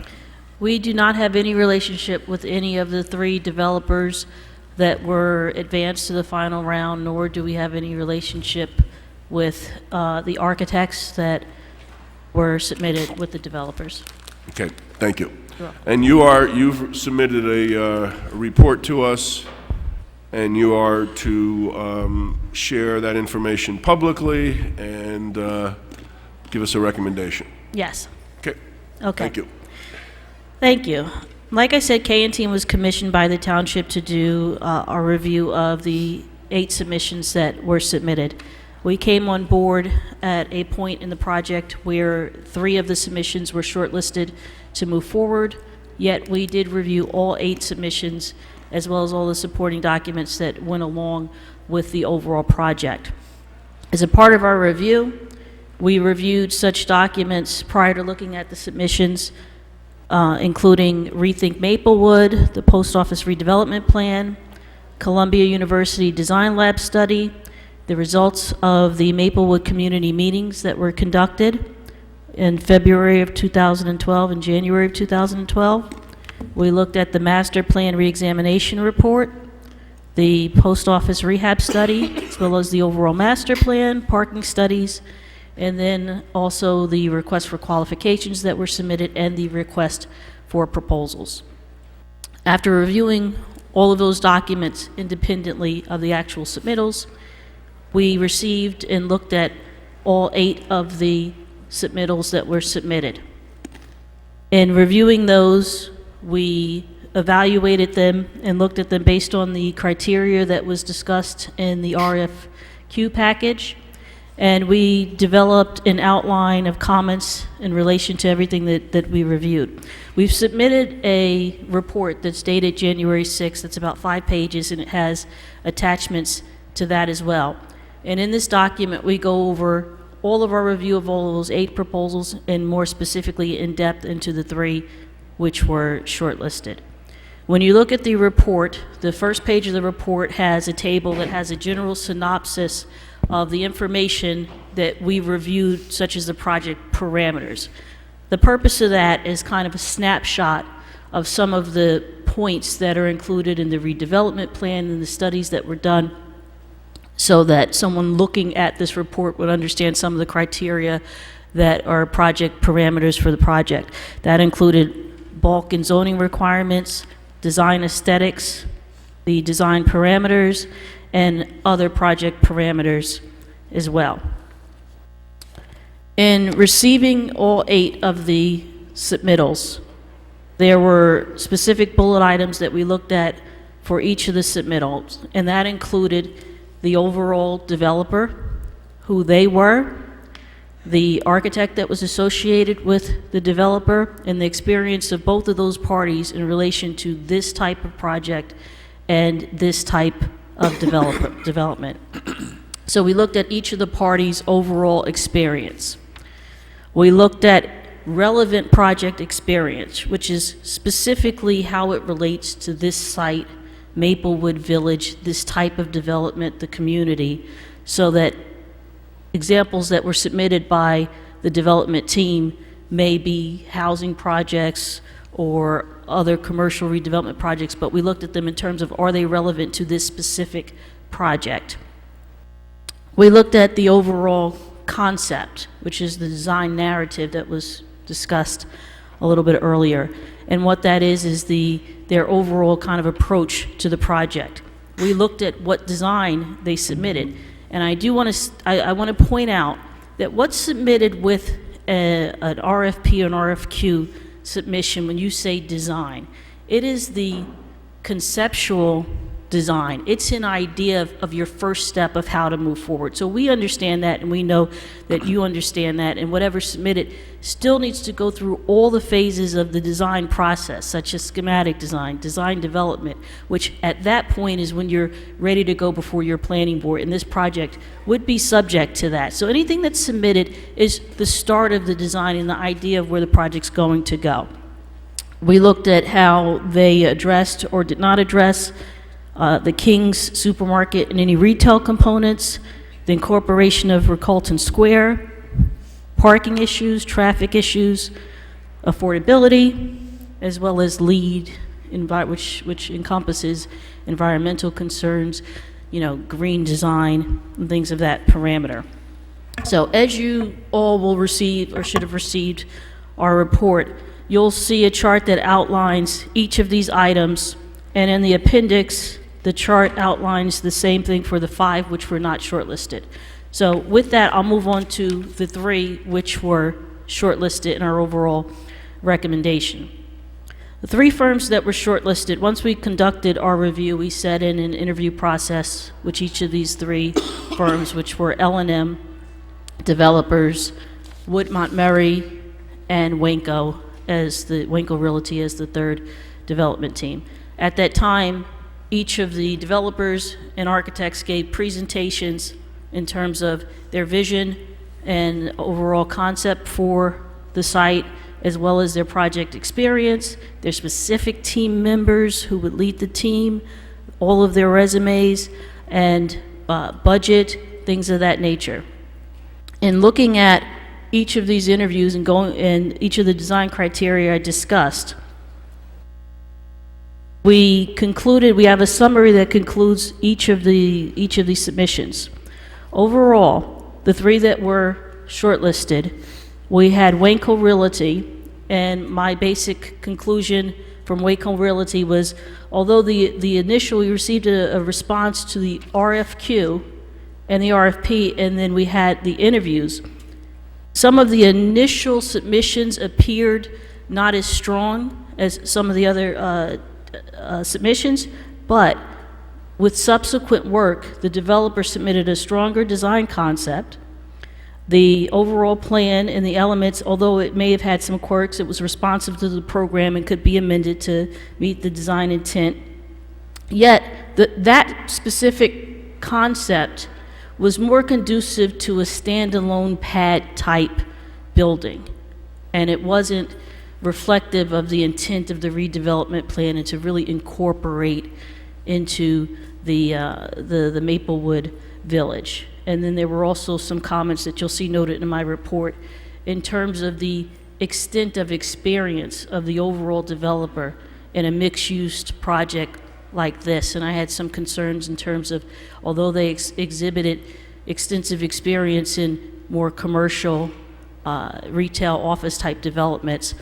We do not have any relationship with any of the 3 developers that were advanced to the final round, nor do we have any relationship with the architects that were submitted with the developers. Okay, thank you. You're welcome. And you've submitted a report to us, and you are to share that information publicly and give us a recommendation. Yes. Okay. Okay. Thank you. Thank you. Like I said, KNTM was commissioned by the township to do a review of the 8 submissions that were submitted. We came on board at a point in the project where 3 of the submissions were shortlisted to move forward, yet we did review all 8 submissions as well as all the supporting documents that went along with the overall project. As a part of our review, we reviewed such documents prior to looking at the submissions, including Rethink Maplewood, the Post Office Redevelopment Plan, Columbia University Design Lab Study, the results of the Maplewood community meetings that were conducted in February of 2012 and January of 2012. We looked at the Master Plan Reexamination Report, the Post Office Rehab Study, as well as the overall Master Plan, parking studies, and then also the request for qualifications that were submitted and the request for proposals. After reviewing all of those documents independently of the actual submittals, we received and looked at all 8 of the submittals that were submitted. In reviewing those, we evaluated them and looked at them based on the criteria that was discussed in the RFQ package, and we developed an outline of comments in relation to everything that we reviewed. We've submitted a report that's dated January 6th. That's about 5 pages, and it has attachments to that as well. And in this document, we go over all of our review of all of those 8 proposals, and more specifically in depth into the 3 which were shortlisted. When you look at the report, the first page of the report has a table that has a general synopsis of the information that we reviewed, such as the project parameters. The purpose of that is kind of a snapshot of some of the points that are included in the redevelopment plan and the studies that were done, so that someone looking at this report would understand some of the criteria that are project parameters for the project. That included bulk and zoning requirements, design aesthetics, the design parameters, and other project parameters as well. In receiving all 8 of the submittals, there were specific bullet items that we looked at for each of the submittals, and that included the overall developer, who they were, the architect that was associated with the developer, and the experience of both of those parties in relation to this type of project and this type of development. So we looked at each of the parties' overall experience. We looked at relevant project experience, which is specifically how it relates to this site, Maplewood Village, this type of development, the community, so that examples that were submitted by the development team may be housing projects or other commercial redevelopment projects, but we looked at them in terms of, are they relevant to this specific project? We looked at the overall concept, which is the design narrative that was discussed a little bit earlier. And what that is their overall kind of approach to the project. We looked at what design they submitted. And I do want to, I want to point out that what's submitted with an RFP or an RFQ submission, when you say design, it is the conceptual design. It's an idea of your first step of how to move forward. So we understand that, and we know that you understand that, and whatever's submitted still needs to go through all the phases of the design process, such as schematic design, design development, which at that point is when you're ready to go before your planning board, and this project would be subject to that. So anything that's submitted is the start of the design and the idea of where the project's going to go. We looked at how they addressed or did not address the King's Supermarket and any retail components, the incorporation of Recolton Square, parking issues, traffic issues, affordability, as well as LEED, which encompasses environmental concerns, green design, and things of that parameter. So as you all will receive, or should have received, our report, you'll see a chart that outlines each of these items, and in the appendix, the chart outlines the same thing for the 5 which were not shortlisted. So with that, I'll move on to the 3 which were shortlisted in our overall recommendation. The 3 firms that were shortlisted, once we conducted our review, we set in an interview process with each of these 3 firms, which were L&M Developers, Wood Montgomery, and Wanko Realty as the 3rd development team. At that time, each of the developers and architects gave presentations in terms of their vision and overall concept for the site, as well as their project experience, their specific team members who would lead the team, all of their resumes, and budget, things of that nature. In looking at each of these interviews and going in each of the design criteria I discussed, we concluded, we have a summary that concludes each of these submissions. Overall, the 3 that were shortlisted, we had Wanko Realty, and my basic conclusion from Wanko Realty was, although the initial, we received a response to the RFQ and the RFP, and then we had the interviews, some of the initial submissions appeared not as strong as some of the other submissions, but with subsequent work, the developer submitted a stronger design concept. The overall plan and the elements, although it may have had some quirks, it was responsive to the program and could be amended to meet the design intent. Yet, that specific concept was more conducive to a standalone pad type building, and it wasn't reflective of the intent of the redevelopment plan and to really incorporate into the Maplewood Village. And then there were also some comments that you'll see noted in my report in terms of the extent of experience of the overall developer in a mixed-use project like this. And I had some concerns in terms of, although they exhibited extensive experience in more commercial retail office type developments,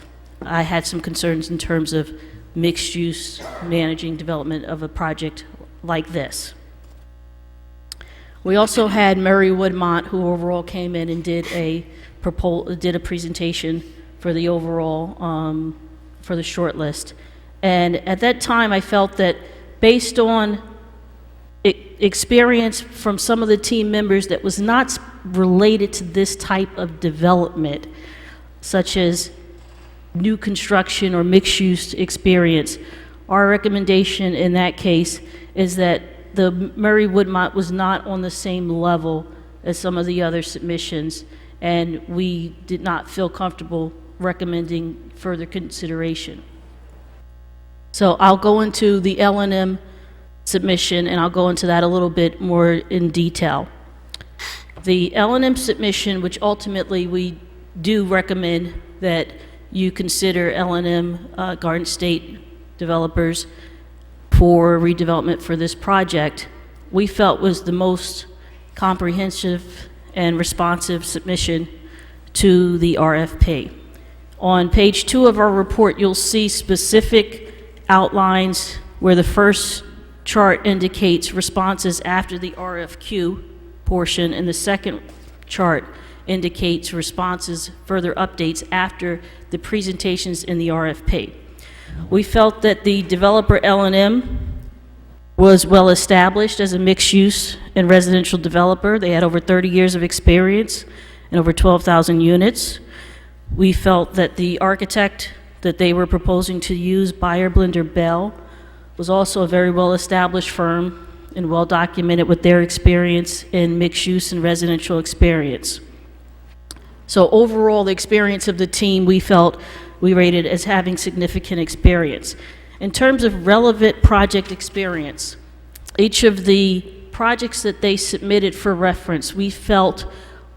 I had some concerns in terms of mixed use managing development of a project like this. We also had Murray Woodmont, who overall came in and did a presentation for the overall, for the short list. And at that time, I felt that based on experience from some of the team members that was not related to this type of development, such as new construction or mixed-use experience, our recommendation in that case is that the Murray Woodmont was not on the same level as some of the other submissions, and we did not feel comfortable recommending further consideration. So I'll go into the L&M submission, and I'll go into that a little bit more in detail. The L&M submission, which ultimately we do recommend that you consider L&M Garden State developers for redevelopment for this project, we felt was the most comprehensive and responsive submission to the RFP. On page 2 of our report, you'll see specific outlines where the first chart indicates responses after the RFQ portion, and the second chart indicates responses, further updates after the presentations in the RFP. We felt that the developer L&M was well established as a mixed-use and residential developer. They had over 30 years of experience and over 12,000 units. We felt that the architect that they were proposing to use, Buyer Blinder Bell, was also a very well-established firm and well-documented with their experience in mixed-use and residential experience. So overall, the experience of the team, we felt we rated as having significant experience. In terms of relevant project experience, each of the projects that they submitted for reference, we felt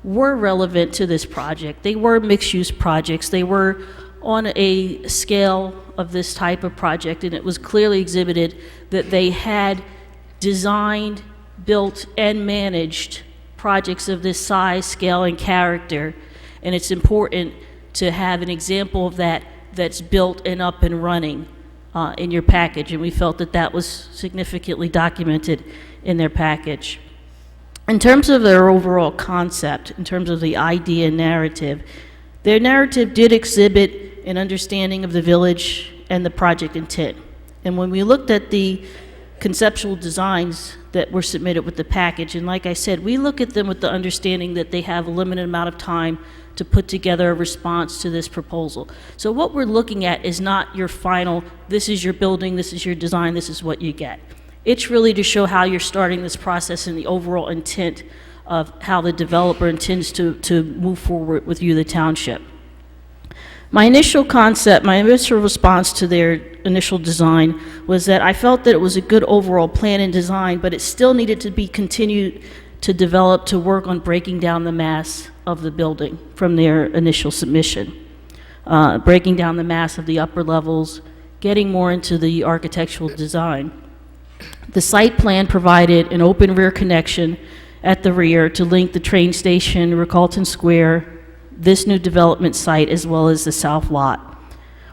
were relevant to this project. They were mixed-use projects. They were on a scale of this type of project, and it was clearly exhibited that they had designed, built, and managed projects of this size, scale, and character. And it's important to have an example of that that's built and up and running in your package, and we felt that that was significantly documented in their package. In terms of their overall concept, in terms of the idea and narrative, their narrative did exhibit an understanding of the village and the project intent. And when we looked at the conceptual designs that were submitted with the package, and like I said, we look at them with the understanding that they have a limited amount of time to put together a response to this proposal. So what we're looking at is not your final, this is your building, this is your design, this is what you get. It's really to show how you're starting this process and the overall intent of how the developer intends to move forward with you, the township. My initial concept, my initial response to their initial design was that I felt that it was a good overall plan and design, but it still needed to be continued to develop, to work on breaking down the mass of the building from their initial submission. Breaking down the mass of the upper levels, getting more into the architectural design. The site plan provided an open rear connection at the rear to link the train station, Recolton Square, this new development site, as well as the south lot.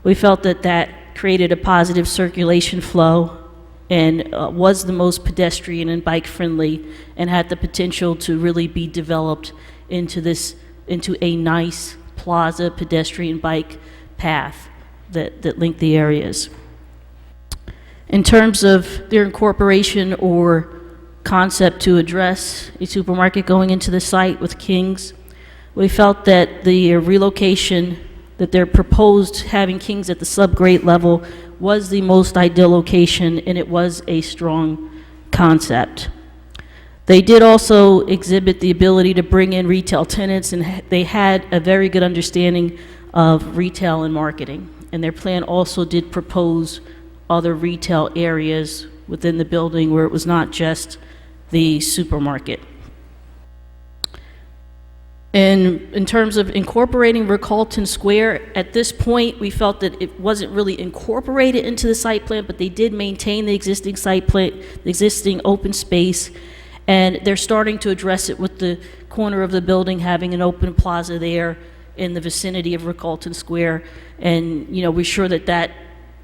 We felt that that created a positive circulation flow and was the most pedestrian and bike friendly, and had the potential to really be developed into a nice plaza pedestrian bike path that linked the areas. In terms of their incorporation or concept to address a supermarket going into the site with King's, we felt that the relocation that they're proposed having King's at the sub-grade level was the most ideal location, and it was a strong concept. They did also exhibit the ability to bring in retail tenants, and they had a very good understanding of retail and marketing. And their plan also did propose other retail areas within the building where it was not just the supermarket. In terms of incorporating Recolton Square, at this point, we felt that it wasn't really incorporated into the site plan, but they did maintain the existing site plan, the existing open space, and they're starting to address it with the corner of the building having an open plaza there in the vicinity of Recolton Square. And, you know, we're sure that that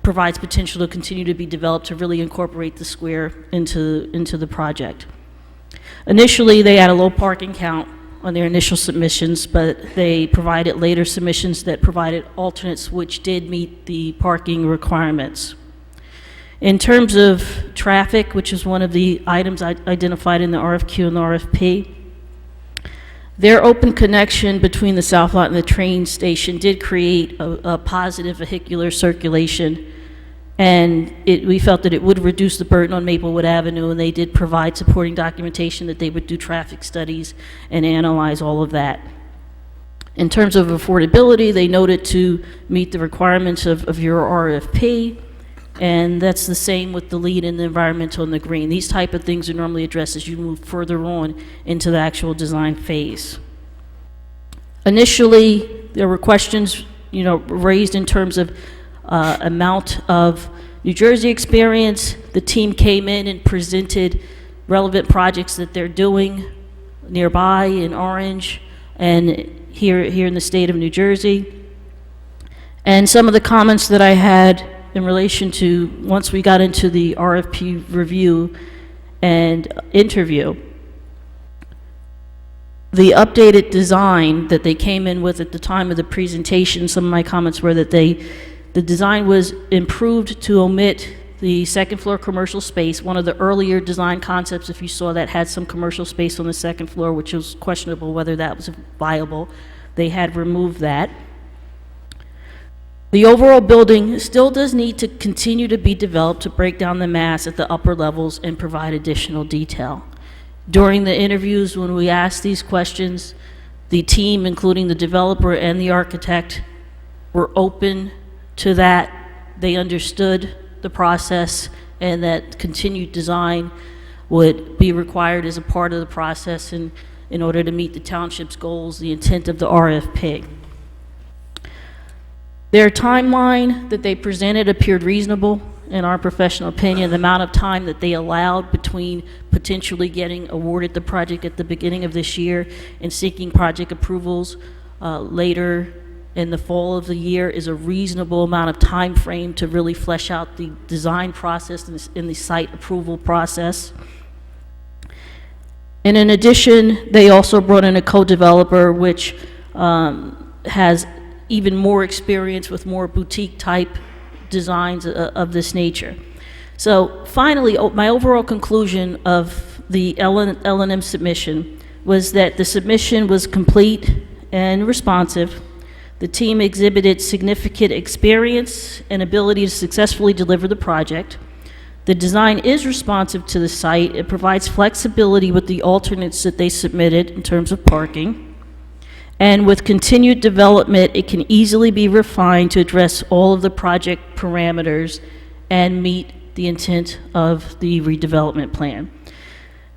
provides potential to continue to be developed to really incorporate the square into the project. Initially, they had a low parking count on their initial submissions, but they provided later submissions that provided alternates which did meet the parking requirements. In terms of traffic, which is one of the items identified in the RFQ and the RFP, their open connection between the south lot and the train station did create a positive vehicular circulation, and we felt that it would reduce the burden on Maplewood Avenue, and they did provide supporting documentation that they would do traffic studies and analyze all of that. In terms of affordability, they noted to meet the requirements of your RFP, and that's the same with the LEED and the environmental and the green. These type of things are normally addressed as you move further on into the actual design phase. Initially, there were questions, raised in terms of amount of New Jersey experience. The team came in and presented relevant projects that they're doing nearby in Orange and here in the state of New Jersey. And some of the comments that I had in relation to, once we got into the RFP review and interview, the updated design that they came in with at the time of the presentation, some of my comments were that the design was improved to omit the second floor commercial space. One of the earlier design concepts, if you saw that, had some commercial space on the second floor, which was questionable whether that was viable. They had removed that. The overall building still does need to continue to be developed to break down the mass at the upper levels and provide additional detail. During the interviews, when we asked these questions, the team, including the developer and the architect, were open to that. They understood the process and that continued design would be required as a part of the process in order to meet the township's goals, the intent of the RFP. Their timeline that they presented appeared reasonable in our professional opinion. The amount of time that they allowed between potentially getting awarded the project at the beginning of this year and seeking project approvals later in the fall of the year is a reasonable amount of time frame to really flesh out the design process and the site approval process. And in addition, they also brought in a co-developer which has even more experience with more boutique type designs of this nature. So finally, my overall conclusion of the L&M submission was that the submission was complete and responsive. The team exhibited significant experience and ability to successfully deliver the project. The design is responsive to the site. It provides flexibility with the alternates that they submitted in terms of parking. And with continued development, it can easily be refined to address all of the project parameters and meet the intent of the redevelopment plan.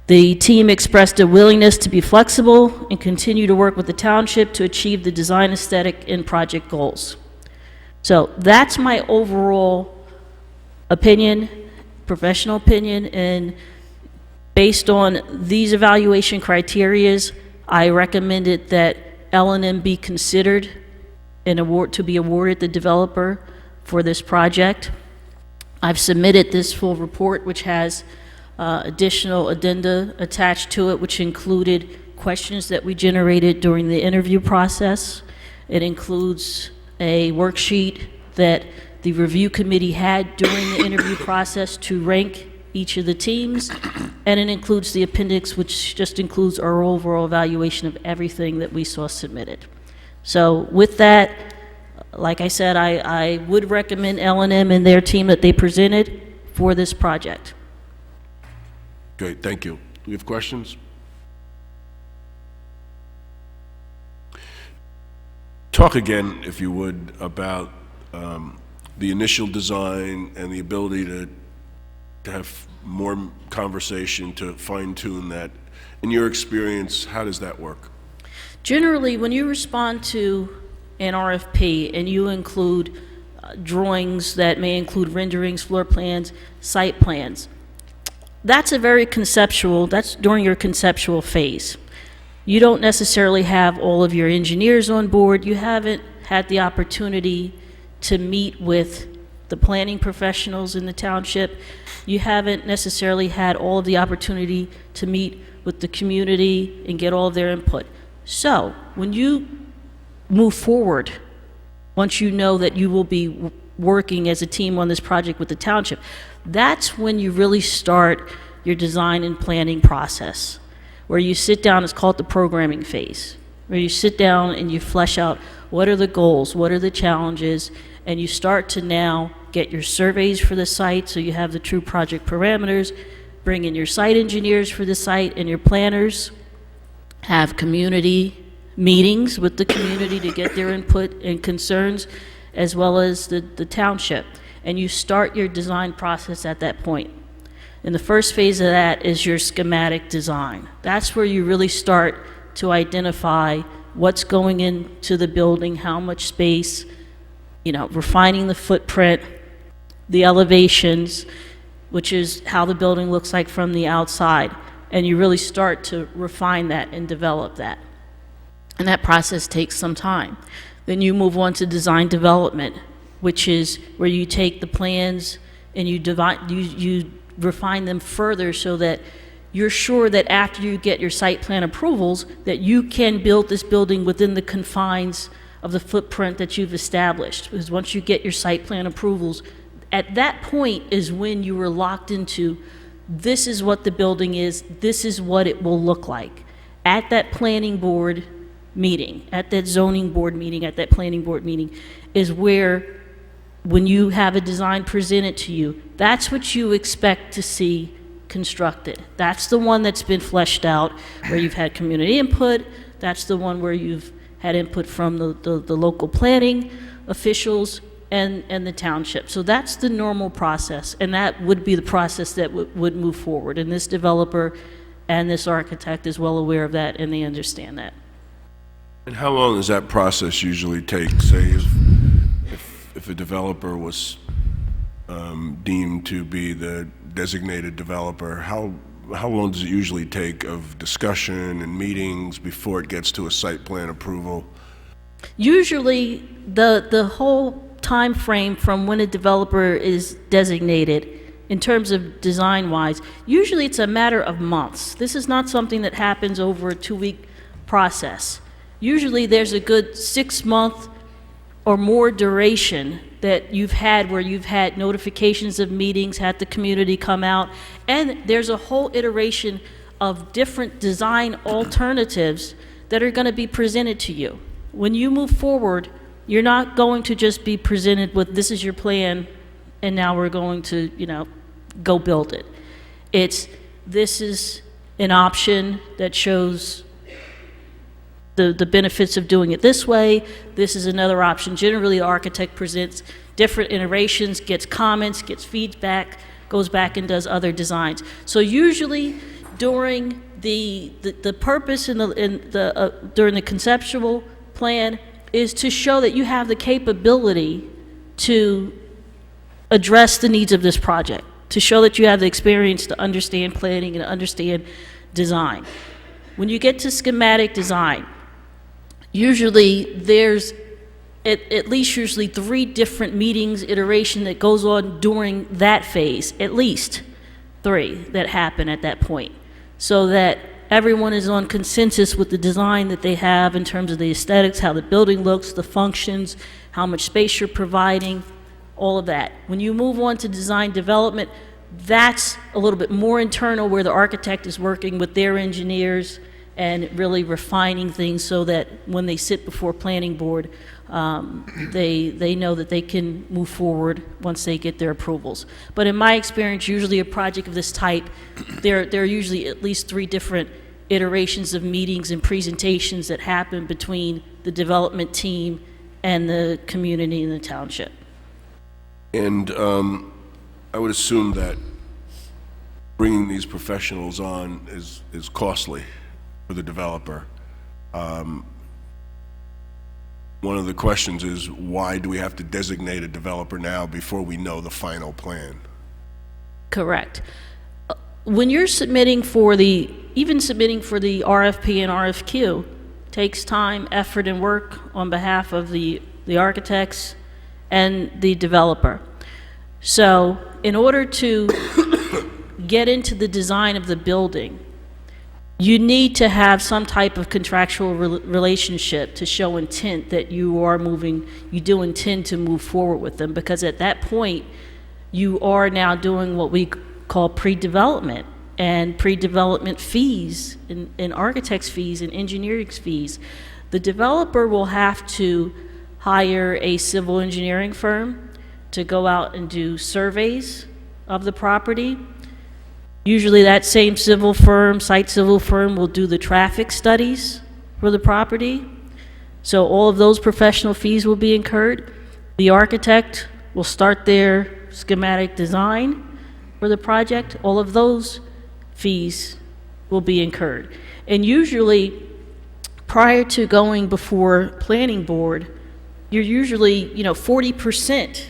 The team expressed a willingness to be flexible and continue to work with the township to achieve the design aesthetic and project goals. So that's my overall opinion, professional opinion, and based on these evaluation criterias, I recommended that L&M be considered to be awarded the developer for this project. I've submitted this full report, which has additional addenda attached to it, which included questions that we generated during the interview process. It includes a worksheet that the review committee had during the interview process to rank each of the teams, and it includes the appendix, which just includes our overall evaluation of everything that we saw submitted. So with that, like I said, I would recommend L&M and their team that they presented for this project. Great, thank you. Do we have questions? Talk again, if you would, about the initial design and the ability to have more conversation to fine-tune that. In your experience, how does that work? Generally, when you respond to an RFP and you include drawings that may include renderings, floor plans, site plans, that's that's during your conceptual phase. You don't necessarily have all of your engineers on board. You haven't had the opportunity to meet with the planning professionals in the township. You haven't necessarily had all of the opportunity to meet with the community and get all of their input. So when you move forward, once you know that you will be working as a team on this project with the township, that's when you really start your design and planning process, where you sit down. It's called the programming phase, where you sit down and you flesh out what are the goals, what are the challenges, and you start to now get your surveys for the site so you have the true project parameters, bring in your site engineers for the site and your planners, have community meetings with the community to get their input and concerns, as well as the township. And you start your design process at that point. And the first phase of that is your schematic design. That's where you really start to identify what's going into the building, how much space, refining the footprint, the elevations, which is how the building looks like from the outside. And you really start to refine that and develop that. And that process takes some time. Then you move on to design development, which is where you take the plans and you refine them further so that you're sure that after you get your site plan approvals that you can build this building within the confines of the footprint that you've established. Because once you get your site plan approvals, at that point is when you were locked into, this is what the building is, this is what it will look like. At that planning board meeting, at that zoning board meeting, at that planning board meeting, is where, when you have a design presented to you, that's what you expect to see constructed. That's the one that's been fleshed out, where you've had community input. That's the one where you've had input from the local planning officials and the township. So that's the normal process, and that would be the process that would move forward. And this developer and this architect is well aware of that, and they understand that. And how long does that process usually take? Say if a developer was deemed to be the designated developer, how long does it usually take of discussion and meetings before it gets to a site plan approval? Usually the whole time frame from when a developer is designated in terms of design-wise, usually it's a matter of months. This is not something that happens over a 2-week process. Usually there's a good 6-month or more duration that you've had, where you've had notifications of meetings, had the community come out, and there's a whole iteration of different design alternatives that are going to be presented to you. When you move forward, you're not going to just be presented with, this is your plan, and now we're going to, go build it. This is an option that shows the benefits of doing it this way. This is another option. Generally, the architect presents different iterations, gets comments, gets feedback, goes back and does other designs. So usually during the purpose during the conceptual plan is to show that you have the capability to address the needs of this project, to show that you have the experience to understand planning and understand design. When you get to schematic design, usually there's at least usually 3 different meetings, iteration that goes on during that phase, at least 3 that happen at that point, so that everyone is on consensus with the design that they have in terms of the aesthetics, how the building looks, the functions, how much space you're providing, all of that. When you move on to design development, that's a little bit more internal, where the architect is working with their engineers and really refining things so that when they sit before planning board, they know that they can move forward once they get their approvals. But in my experience, usually a project of this type, there are usually at least 3 different iterations of meetings and presentations that happen between the development team and the community and the township. And I would assume that bringing these professionals on is costly for the developer. One of the questions is, why do we have to designate a developer now before we know the final plan? Correct. When you're submitting for even submitting for the RFP and RFQ takes time, effort, and work on behalf of the architects and the developer. So in order to get into the design of the building, you need to have some type of contractual relationship to show intent that you do intend to move forward with them, because at that point you are now doing what we call pre-development, and pre-development fees and architect's fees and engineering fees. The developer will have to hire a civil engineering firm to go out and do surveys of the property. Usually that same site civil firm will do the traffic studies for the property. So all of those professional fees will be incurred. The architect will start their schematic design for the project. All of those fees will be incurred. And usually, prior to going before planning board, you're usually, 40%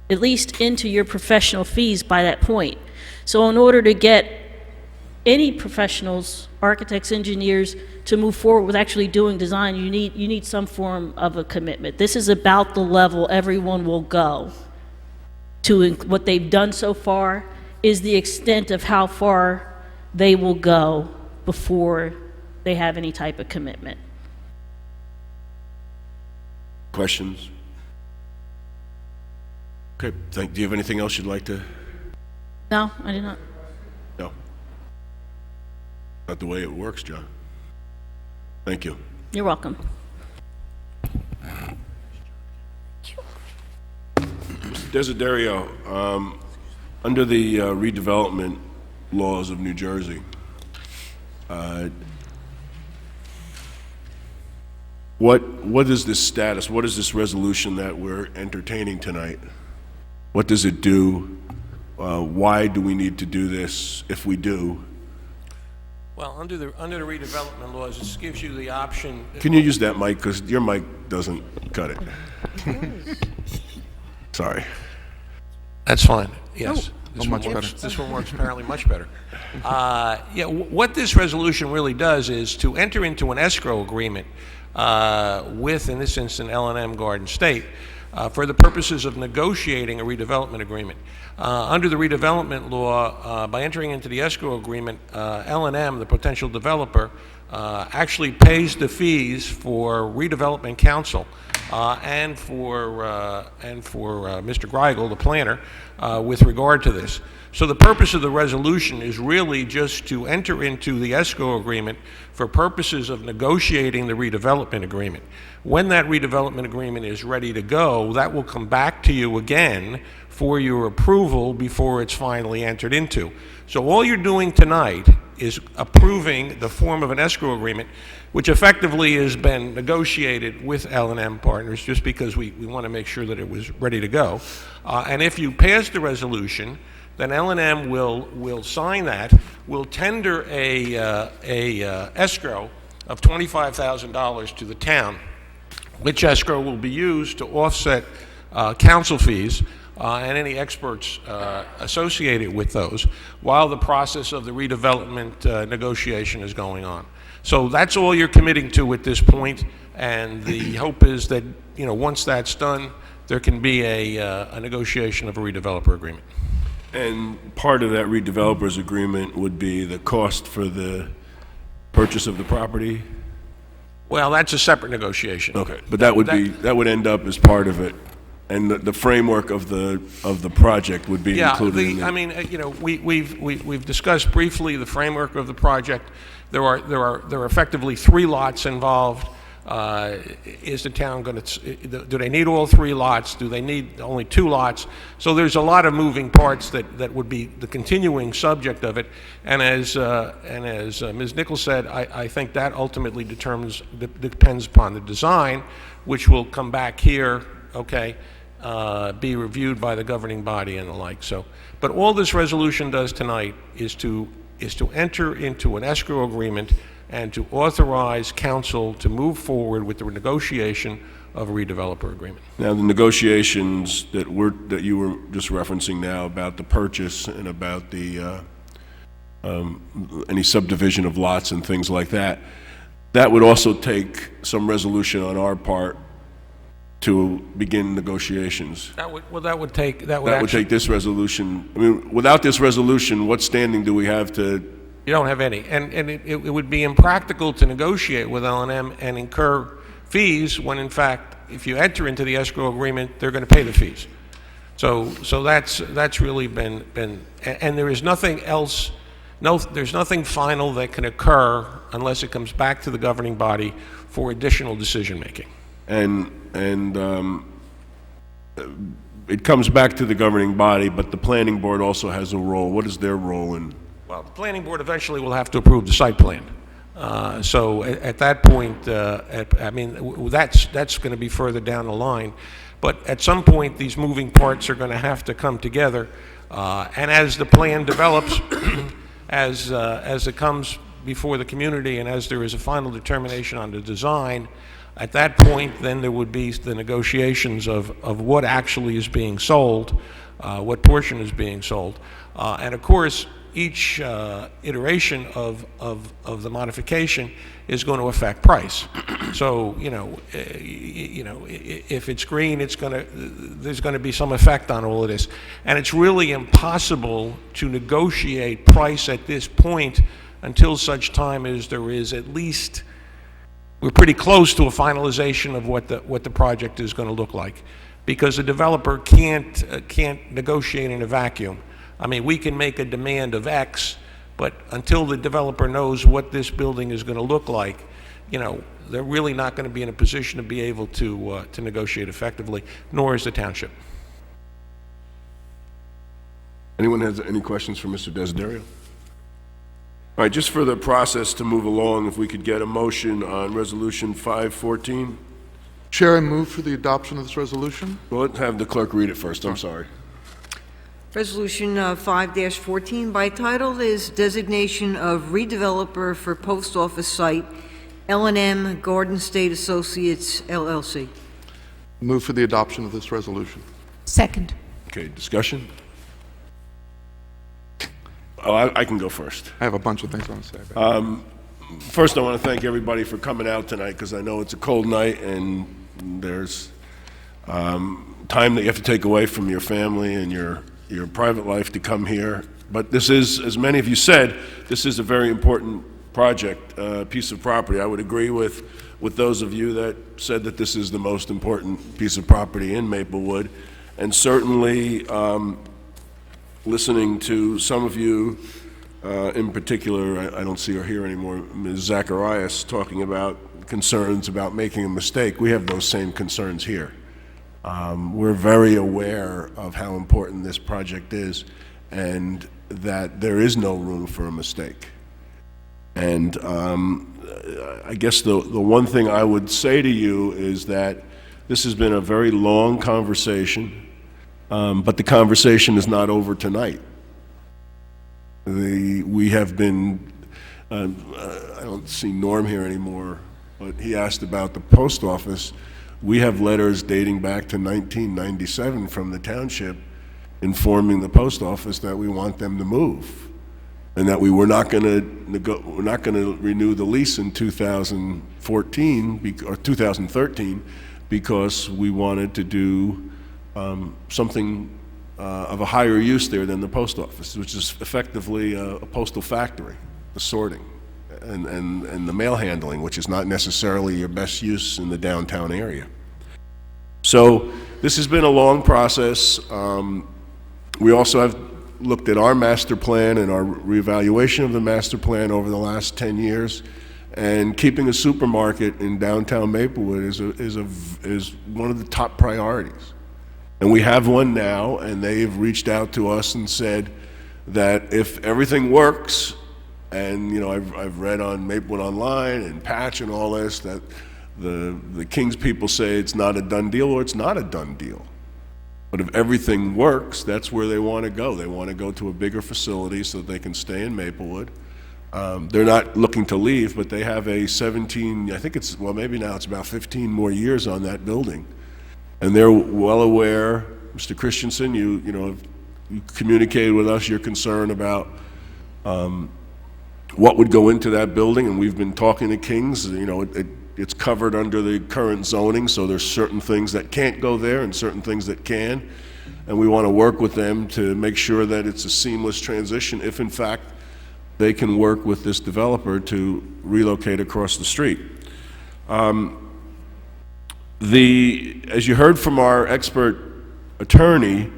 at least into your professional fees by that point. So in order to get any professionals, architects, engineers, to move forward with actually doing design, you need some form of a commitment. This is about the level everyone will go to. What they've done so far is the extent of how far they will go before they have any type of commitment. Questions? Okay, do you have anything else you'd like to? No, I did not. No. Not the way it works, John. Thank you. You're welcome. Mr. Desiderio, under the redevelopment laws of New Jersey, what is this status? What is this resolution that we're entertaining tonight? What does it do? Why do we need to do this if we do? Well, under the redevelopment laws, this gives you the option. Can you use that mic, because your mic doesn't cut it? Sorry. That's fine. Yes. Much better. This one works apparently much better. What this resolution really does is to enter into an escrow agreement with, in this instance, L&M Garden State, for the purposes of negotiating a redevelopment agreement. Under the redevelopment law, by entering into the escrow agreement, L&M, the potential developer, actually pays the fees for redevelopment counsel and for Mr. Greigel, the planner, with regard to this. So the purpose of the resolution is really just to enter into the escrow agreement for purposes of negotiating the redevelopment agreement. When that redevelopment agreement is ready to go, that will come back to you again for your approval before it's finally entered into. So all you're doing tonight is approving the form of an escrow agreement, which effectively has been negotiated with L&M Partners just because we want to make sure that it was ready to go. And if you pass the resolution, then L&M will sign that, will tender a escrow of $25,000 to the town, which escrow will be used to offset counsel fees and any experts associated with those while the process of the redevelopment negotiation is going on. So that's all you're committing to at this point, and the hope is that, once that's done, there can be a negotiation of a redeveloper agreement. And part of that redevelopers agreement would be the cost for the purchase of the property? Well, that's a separate negotiation. Okay, but that would end up as part of it, and the framework of the project would be included in it. I mean, we've discussed briefly the framework of the project. There are effectively 3 lots involved. Is the town going to? Do they need all 3 lots? Do they need only 2 lots? So there's a lot of moving parts that would be the continuing subject of it. And as Ms. Nichols said, I think that ultimately depends upon the design, which will come back here. Okay. Be reviewed by the governing body and the like. So, but all this resolution does tonight is to enter into an escrow agreement and to authorize council to move forward with the negotiation of a redeveloper agreement. Now, the negotiations that you were just referencing now about the purchase and about the any subdivision of lots and things like that, that would also take some resolution on our part to begin negotiations. That would take this resolution. I mean, without this resolution, what standing do we have to? You don't have any, and it would be impractical to negotiate with L&M and incur fees when, in fact, if you enter into the escrow agreement, they're going to pay the fees. So that's really been, and there is nothing else. No, there's nothing final that can occur unless it comes back to the governing body for additional decision making. And it comes back to the governing body, but the planning board also has a role. What is their role in? Well, the planning board eventually will have to approve the site plan. So at that point, I mean, that's going to be further down the line. But at some point, these moving parts are going to have to come together. And as the plan develops, as it comes before the community and as there is a final determination on the design, at that point, then there would be the negotiations of what actually is being sold, what portion is being sold. And of course, each iteration of the modification is going to affect price. So, if it's green, there's going to be some effect on all of this. And it's really impossible to negotiate price at this point until such time as there is at least, we're pretty close to a finalization of what the project is going to look like, because the developer can't negotiate in a vacuum. I mean, we can make a demand of X, but until the developer knows what this building is going to look like, they're really not going to be in a position to be able to negotiate effectively, nor is the township. Anyone has any questions for Mr. Desiderio? All right, just for the process to move along, if we could get a motion on Resolution 514. Chair, I move for the adoption of this resolution. Well, let's have the clerk read it first. I'm sorry. Resolution 5-14 by title is Designation of Redeveloper for Post Office Site, L&M Garden State Associates, LLC. Move for the adoption of this resolution. Second. Okay, discussion? Oh, I can go first. I have a bunch of things I want to say. First, I want to thank everybody for coming out tonight, because I know it's a cold night and there's time that you have to take away from your family and your private life to come here. But this is, as many of you said, this is a very important project, piece of property. I would agree with those of you that said that this is the most important piece of property in Maplewood. And certainly, listening to some of you, in particular, I don't see her here anymore, Ms. Zacharias, talking about concerns about making a mistake. We have those same concerns here. We're very aware of how important this project is and that there is no room for a mistake. And I guess the one thing I would say to you is that this has been a very long conversation, but the conversation is not over tonight. We have been, I don't see Norm here anymore, but he asked about the post office. We have letters dating back to 1997 from the township informing the post office that we want them to move, and that we were not going to renew the lease in 2014 or 2013 because we wanted to do something of a higher use there than the post office, which is effectively a postal factory, the sorting and the mail handling, which is not necessarily your best use in the downtown area. So this has been a long process. We also have looked at our master plan and our reevaluation of the master plan over the last 10 years, and keeping a supermarket in downtown Maplewood is one of the top priorities. And we have one now, and they've reached out to us and said that if everything works, and I've read on Maplewood Online and Patch and all this that the Kings people say it's not a done deal, or it's not a done deal. But if everything works, that's where they want to go. They want to go to a bigger facility so that they can stay in Maplewood. They're not looking to leave, but they have a 17, I think it's, well, maybe now it's about 15 more years on that building. And they're well aware, Mr. Christensen, you communicated with us your concern about what would go into that building, and we've been talking to Kings. It's covered under the current zoning, so there's certain things that can't go there and certain things that can, and we want to work with them to make sure that it's a seamless transition if in fact they can work with this developer to relocate across the street. As you heard from our expert attorney,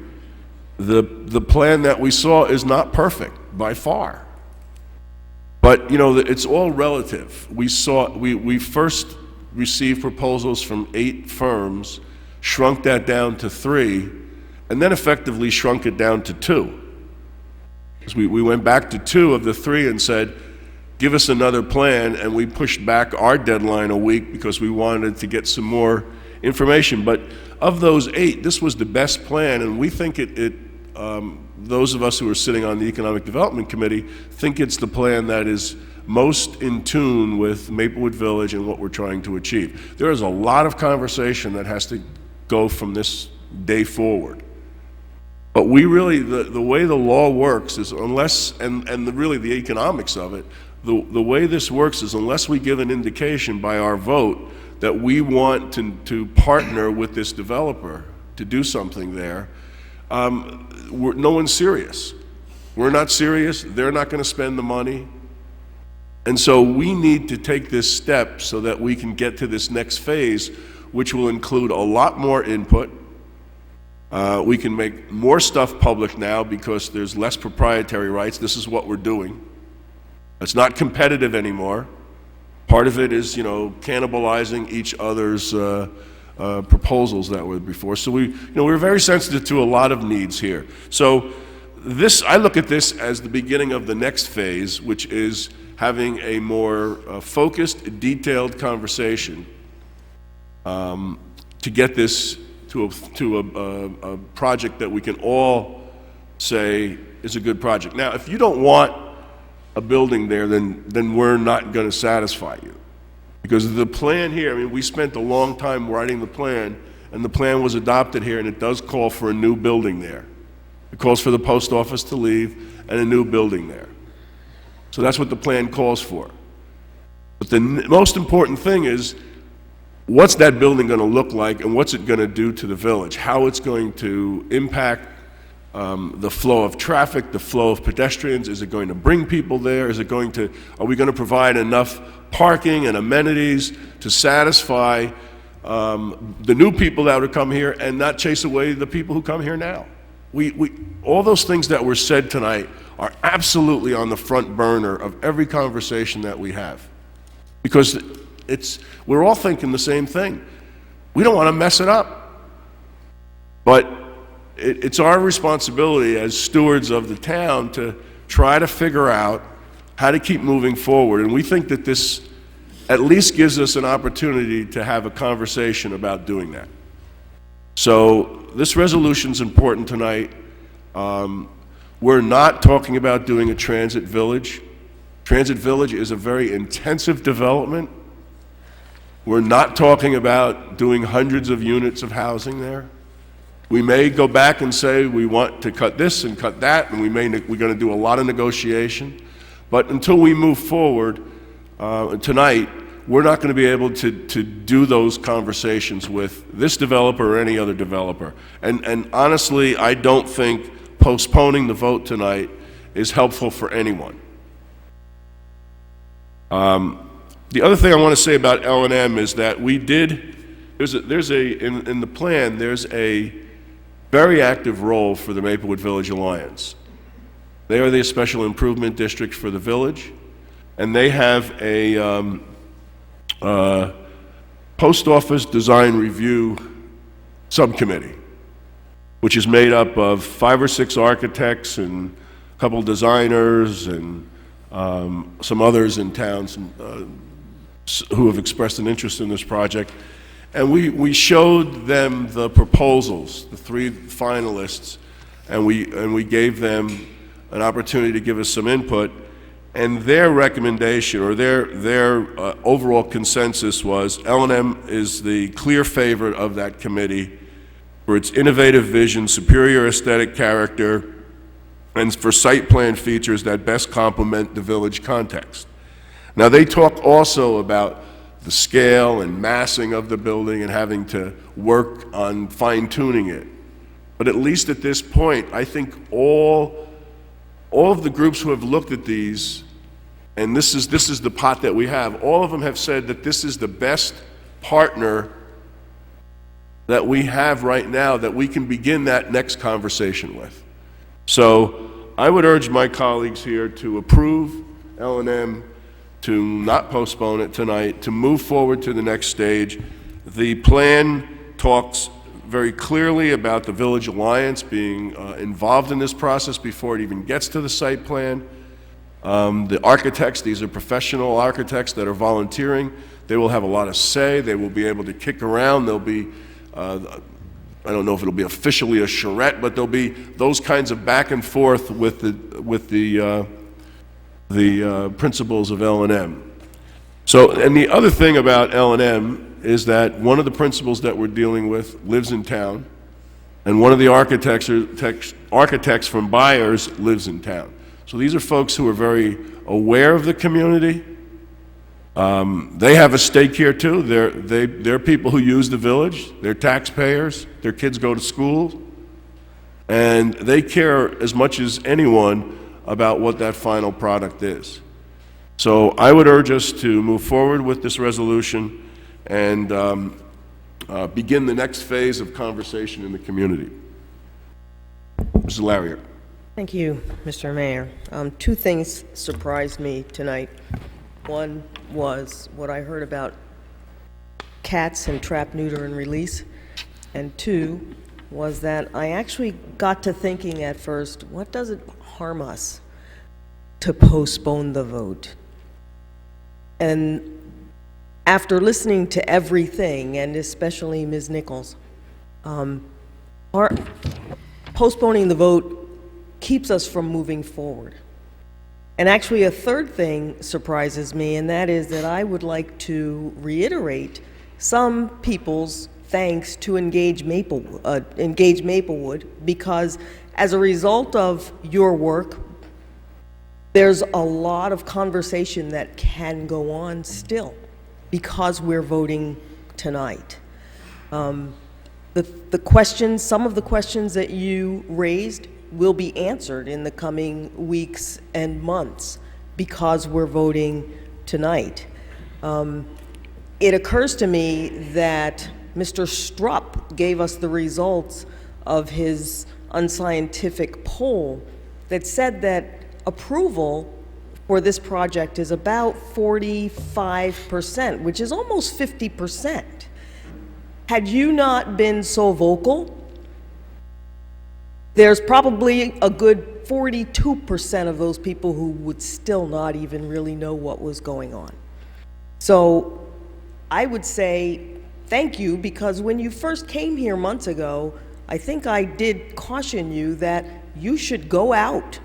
the plan that we saw is not perfect by far. But it's all relative. We first received proposals from 8 firms, shrunk that down to 3, and then effectively shrunk it down to 2. We went back to 2 of the 3 and said, give us another plan, and we pushed back our deadline a week because we wanted to get some more information. But of those 8, this was the best plan, and we think those of us who are sitting on the Economic Development Committee think it's the plan that is most in tune with Maplewood Village and what we're trying to achieve. There is a lot of conversation that has to go from this day forward. But we really, the way the law works is unless, really the economics of it, the way this works is unless we give an indication by our vote that we want to partner with this developer to do something there, no one's serious. We're not serious, they're not going to spend the money. And so we need to take this step so that we can get to this next phase, which will include a lot more input. We can make more stuff public now because there's less proprietary rights. This is what we're doing. It's not competitive anymore. Part of it is, cannibalizing each other's proposals that were before. So we're very sensitive to a lot of needs here. So I look at this as the beginning of the next phase, which is having a more focused, detailed conversation to get this to a project that we can all say is a good project. Now, if you don't want a building there, then we're not going to satisfy you. Because the plan here, we spent a long time writing the plan, and the plan was adopted here, and it does call for a new building there. It calls for the post office to leave and a new building there. So that's what the plan calls for. But the most important thing is, what's that building going to look like, and what's it going to do to the village? How it's going to impact the flow of traffic, the flow of pedestrians? Is it going to bring people there? Are we going to provide enough parking and amenities to satisfy the new people that would come here and not chase away the people who come here now? All those things that were said tonight are absolutely on the front burner of every conversation that we have. Because we're all thinking the same thing. We don't want to mess it up. But it's our responsibility as stewards of the town to try to figure out how to keep moving forward. And we think that this at least gives us an opportunity to have a conversation about doing that. So this resolution's important tonight. We're not talking about doing a transit village. Transit village is a very intensive development. We're not talking about doing hundreds of units of housing there. We may go back and say we want to cut this and cut that, and we're going to do a lot of negotiation. But until we move forward tonight, we're not going to be able to do those conversations with this developer or any other developer. And honestly, I don't think postponing the vote tonight is helpful for anyone. The other thing I want to say about L&M is that in the plan, there's a very active role for the Maplewood Village Alliance. They are the special improvement district for the village, and they have a post office design review subcommittee, which is made up of 5 or 6 architects and a couple designers and some others in town who have expressed an interest in this project. And we showed them the proposals, the 3 finalists, and we gave them an opportunity to give us some input. And their recommendation, or their overall consensus was L&M is the clear favorite of that committee for its innovative vision, superior aesthetic character, and for site plan features that best complement the village context. Now, they talk also about the scale and massing of the building and having to work on fine-tuning it. But at least at this point, I think all of the groups who have looked at these, and this is the pot that we have, all of them have said that this is the best partner that we have right now that we can begin that next conversation with. So I would urge my colleagues here to approve L&M, to not postpone it tonight, to move forward to the next stage. The plan talks very clearly about the Village Alliance being involved in this process before it even gets to the site plan. The architects, these are professional architects that are volunteering. They will have a lot of say. They will be able to kick around. There'll be, I don't know if it'll be officially a charrette, but there'll be those kinds of back and forth with the principals of L&M. So, and the other thing about L&M is that one of the principals that we're dealing with lives in town, and one of the architects from Byers lives in town. So these are folks who are very aware of the community. They have a stake here too. They're people who use the village. They're taxpayers. Their kids go to school. And they care as much as anyone about what that final product is. So I would urge us to move forward with this resolution and begin the next phase of conversation in the community. Mrs. Larrier. Thank you, Mr. Mayor. Two things surprised me tonight. One was what I heard about cats and trap, neuter, and release. And two was that I actually got to thinking at first, what does it harm us to postpone the vote? And after listening to everything, and especially Ms. Nichols, postponing the vote keeps us from moving forward. And actually a third thing surprises me, and that is that I would like to reiterate some people's thanks to Engage Maplewood, because as a result of your work, there's a lot of conversation that can go on still because we're voting tonight. The questions, some of the questions that you raised will be answered in the coming weeks and months because we're voting tonight. It occurs to me that Mr. Strupp gave us the results of his unscientific poll that said that approval for this project is about 45%, which is almost 50%. Had you not been so vocal, there's probably a good 42% of those people who would still not even really know what was going on. So I would say thank you, because when you first came here months ago, I think I did caution you that you should go out,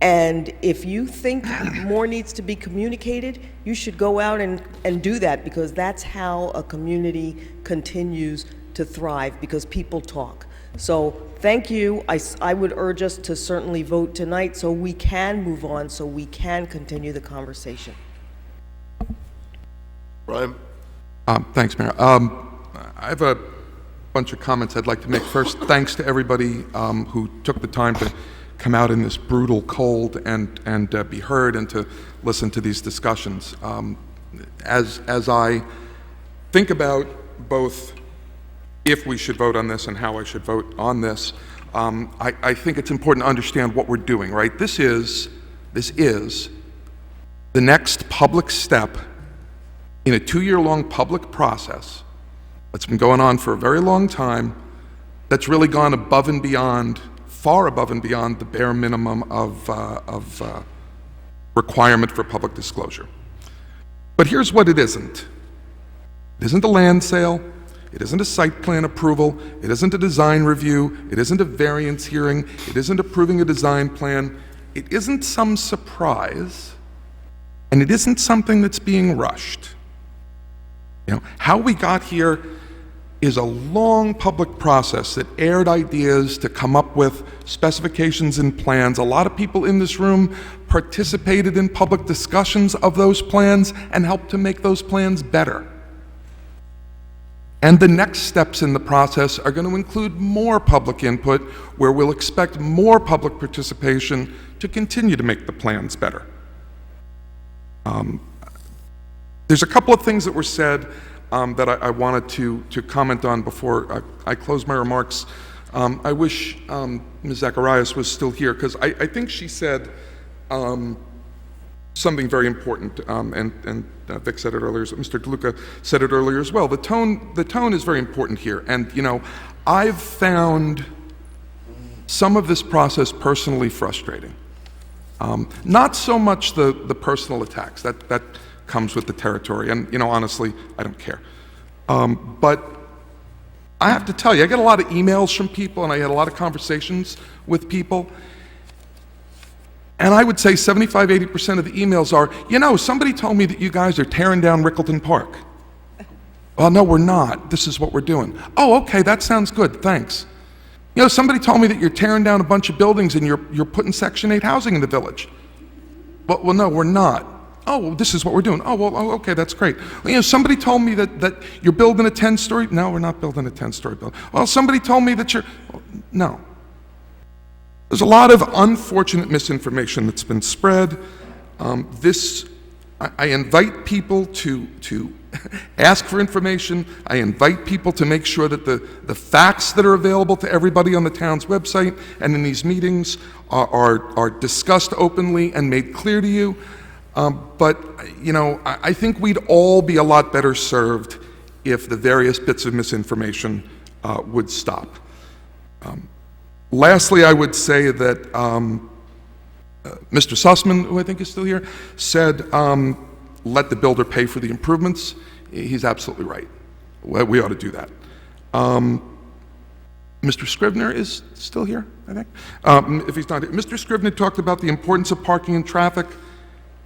and if you think more needs to be communicated, you should go out and do that, because that's how a community continues to thrive, because people talk. So thank you. I would urge us to certainly vote tonight so we can move on, so we can continue the conversation. Brian? Thanks, Mayor. I have a bunch of comments I'd like to make. First, thanks to everybody who took the time to come out in this brutal cold and be heard and to listen to these discussions. As I think about both if we should vote on this and how I should vote on this, I think it's important to understand what we're doing, right? This is the next public step in a 2-year-long public process that's been going on for a very long time, that's really gone above and beyond, far above and beyond the bare minimum of requirement for public disclosure. But here's what it isn't. It isn't a land sale. It isn't a site plan approval. It isn't a design review. It isn't a variance hearing. It isn't approving a design plan. It isn't some surprise. And it isn't something that's being rushed. You know, how we got here is a long public process that aired ideas to come up with specifications and plans. A lot of people in this room participated in public discussions of those plans and helped to make those plans better. And the next steps in the process are going to include more public input, where we'll expect more public participation to continue to make the plans better. There's a couple of things that were said that I wanted to comment on before I close my remarks. I wish Ms. Zacharias was still here, because I think she said something very important, and Vic said it earlier, Mr. DeLuca said it earlier as well. The tone is very important here, and you know, I've found some of this process personally frustrating. Not so much the personal attacks. That comes with the territory. And, honestly, I don't care. But I have to tell you, I get a lot of emails from people, and I had a lot of conversations with people. And I would say 75–80% of the emails are, somebody told me that you guys are tearing down Rickleton Park. Well, no, we're not. This is what we're doing. Oh, okay, that sounds good, thanks. Somebody told me that you're tearing down a bunch of buildings and you're putting Section 8 housing in the village. Well, no, we're not. Oh, well, this is what we're doing. Oh, well, okay, that's great. Somebody told me that you're building a 10-story. No, we're not building a 10-story building. Well, somebody told me that no. There's a lot of unfortunate misinformation that's been spread. I invite people to ask for information. I invite people to make sure that the facts that are available to everybody on the town's website and in these meetings are discussed openly and made clear to you. But, I think we'd all be a lot better served if the various bits of misinformation would stop. Lastly, I would say that Mr. Sussman, who I think is still here, said, let the builder pay for the improvements. He's absolutely right. We ought to do that. Mr. Scrivener is still here, I think. If he's not here. Mr. Scrivener talked about the importance of parking and traffic.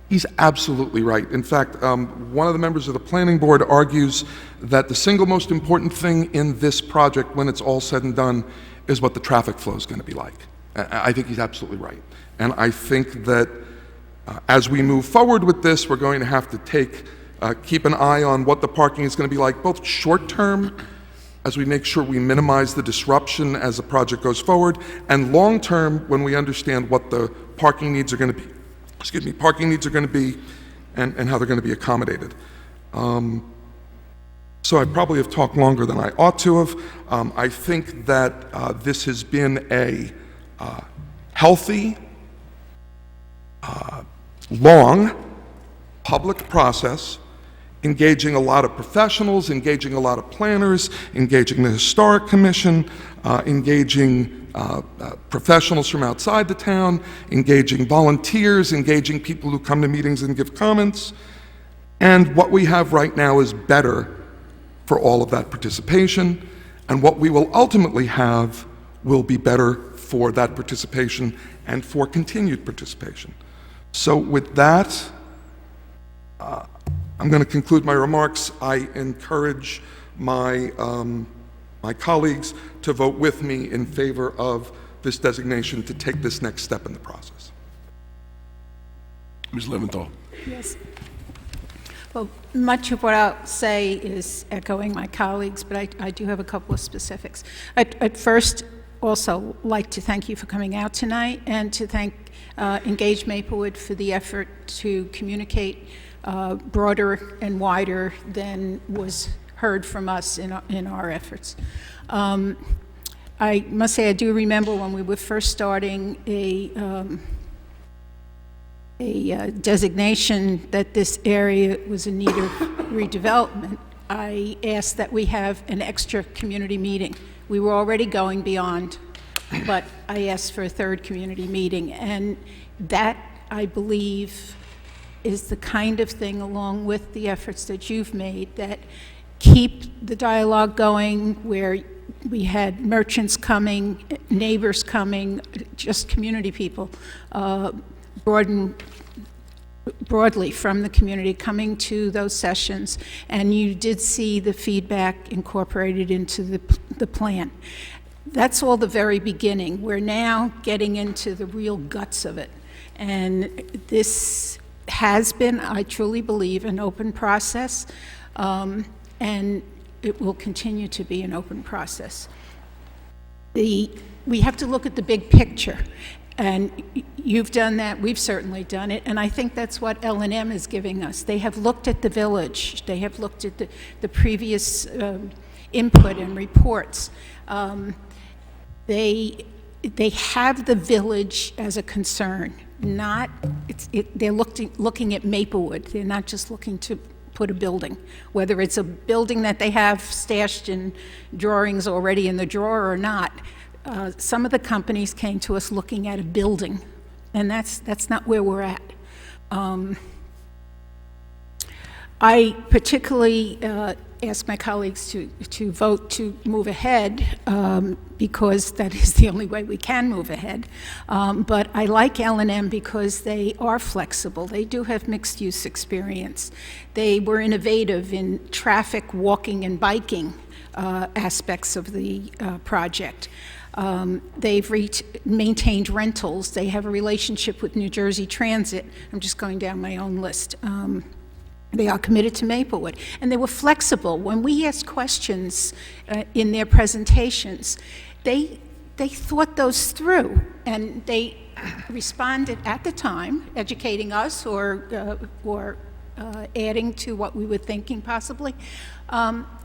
He's absolutely right. In fact, one of the members of the planning board argues that the single most important thing in this project, when it's all said and done, is what the traffic flow is going to be like. I think he's absolutely right. And I think that as we move forward with this, we're going to have to keep an eye on what the parking is going to be like, both short-term, as we make sure we minimize the disruption as the project goes forward, and long-term, when we understand what the parking needs are going to be. And how they're going to be accommodated. So I probably have talked longer than I ought to have. I think that this has been a healthy, long, public process, engaging a lot of professionals, engaging a lot of planners, engaging the Historic Commission, engaging professionals from outside the town, engaging volunteers, engaging people who come to meetings and give comments. And what we have right now is better for all of that participation, and what we will ultimately have will be better for that participation and for continued participation. So with that, I'm going to conclude my remarks. I encourage my colleagues to vote with me in favor of this designation to take this next step in the process. Ms. Leventhal. Yes. Well, much of what I'll say is echoing my colleagues, but I do have a couple of specifics. I'd first also like to thank you for coming out tonight and to thank Engage Maplewood for the effort to communicate broader and wider than was heard from us in our efforts. I must say I do remember when we were first starting a designation that this area was in need of redevelopment. I asked that we have an extra community meeting. We were already going beyond, but I asked for a third community meeting, and that, I believe, is the kind of thing, along with the efforts that you've made, that keep the dialogue going, where we had merchants coming, neighbors coming, just community people, broadly from the community coming to those sessions, and you did see the feedback incorporated into the plan. That's all the very beginning. We're now getting into the real guts of it, and this has been, I truly believe, an open process, and it will continue to be an open process. We have to look at the big picture, and you've done that, we've certainly done it, and I think that's what L&M is giving us. They have looked at the village, they have looked at the previous input and reports. They have the village as a concern. They're looking at Maplewood. They're not just looking to put a building, whether it's a building that they have stashed in drawings already in the drawer or not. Some of the companies came to us looking at a building And that's not where we're at. I particularly ask my colleagues to vote to move ahead because that is the only way we can move ahead. But I like L&M because they are flexible. They do have mixed-use experience. They were innovative in traffic, walking, and biking aspects of the project. They've maintained rentals. They have a relationship with New Jersey Transit. I'm just going down my own list. They are committed to Maplewood, and they were flexible. When we asked questions in their presentations, they thought those through, and they responded at the time, educating us or adding to what we were thinking possibly.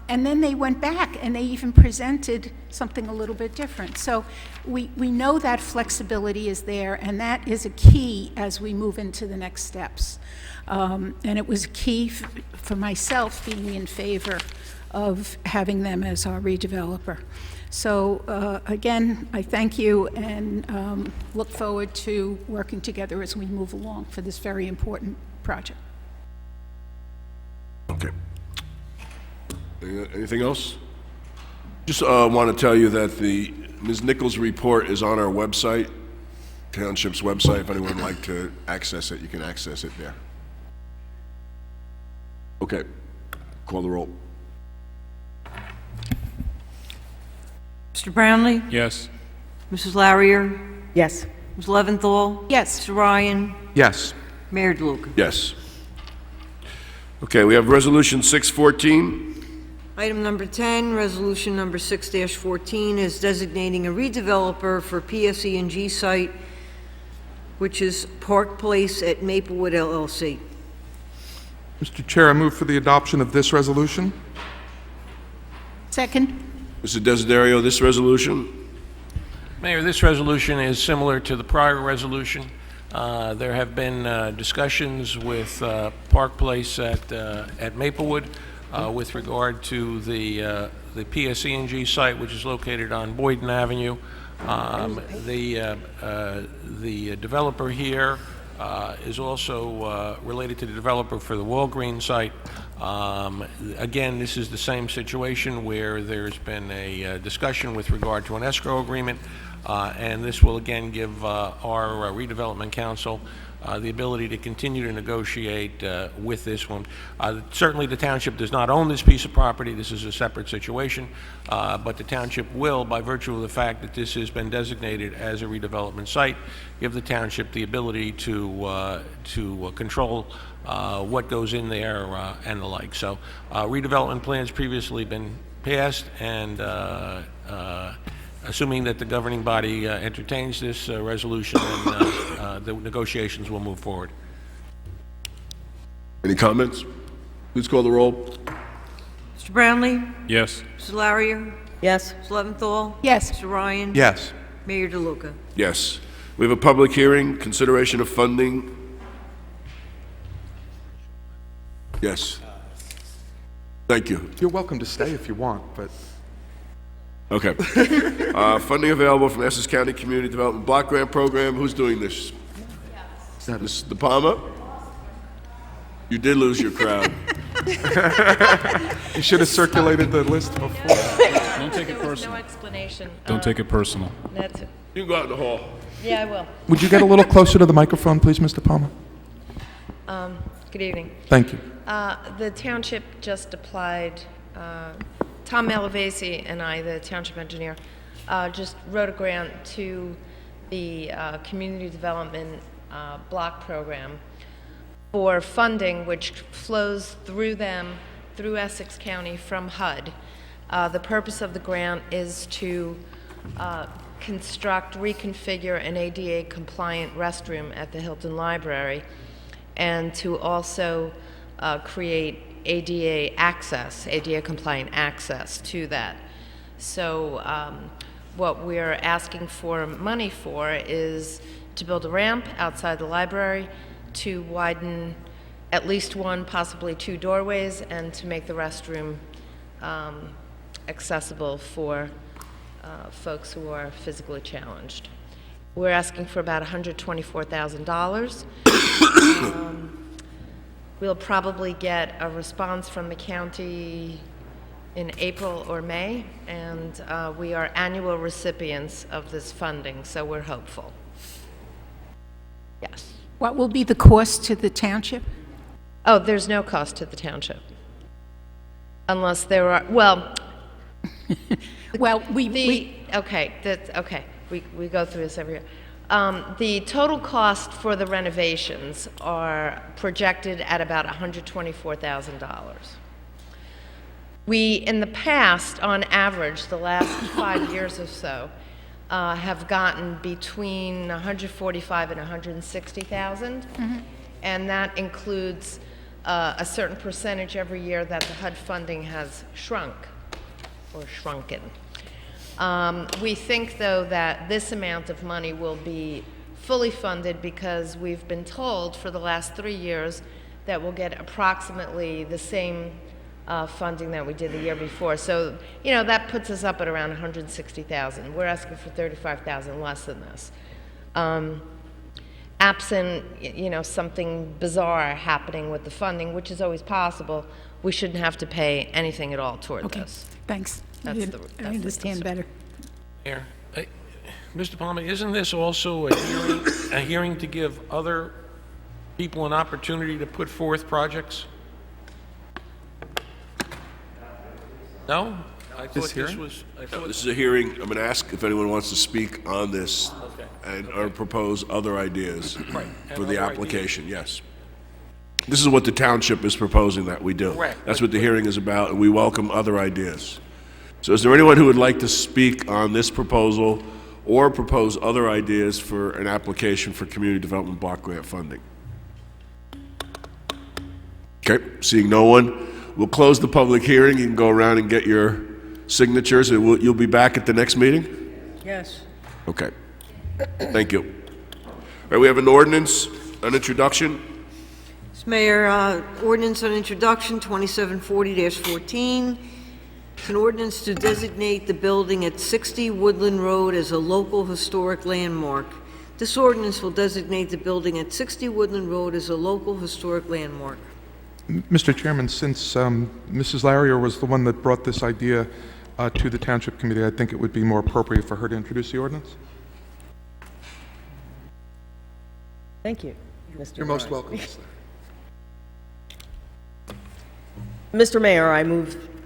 And then they went back and they even presented something a little bit different. So we know that flexibility is there, and that is a key as we move into the next steps. And it was key for myself being in favor of having them as our redeveloper. So again, I thank you and look forward to working together as we move along for this very important project. Okay. Anything else? Just want to tell you that Ms. Nichols' report is on our website, Township's website. If anyone would like to access it, you can access it there. Okay. Call the roll. Mr. Brownlee? Yes. Mrs. Larrier? Yes. Ms. Leventhal? Yes. Mr. Ryan? Yes. Mayor DeLuca? Yes. Okay, we have Resolution 614. Item number 10, resolution number 6-14 is designating a redeveloper for PSE&G site, which is Park Place at Maplewood LLC. Mr. Chair, I move for the adoption of this resolution. Second. Mr. Desiderio, this resolution? Mayor, this resolution is similar to the prior resolution. There have been discussions with Park Place at Maplewood with regard to the PSE&G site, which is located on Boyden Avenue. The developer here is also related to the developer for the Walgreens site. Again, this is the same situation where there's been a discussion with regard to an escrow agreement, and this will again give our redevelopment council the ability to continue to negotiate with this one. Certainly the township does not own this piece of property. This is a separate situation, but the township will, by virtue of the fact that this has been designated as a redevelopment site, give the township the ability to control what goes in there and the like. So redevelopment plans previously been passed, and assuming that the governing body entertains this resolution, then the negotiations will move forward. Any comments? Please call the roll. Mr. Brownlee? Yes. Mrs. Larrier? Yes. Ms. Leventhal? Yes. Mr. Ryan? Yes. Mayor DeLuca? Yes. We have a public hearing, consideration of funding. Yes. Thank you. You're welcome to stay if you want, but... Okay. Funding available from Essex County Community Development Block Grant Program. Who's doing this? This De Palma? You did lose your crowd. You should have circulated the list before. Don't take it No personal. explanation. Don't take it personal. That's it. You can go out in the hall. Yeah, I will. Would you get a little closer to the microphone, please, Mr. Palmer? Good evening. Thank you. The township just applied, Tom Malavasi and I, the township engineer, just wrote a grant to the Community Development Block Program for funding which flows through them, through Essex County from HUD. The purpose of the grant is to construct, reconfigure an ADA-compliant restroom at the Hilton Library, and to also create ADA-compliant access to that. So what we're asking for money for is to build a ramp outside the library, to widen at least one, possibly two doorways, and to make the restroom accessible for folks who are physically challenged. We're asking for about $124,000. We'll probably get a response from the county in April or May, and we are annual recipients of this funding, so we're hopeful. Yes. What will be the cost to the township? Oh, there's no cost to the township. Unless there are, well... Well, okay, we go through this every year. The total cost for the renovations are projected at about $124,000. We, in the past, on average, the last 5 years or so, have gotten between $145,000 and $160,000, and that includes a certain percentage every year that the HUD funding has shrunk or shrunken. We think, though, that this amount of money will be fully funded because we've been told for the last 3 years that we'll get approximately the same funding that we did the year before. So, you know, that puts us up at around $160,000. We're asking for $35,000 less than this. Absent, you know, something bizarre happening with the funding, which is always possible, we shouldn't have to pay anything at all toward this. Thanks. That's I understand better. Mayor, Mr. Palmer, isn't this also a hearing to give other people an opportunity to put forth projects? No? I thought this was... This is a hearing. I'm going to ask if anyone wants to speak on this or propose other ideas for the application. Yes. This is what the township is proposing that we do. Correct. That's what the hearing is about, and we welcome other ideas. So is there anyone who would like to speak on this proposal or propose other ideas for an application for community development block grant funding? Okay, seeing no one, we'll close the public hearing. You can go around and get your signatures, and you'll be back at the next meeting? Yes. Okay. Thank you. All right, we have an ordinance, an introduction. Mr. Mayor, ordinance on introduction, 2740-14. It's an ordinance to designate the building at 60 Woodland Road as a local historic landmark. This ordinance will designate the building at 60 Woodland Road as a local historic landmark. Mr. Chairman, since Mrs. Larrier was the one that brought this idea to the Township Committee, I think it would be more appropriate for her to introduce the ordinance. Thank you, Mr. You're most Burns. welcome. Mr. Mayor, I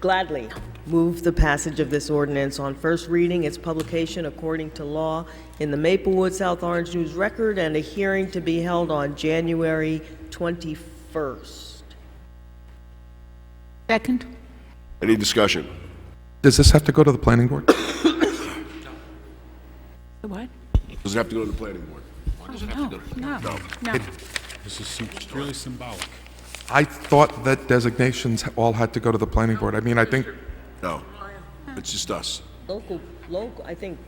gladly move the passage of this ordinance on first reading, its publication according to law in the Maplewood South Orange News Record, and a hearing to be held on January 21st. Second. Any discussion? Does this have to go to the planning board? The what? Does it have to go to the planning board? No. This is purely symbolic. I thought that designations all had to go to the planning board. I mean, I think... No, it's just us. Local, I think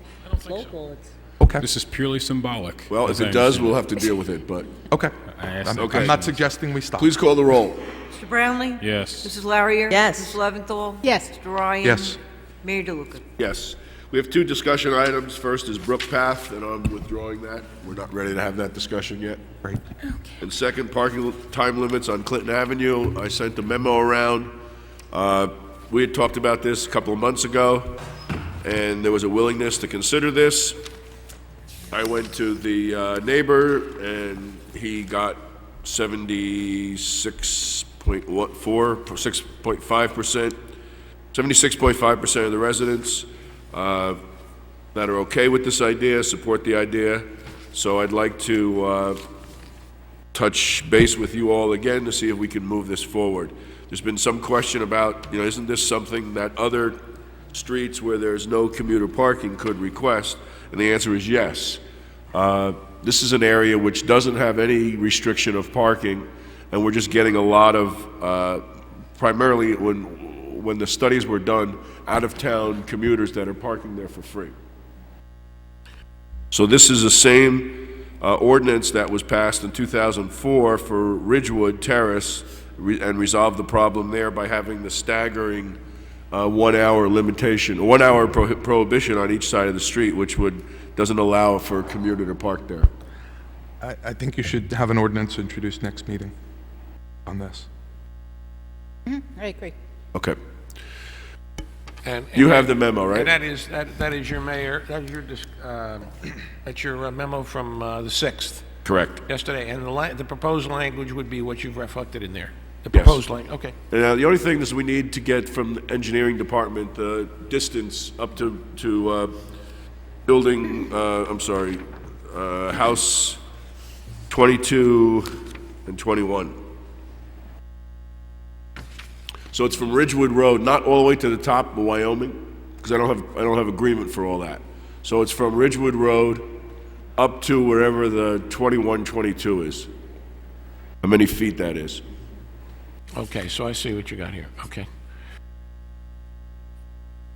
local, it's... Okay. This is purely symbolic. Well, if it does, we'll have to deal with it, but... Okay. Okay. I'm not suggesting we stop. Please call the roll. Mr. Brownlee? Yes. Mrs. Larrier? Yes. Mrs. Leventhal? Yes. Mr. Ryan? Yes. Mayor DeLuca? Yes. We have two discussion items. First is Brook Path, and I'm withdrawing that. We're not ready to have that discussion yet. Right. And second, parking time limits on Clinton Avenue. I sent a memo around. We had talked about this a couple of months ago, and there was a willingness to consider this. I went to the neighbor, and he got 76.5% of the residents that are okay with this idea, support the idea. So I'd like to touch base with you all again to see if we can move this forward. There's been some question about, isn't this something that other streets where there's no commuter parking could request? And the answer is yes. This is an area which doesn't have any restriction of parking, and we're just getting a lot of, primarily when the studies were done, out-of-town commuters that are parking there for free. So this is the same ordinance that was passed in 2004 for Ridgewood Terrace and resolved the problem there by having the staggering 1 hour limitation, 1 hour prohibition on each side of the street, which would doesn't allow for a commuter to park there. I think you should have an ordinance introduced next meeting on this. I agree. Okay. And You have the memo, right? And that is your mayor, that's your memo from the 6th. Correct. Yesterday, and the proposed language would be what you've reflected in there. The Yes. proposed language, okay. And the only thing is we need to get from the engineering department the distance up to building, house 22 and 21. So it's from Ridgewood Road, not all the way to the top of Wyoming, because I don't have agreement for all that. So it's from Ridgewood Road up to wherever the 21, 22 is. How many feet that is? Okay, so I see what you got here, okay.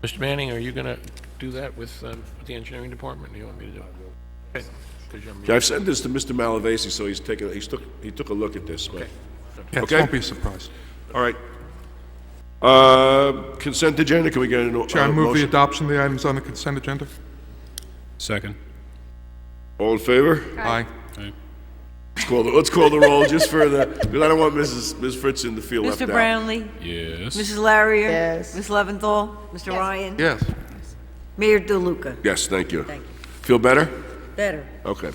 Mr. Manning, are you gonna do that with the engineering department? Do you want me to do it? Okay. 'Cause you're- Yeah, I've sent this to Mr. Malavasi, so he took a look at this. But, Yes, okay? don't be surprised. All right. Consent agenda, can we get an Chair, I move the motion? adoption of the items on the consent agenda. Second. All in favor? Aye. Let's call the roll just for the, because I don't want Ms. Fritzen to feel left out. Mr. Brownlee? Yes. Mrs. Larrier? Yes. Ms. Leventhal? Mr. Ryan? Yes. Mayor DeLuca? Yes, thank you. Thank you. Feel better? Better. Okay.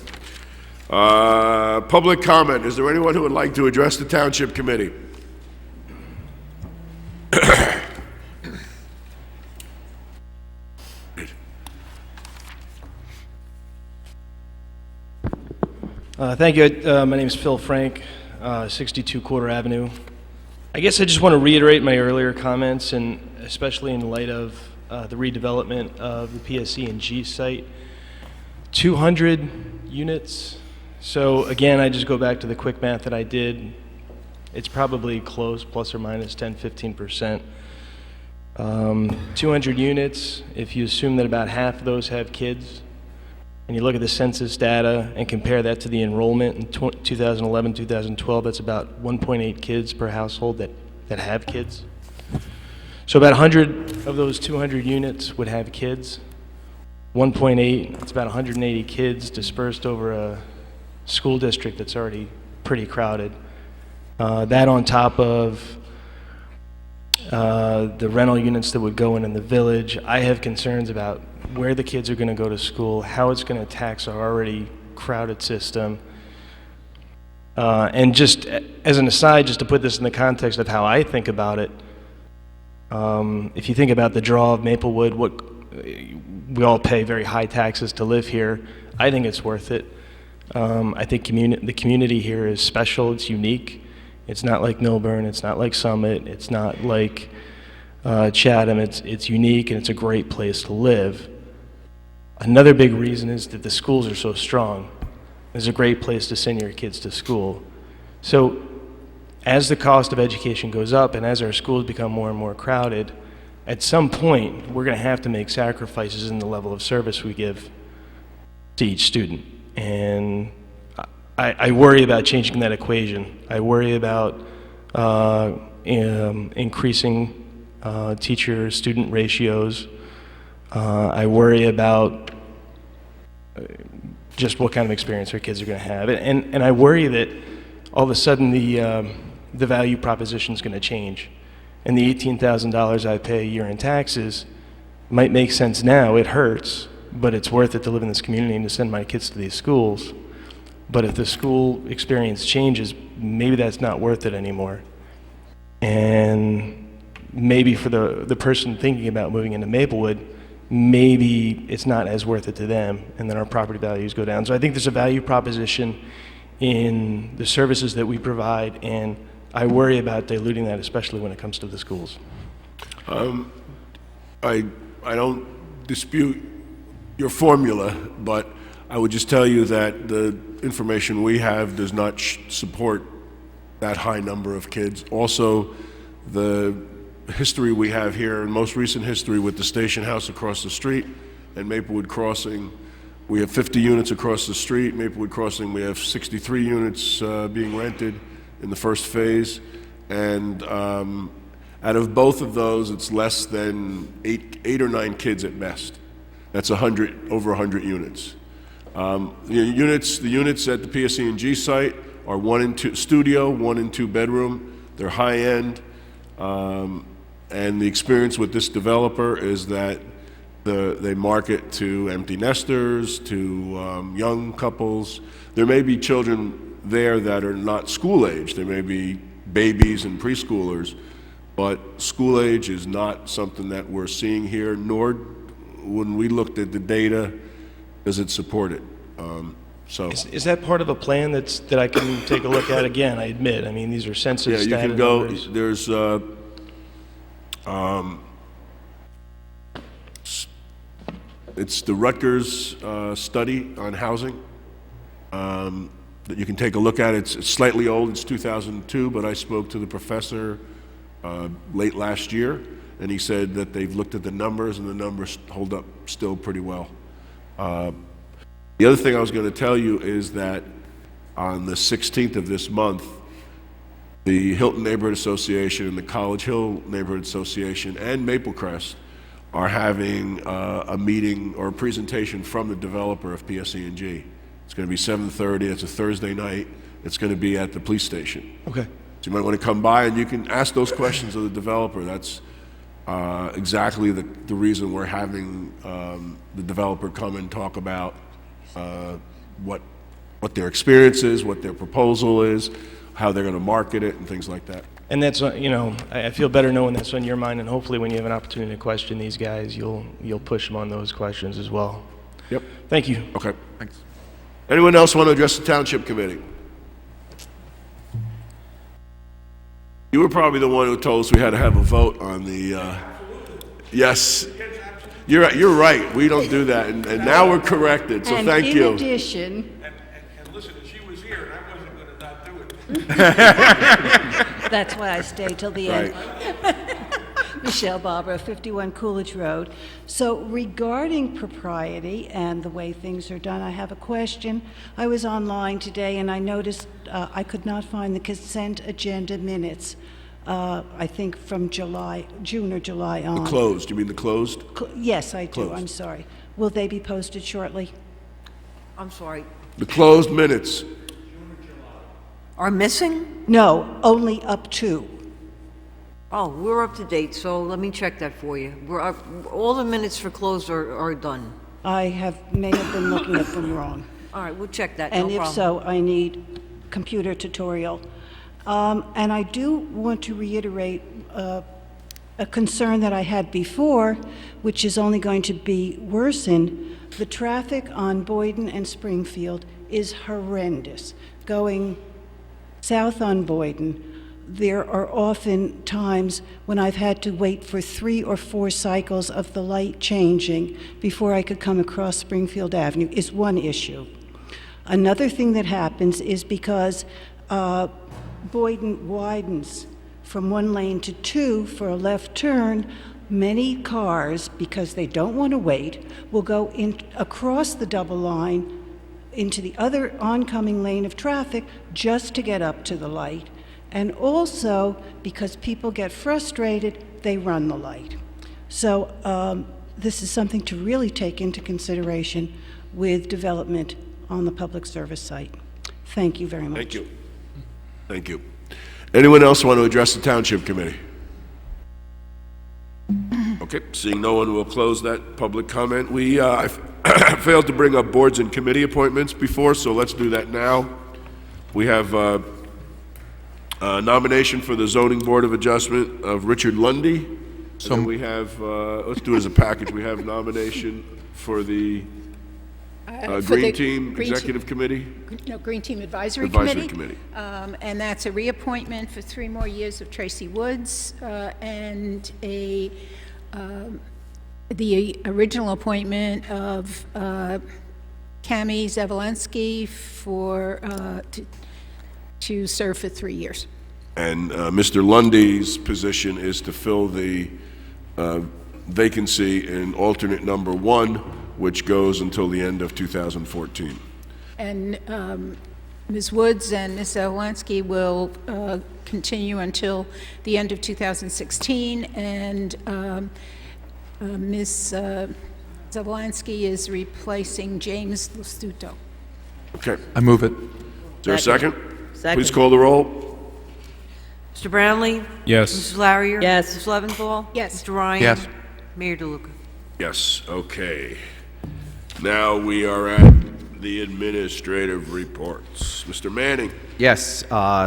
Public comment. Is there anyone who would like to address the Township Committee? Thank you. My name is Phil Frank, 62 Quarter Avenue. I guess I just want to reiterate my earlier comments, and especially in light of the redevelopment of the PSC and G site. 200 units. So again, I just go back to the quick math that I did. It's probably close, plus or minus 10, 15%. 200 units, if you assume that about half of those have kids, and you look at the census data and compare that to the enrollment in 2011, 2012, that's about 1.8 kids per household that have kids. So about 100 of those 200 units would have kids. 1.8, it's about 180 kids dispersed over a school district that's already pretty crowded. That on top of the rental units that would go in the village. I have concerns about where the kids are going to go to school, how it's going to tax our already crowded system. And just as an aside, just to put this in the context of how I think about it, if you think about the draw of Maplewood, we all pay very high taxes to live here. I think it's worth it. I think the community here is special, it's unique. It's not like Milburn, it's not like Summit, it's not like Chatham. It's unique and it's a great place to live. Another big reason is that the schools are so strong. It's a great place to send your kids to school. So as the cost of education goes up and as our schools become more and more crowded, at some point we're going to have to make sacrifices in the level of service we give to each student. And I worry about changing that equation. I worry about increasing teacher-student ratios. I worry about just what kind of experience our kids are going to have. And I worry that all of a sudden the value proposition is going to change. And the $18,000 I pay a year in taxes might make sense now. It hurts, but it's worth it to live in this community and to send my kids to these schools. But if the school experience changes, maybe that's not worth it anymore. And maybe for the person thinking about moving into Maplewood, maybe it's not as worth it to them, and then our property values go down. So I think there's a value proposition in the services that we provide, and I worry about diluting that, especially when it comes to the schools. I don't dispute your formula, but I would just tell you that the information we have does not support that high number of kids. Also, the history we have here, and most recent history with the station house across the street and Maplewood Crossing, we have 50 units across the street. Maplewood Crossing, we have 63 units being rented in the first phase. And out of both of those, it's less than eight or nine kids at best. That's over 100 units. The units at the PSE&G site are 1 and 2 studio, 1 and 2 bedroom. They're high end, and the experience with this developer is that they market to empty nesters, to young couples. There may be children there that are not school age. There may be babies and preschoolers, but school age is not something that we're seeing here, nor when we looked at the data does it support it. Is that part of a plan that I can take a look at again? I admit, I mean, these are sensitive Yeah, you can static go, numbers. there's, it's the Rutgers study on housing that you can take a look at. It's slightly old, it's 2002, but I spoke to the professor late last year, and he said that they've looked at the numbers, and the numbers hold up still pretty well. The other thing I was going to tell you is that on the 16th of this month, the Hilton Neighborhood Association and the College Hill Neighborhood Association and Maple Crest are having a meeting or a presentation from the developer of PSE&G. It's going to be 7:30. It's a Thursday night. It's going to be at the police station. Okay. So you might want to come by and you can ask those questions of the developer. That's exactly the reason we're having the developer come and talk about what their experience is, what their proposal is, how they're going to market it, and things like that. And that's, I feel better knowing that's on your mind, and hopefully when you have an opportunity to question these guys, you'll push them on those questions as well. Yep. Thank you. Okay, thanks. Anyone else want to address the Township Committee? You were probably the one who told us we had to have a vote on the, yes. You're right, we don't do that, and now we're corrected, so thank you. And in addition, And listen, if she was here, I wasn't going to not do it. that's why I stayed till the end. Michelle Barbara, 51 Coolidge Road. So regarding propriety and the way things are done, I have a question. I was online today and I noticed I could not find the consent agenda minutes. I think from June or July on. The closed, you mean the closed? Yes, I do, Closed. I'm sorry. Will they be posted shortly? I'm sorry. The closed minutes. Are missing? No, only up to. Oh, we're up to date, so let me check that for you. All the minutes for closed are done. May have been looking at them wrong. All right, we'll check that, And no if problem. so, I need computer tutorial. And I do want to reiterate a concern that I had before, which is only going to be worsened. The traffic on Boyden and Springfield is horrendous. Going south on Boyden, there are often times when I've had to wait for 3 or 4 cycles of the light changing before I could come across Springfield Avenue, is one issue. Another thing that happens is because Boyden widens from 1 lane to 2 for a left turn, many cars, because they don't want to wait, will go across the double line into the other oncoming lane of traffic just to get up to the light. And also, because people get frustrated, they run the light. So this is something to really take into consideration with development on the public service site. Thank you very much. Thank you. Thank you. Anyone else want to address the Township Committee? Okay, seeing no one, we'll close that public comment. We I failed to bring up boards and committee appointments before, so let's do that now. We have a nomination for the Zoning Board of Adjustment of Richard Lundy. So we have, let's do it as a package. We have nomination for the Green Team Executive Committee. No, Green Team Advisory Committee. And that's a reappointment for 3 more years of Tracy Woods, and the original appointment of Cami Zavalensky to serve for 3 years. And Mr. Lundy's position is to fill the vacancy in alternate number 1, which goes until the end of 2014. And Ms. Woods and Ms. Zavalensky will continue until the end of 2016, and Ms. Zablansky is replacing James Lustuto. Okay. I move it. Is there a second? Second. Please call the roll. Mr. Brownlee? Yes. Mrs. Larrier? Yes. Mrs. Leventhal? Yes. Mr. Ryan? Yes. Mayor DeLuca? Yes, okay. Now we are at the administrative reports. Mr. Manning? Yes,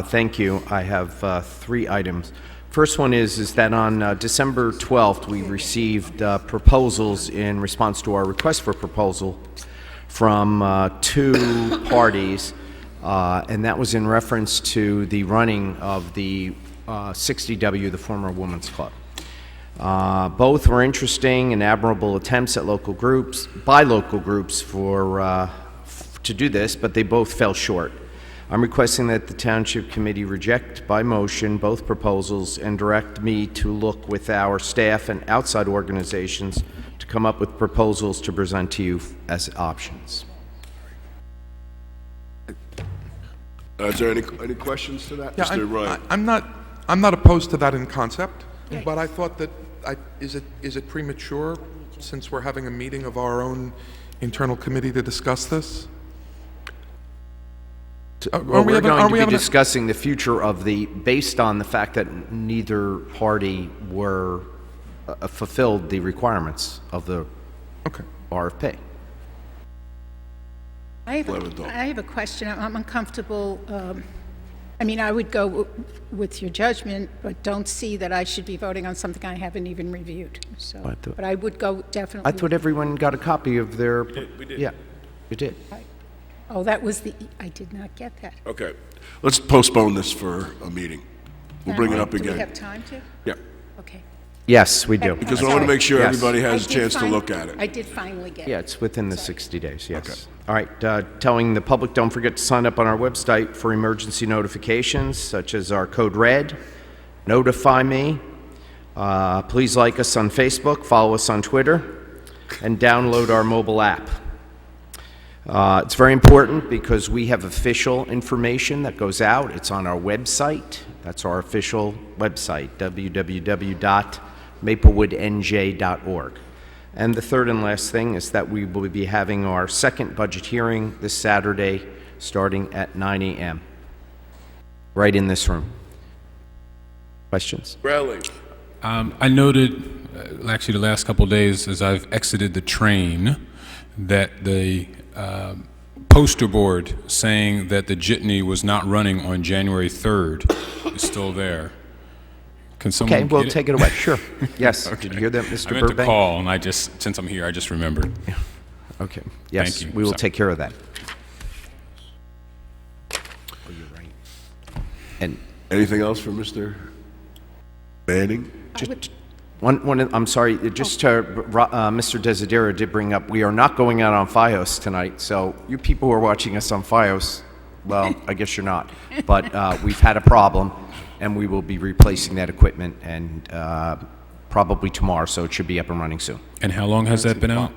thank you. I have 3 items. First one is that on December 12th, we received proposals in response to our request for proposal from 2 parties, and that was in reference to the running of the 60W, the former Women's Club. Both were interesting and admirable attempts at local groups, by local groups, to do this, but they both fell short. I'm requesting that the Township Committee reject by motion both proposals and direct me to look with our staff and outside organizations to come up with proposals to present to you as options. Is there any questions to that? Yeah, Mr. Ryan? I'm not opposed to that in concept, but I thought that, is it premature, since we're having a meeting of our own internal committee to discuss this? Well, we're going to be discussing the future of based on the fact that neither party fulfilled the requirements of the RFP. I have a question. I'm uncomfortable. I mean, I would go with your judgment, but don't see that I should be voting on something I haven't even reviewed. So, but I would go definitely. I thought everyone got a copy of their. We did. Yeah, you did. Oh, that was I did not get that. Okay. Let's postpone this for a meeting. We'll bring it up Do again. we have time to? Yeah. Okay. Yes, we do. Because I want to make sure Yes. everybody has a chance to look at it. I did finally get it. Yeah, it's within the 60 days, yes. All right, telling the public, don't forget to sign up on our website for emergency notifications, such as our code red, notify me. Please like us on Facebook, follow us on Twitter, and download our mobile app. It's very important because we have official information that goes out. It's on our website. That's our official website, www.maplewoodnj.org. And the third and last thing is that we will be having our second budget hearing this Saturday, starting at 9 a.m., right in this room. Questions? Bradley? I noted, actually the last couple of days as I've exited the train, that the poster board saying that the jitney was not running on January 3rd is still there. Can someone Okay, we'll get take it away. Sure. Yes. Okay. Did you hear that, Mr. I meant to Burbank? call, and since I'm here, I just remembered. Okay. Yes, Thank you. we will Sorry. take care of that. And anything else for Mr. Manning? I'm sorry, just Mr. Desiderio did bring up, we are not going out on FiOS tonight, so you people who are watching us on FiOS, well, I guess you're not. But we've had a problem, and we will be replacing that equipment, and probably tomorrow, so it should be up and running soon. And how long has that been out?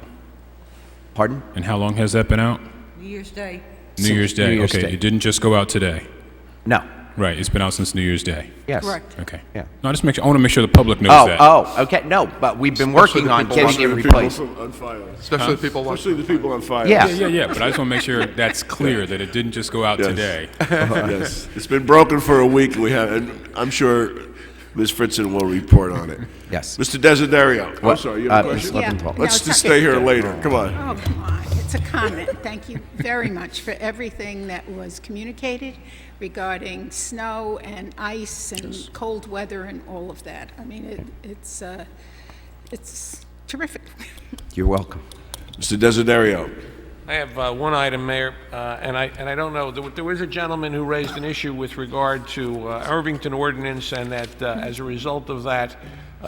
Pardon? And how long has that been out? New Year's Day. New Year's Day. New Year's Okay, Day. it didn't just go out today. No. Right, it's been out since New Year's Day. Yes. Correct. Okay. Yeah. No, I want to make sure the public knows that. Okay, no, but we've been working on getting it replaced. Especially the people watching. Especially the people on fire. Yeah. Yeah, but I just want to make sure that's clear, that it didn't just go out today. Yes. It's been broken for a week, and I'm sure Ms. Fritzen will report on it. Yes. Mr. Desiderio. I'm What? sorry, you have a Ms. question? Leventhal. Let's it's just okay. stay here later. Come on. Oh, come on. It's a comment. Thank you very much for everything that was communicated regarding snow and ice and cold weather and all of that. I mean, it's terrific. You're welcome. Mr. Desiderio. I have one item, Mayor, and I don't know. There was a gentleman who raised an issue with regard to Irvington ordinance, and that as a result of that,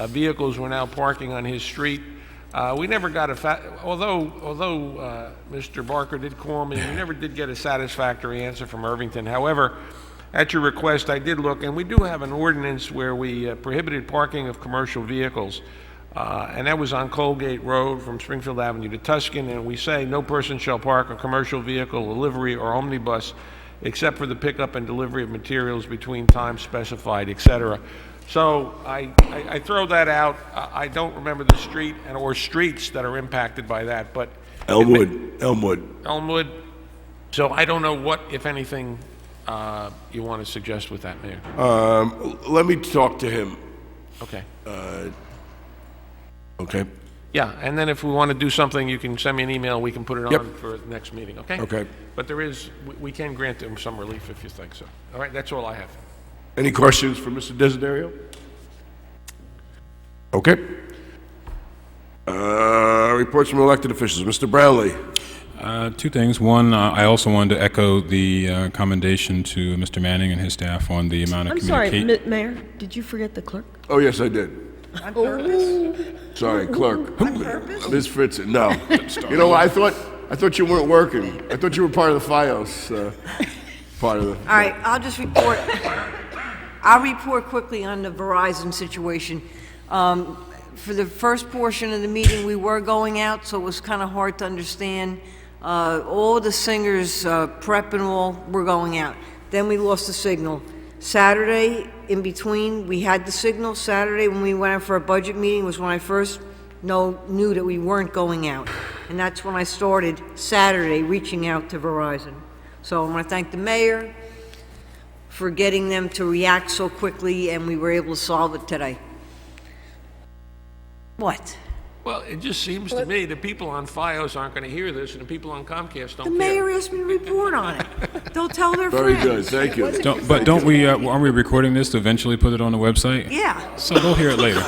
vehicles were now parking on his street. We never got although Mr. Barker did call me, we never did get a satisfactory answer from Irvington. However, at your request, I did look, and we do have an ordinance where we prohibited parking of commercial vehicles. And that was on Colgate Road from Springfield Avenue to Tuscan, and we say no person shall park a commercial vehicle, a livery, or omnibus except for the pickup and delivery of materials between times specified, etc. So I throw that out. I don't remember the street or streets that are impacted by that, but. Elmwood. So I don't know what, if anything, you want to suggest with that, Mayor. Let me talk to him. Okay. Okay? Yeah, and then if we want to do something, you can send me an email, we can put it Yep. on for the next meeting, okay? Okay. But we can grant them some relief if you think so. All right, that's all I have. Any questions for Mr. Desiderio? Okay. Reports from elected officials. Mr. Brownlee. Two things. One, I also wanted to echo the commendation to Mr. Manning and his staff on the amount of I'm sorry, communication. Mayor, did you forget the clerk? Oh, yes, I did. On purpose? Sorry, clerk. On purpose? Ms. Fritz, no. You know, I thought you weren't working. I thought you were part of the FiOS, part of the... All right, I'll just report. I'll report quickly on the Verizon situation. For the first portion of the meeting, we were going out, so it was kind of hard to understand. All the singers, prep and all, were going out. Then we lost the signal. Saturday, in between, we had the signal. Saturday, when we went out for a budget meeting, was when I first knew that we weren't going out. And that's when I started Saturday reaching out to Verizon. So I want to thank the mayor for getting them to react so quickly, and we were able to solve it today. What? Well, it just seems to me that people on FiOS aren't going to hear this, and the people on Comcast don't The care. mayor asked me to report on it. They'll tell their Very friends. good, thank you. Don't we, aren't we recording this to eventually put it on the website? Yeah. So they'll hear it later.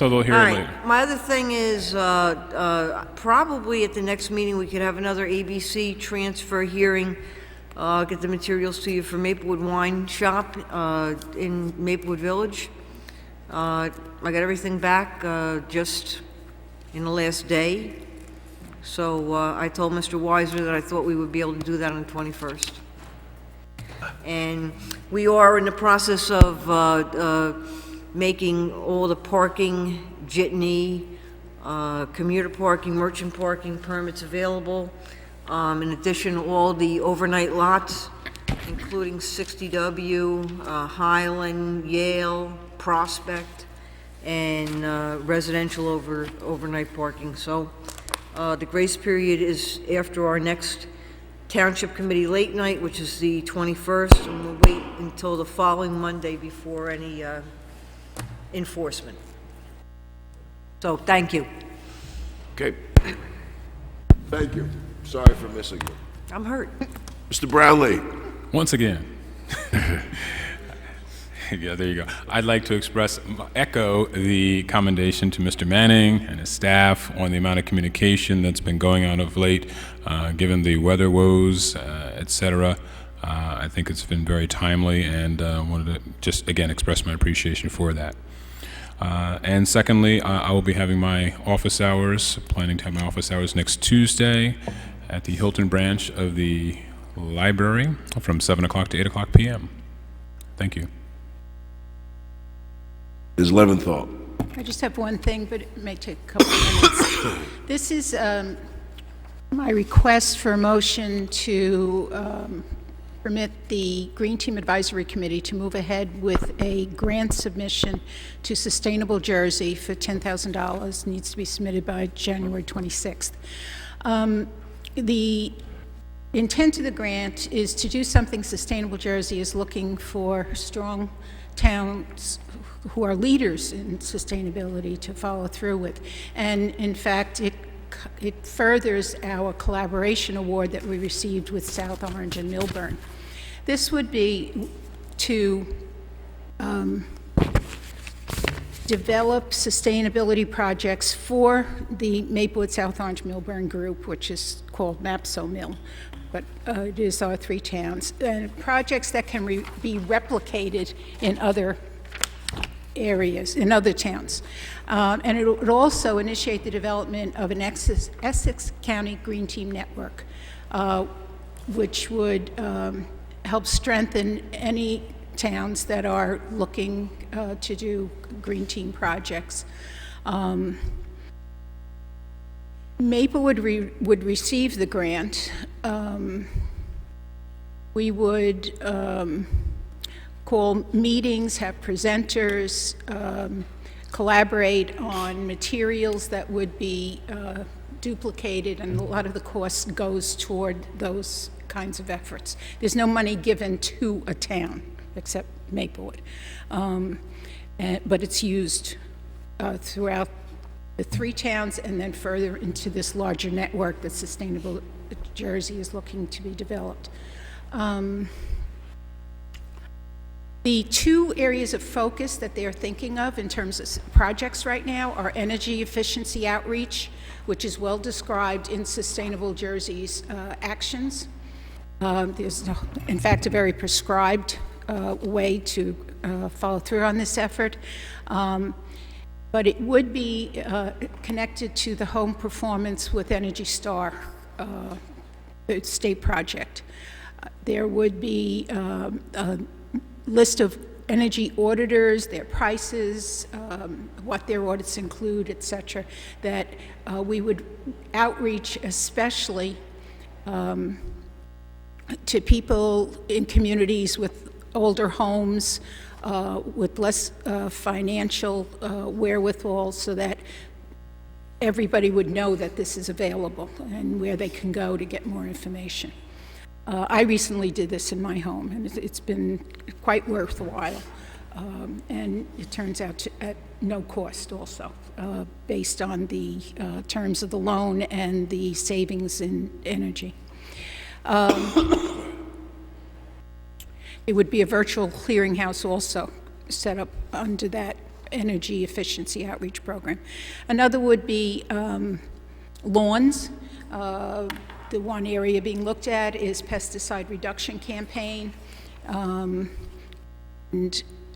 All right. My other thing is, probably at the next meeting, we could have another ABC transfer hearing. Get the materials to you for Maplewood Wine Shop in Maplewood Village. I got everything back just in the last day. So I told Mr. Weiser that I thought we would be able to do that on the 21st. And we are in the process of making all the parking, jitney, commuter parking, merchant parking permits available. In addition, all the overnight lots, including 60W, Highland, Yale, Prospect, and residential overnight parking. So the grace period is after our next Township Committee late night, which is the 21st, and we'll wait until the following Monday before any enforcement. So, thank you. Okay. Thank you. Sorry for missing you. I'm hurt. Mr. Brownlee. Once again. Yeah, there you go. I'd like to echo the commendation to Mr. Manning and his staff on the amount of communication that's been going on of late, given the weather woes, et cetera. I think it's been very timely, and wanted to just, again, express my appreciation for that. And secondly, I will be having my office hours, planning to have my office hours next Tuesday at the Hilton branch of the library from 7 o'clock to 8 o'clock p.m. Thank you. Ms. Leventhal. I just have one thing, but it may take a couple of minutes. This is my request for a motion to permit the Green Team Advisory Committee to move ahead with a grant submission to Sustainable Jersey for $10,000. Needs to be submitted by January 26th. The intent of the grant is to do something Sustainable Jersey is looking for strong towns who are leaders in sustainability to follow through with. And in fact, it furthers our collaboration award that we received with South Orange and Millburn. This would be to develop sustainability projects for the Maplewood South Orange Millburn group, which is called MAPSO Mill, but it is our three towns, and projects that can be replicated in other areas, in other towns. And it would also initiate the development of an Essex County Green Team Network, which would help strengthen any towns that are looking to do green team projects. Maplewood would receive the grant. We would call meetings, have presenters, collaborate on materials that would be duplicated, and a lot of the cost goes toward those kinds of efforts. There's no money given to a town except Maplewood, but it's used throughout the 3 towns and then further into this larger network that Sustainable Jersey is looking to be developed. The 2 areas of focus that they're thinking of in terms of projects right now are energy efficiency outreach, which is well described in Sustainable Jersey's actions. There's, in fact, a very prescribed way to follow through on this effort. But it would be connected to the home performance with Energy Star, the state project. There would be a list of energy auditors, their prices, what their audits include, et cetera, that we would outreach especially to people in communities with older homes, with less financial wherewithal, so that everybody would know that this is available and where they can go to get more information. I recently did this in my home, and it's been quite worthwhile. And it turns out at no cost also, based on the terms of the loan and the savings in energy. It would be a virtual clearinghouse also set up under that energy efficiency outreach program. Another would be lawns. The one area being looked at is pesticide reduction campaign. And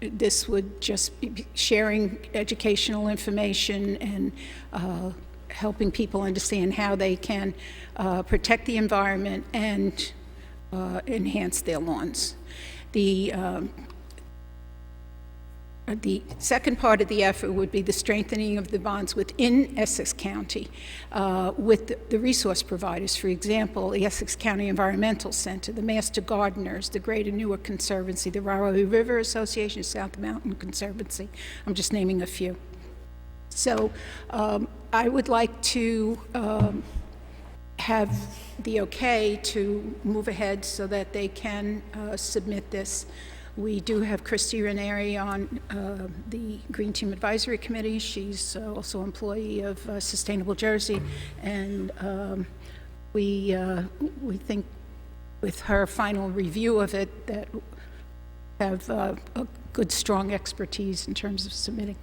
this would just be sharing educational information and helping people understand how they can protect the environment and enhance their lawns. The second part of the effort would be the strengthening of the bonds within Essex County with the resource providers. For example, the Essex County Environmental Center, the Master Gardeners, the Greater Newark Conservancy, the Rahway River Association, South Mountain Conservancy. I'm just naming a few. So I would like to have the okay to move ahead so that they can submit this. We do have Christy Ranieri on the Green Team Advisory Committee. She's also an employee of Sustainable Jersey, and we think with her final review of it that have a good, strong expertise in terms of submitting.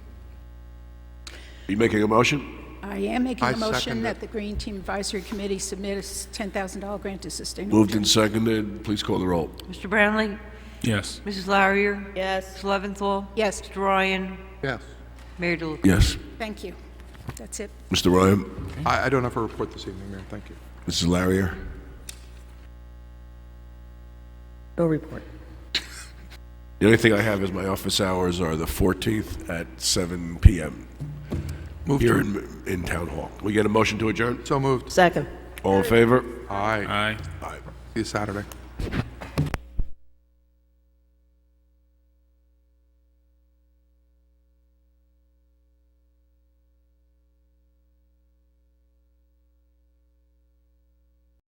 Are you making a motion? I am making a motion second that it. the Green Team Advisory Committee submit a $10,000 grant to Sustainable Moved Jersey. and seconded. Please call the roll. Mr. Brownlee? Yes. Mrs. Larrier? Yes. Mrs. Leventhal? Yes. Mr. Ryan? Yes. Mayor DeLuca? Yes. Thank you. That's it. Mr. Ryan? I don't have a report this evening, Mayor. Thank you. Mrs. Larrier? No report. The only thing I have is my office hours are the 14th at 7 p.m. Move here to. in Town Hall. We get a motion to adjourn? So moved. Second. All in favor? Aye. Aye. Aye. See you Saturday.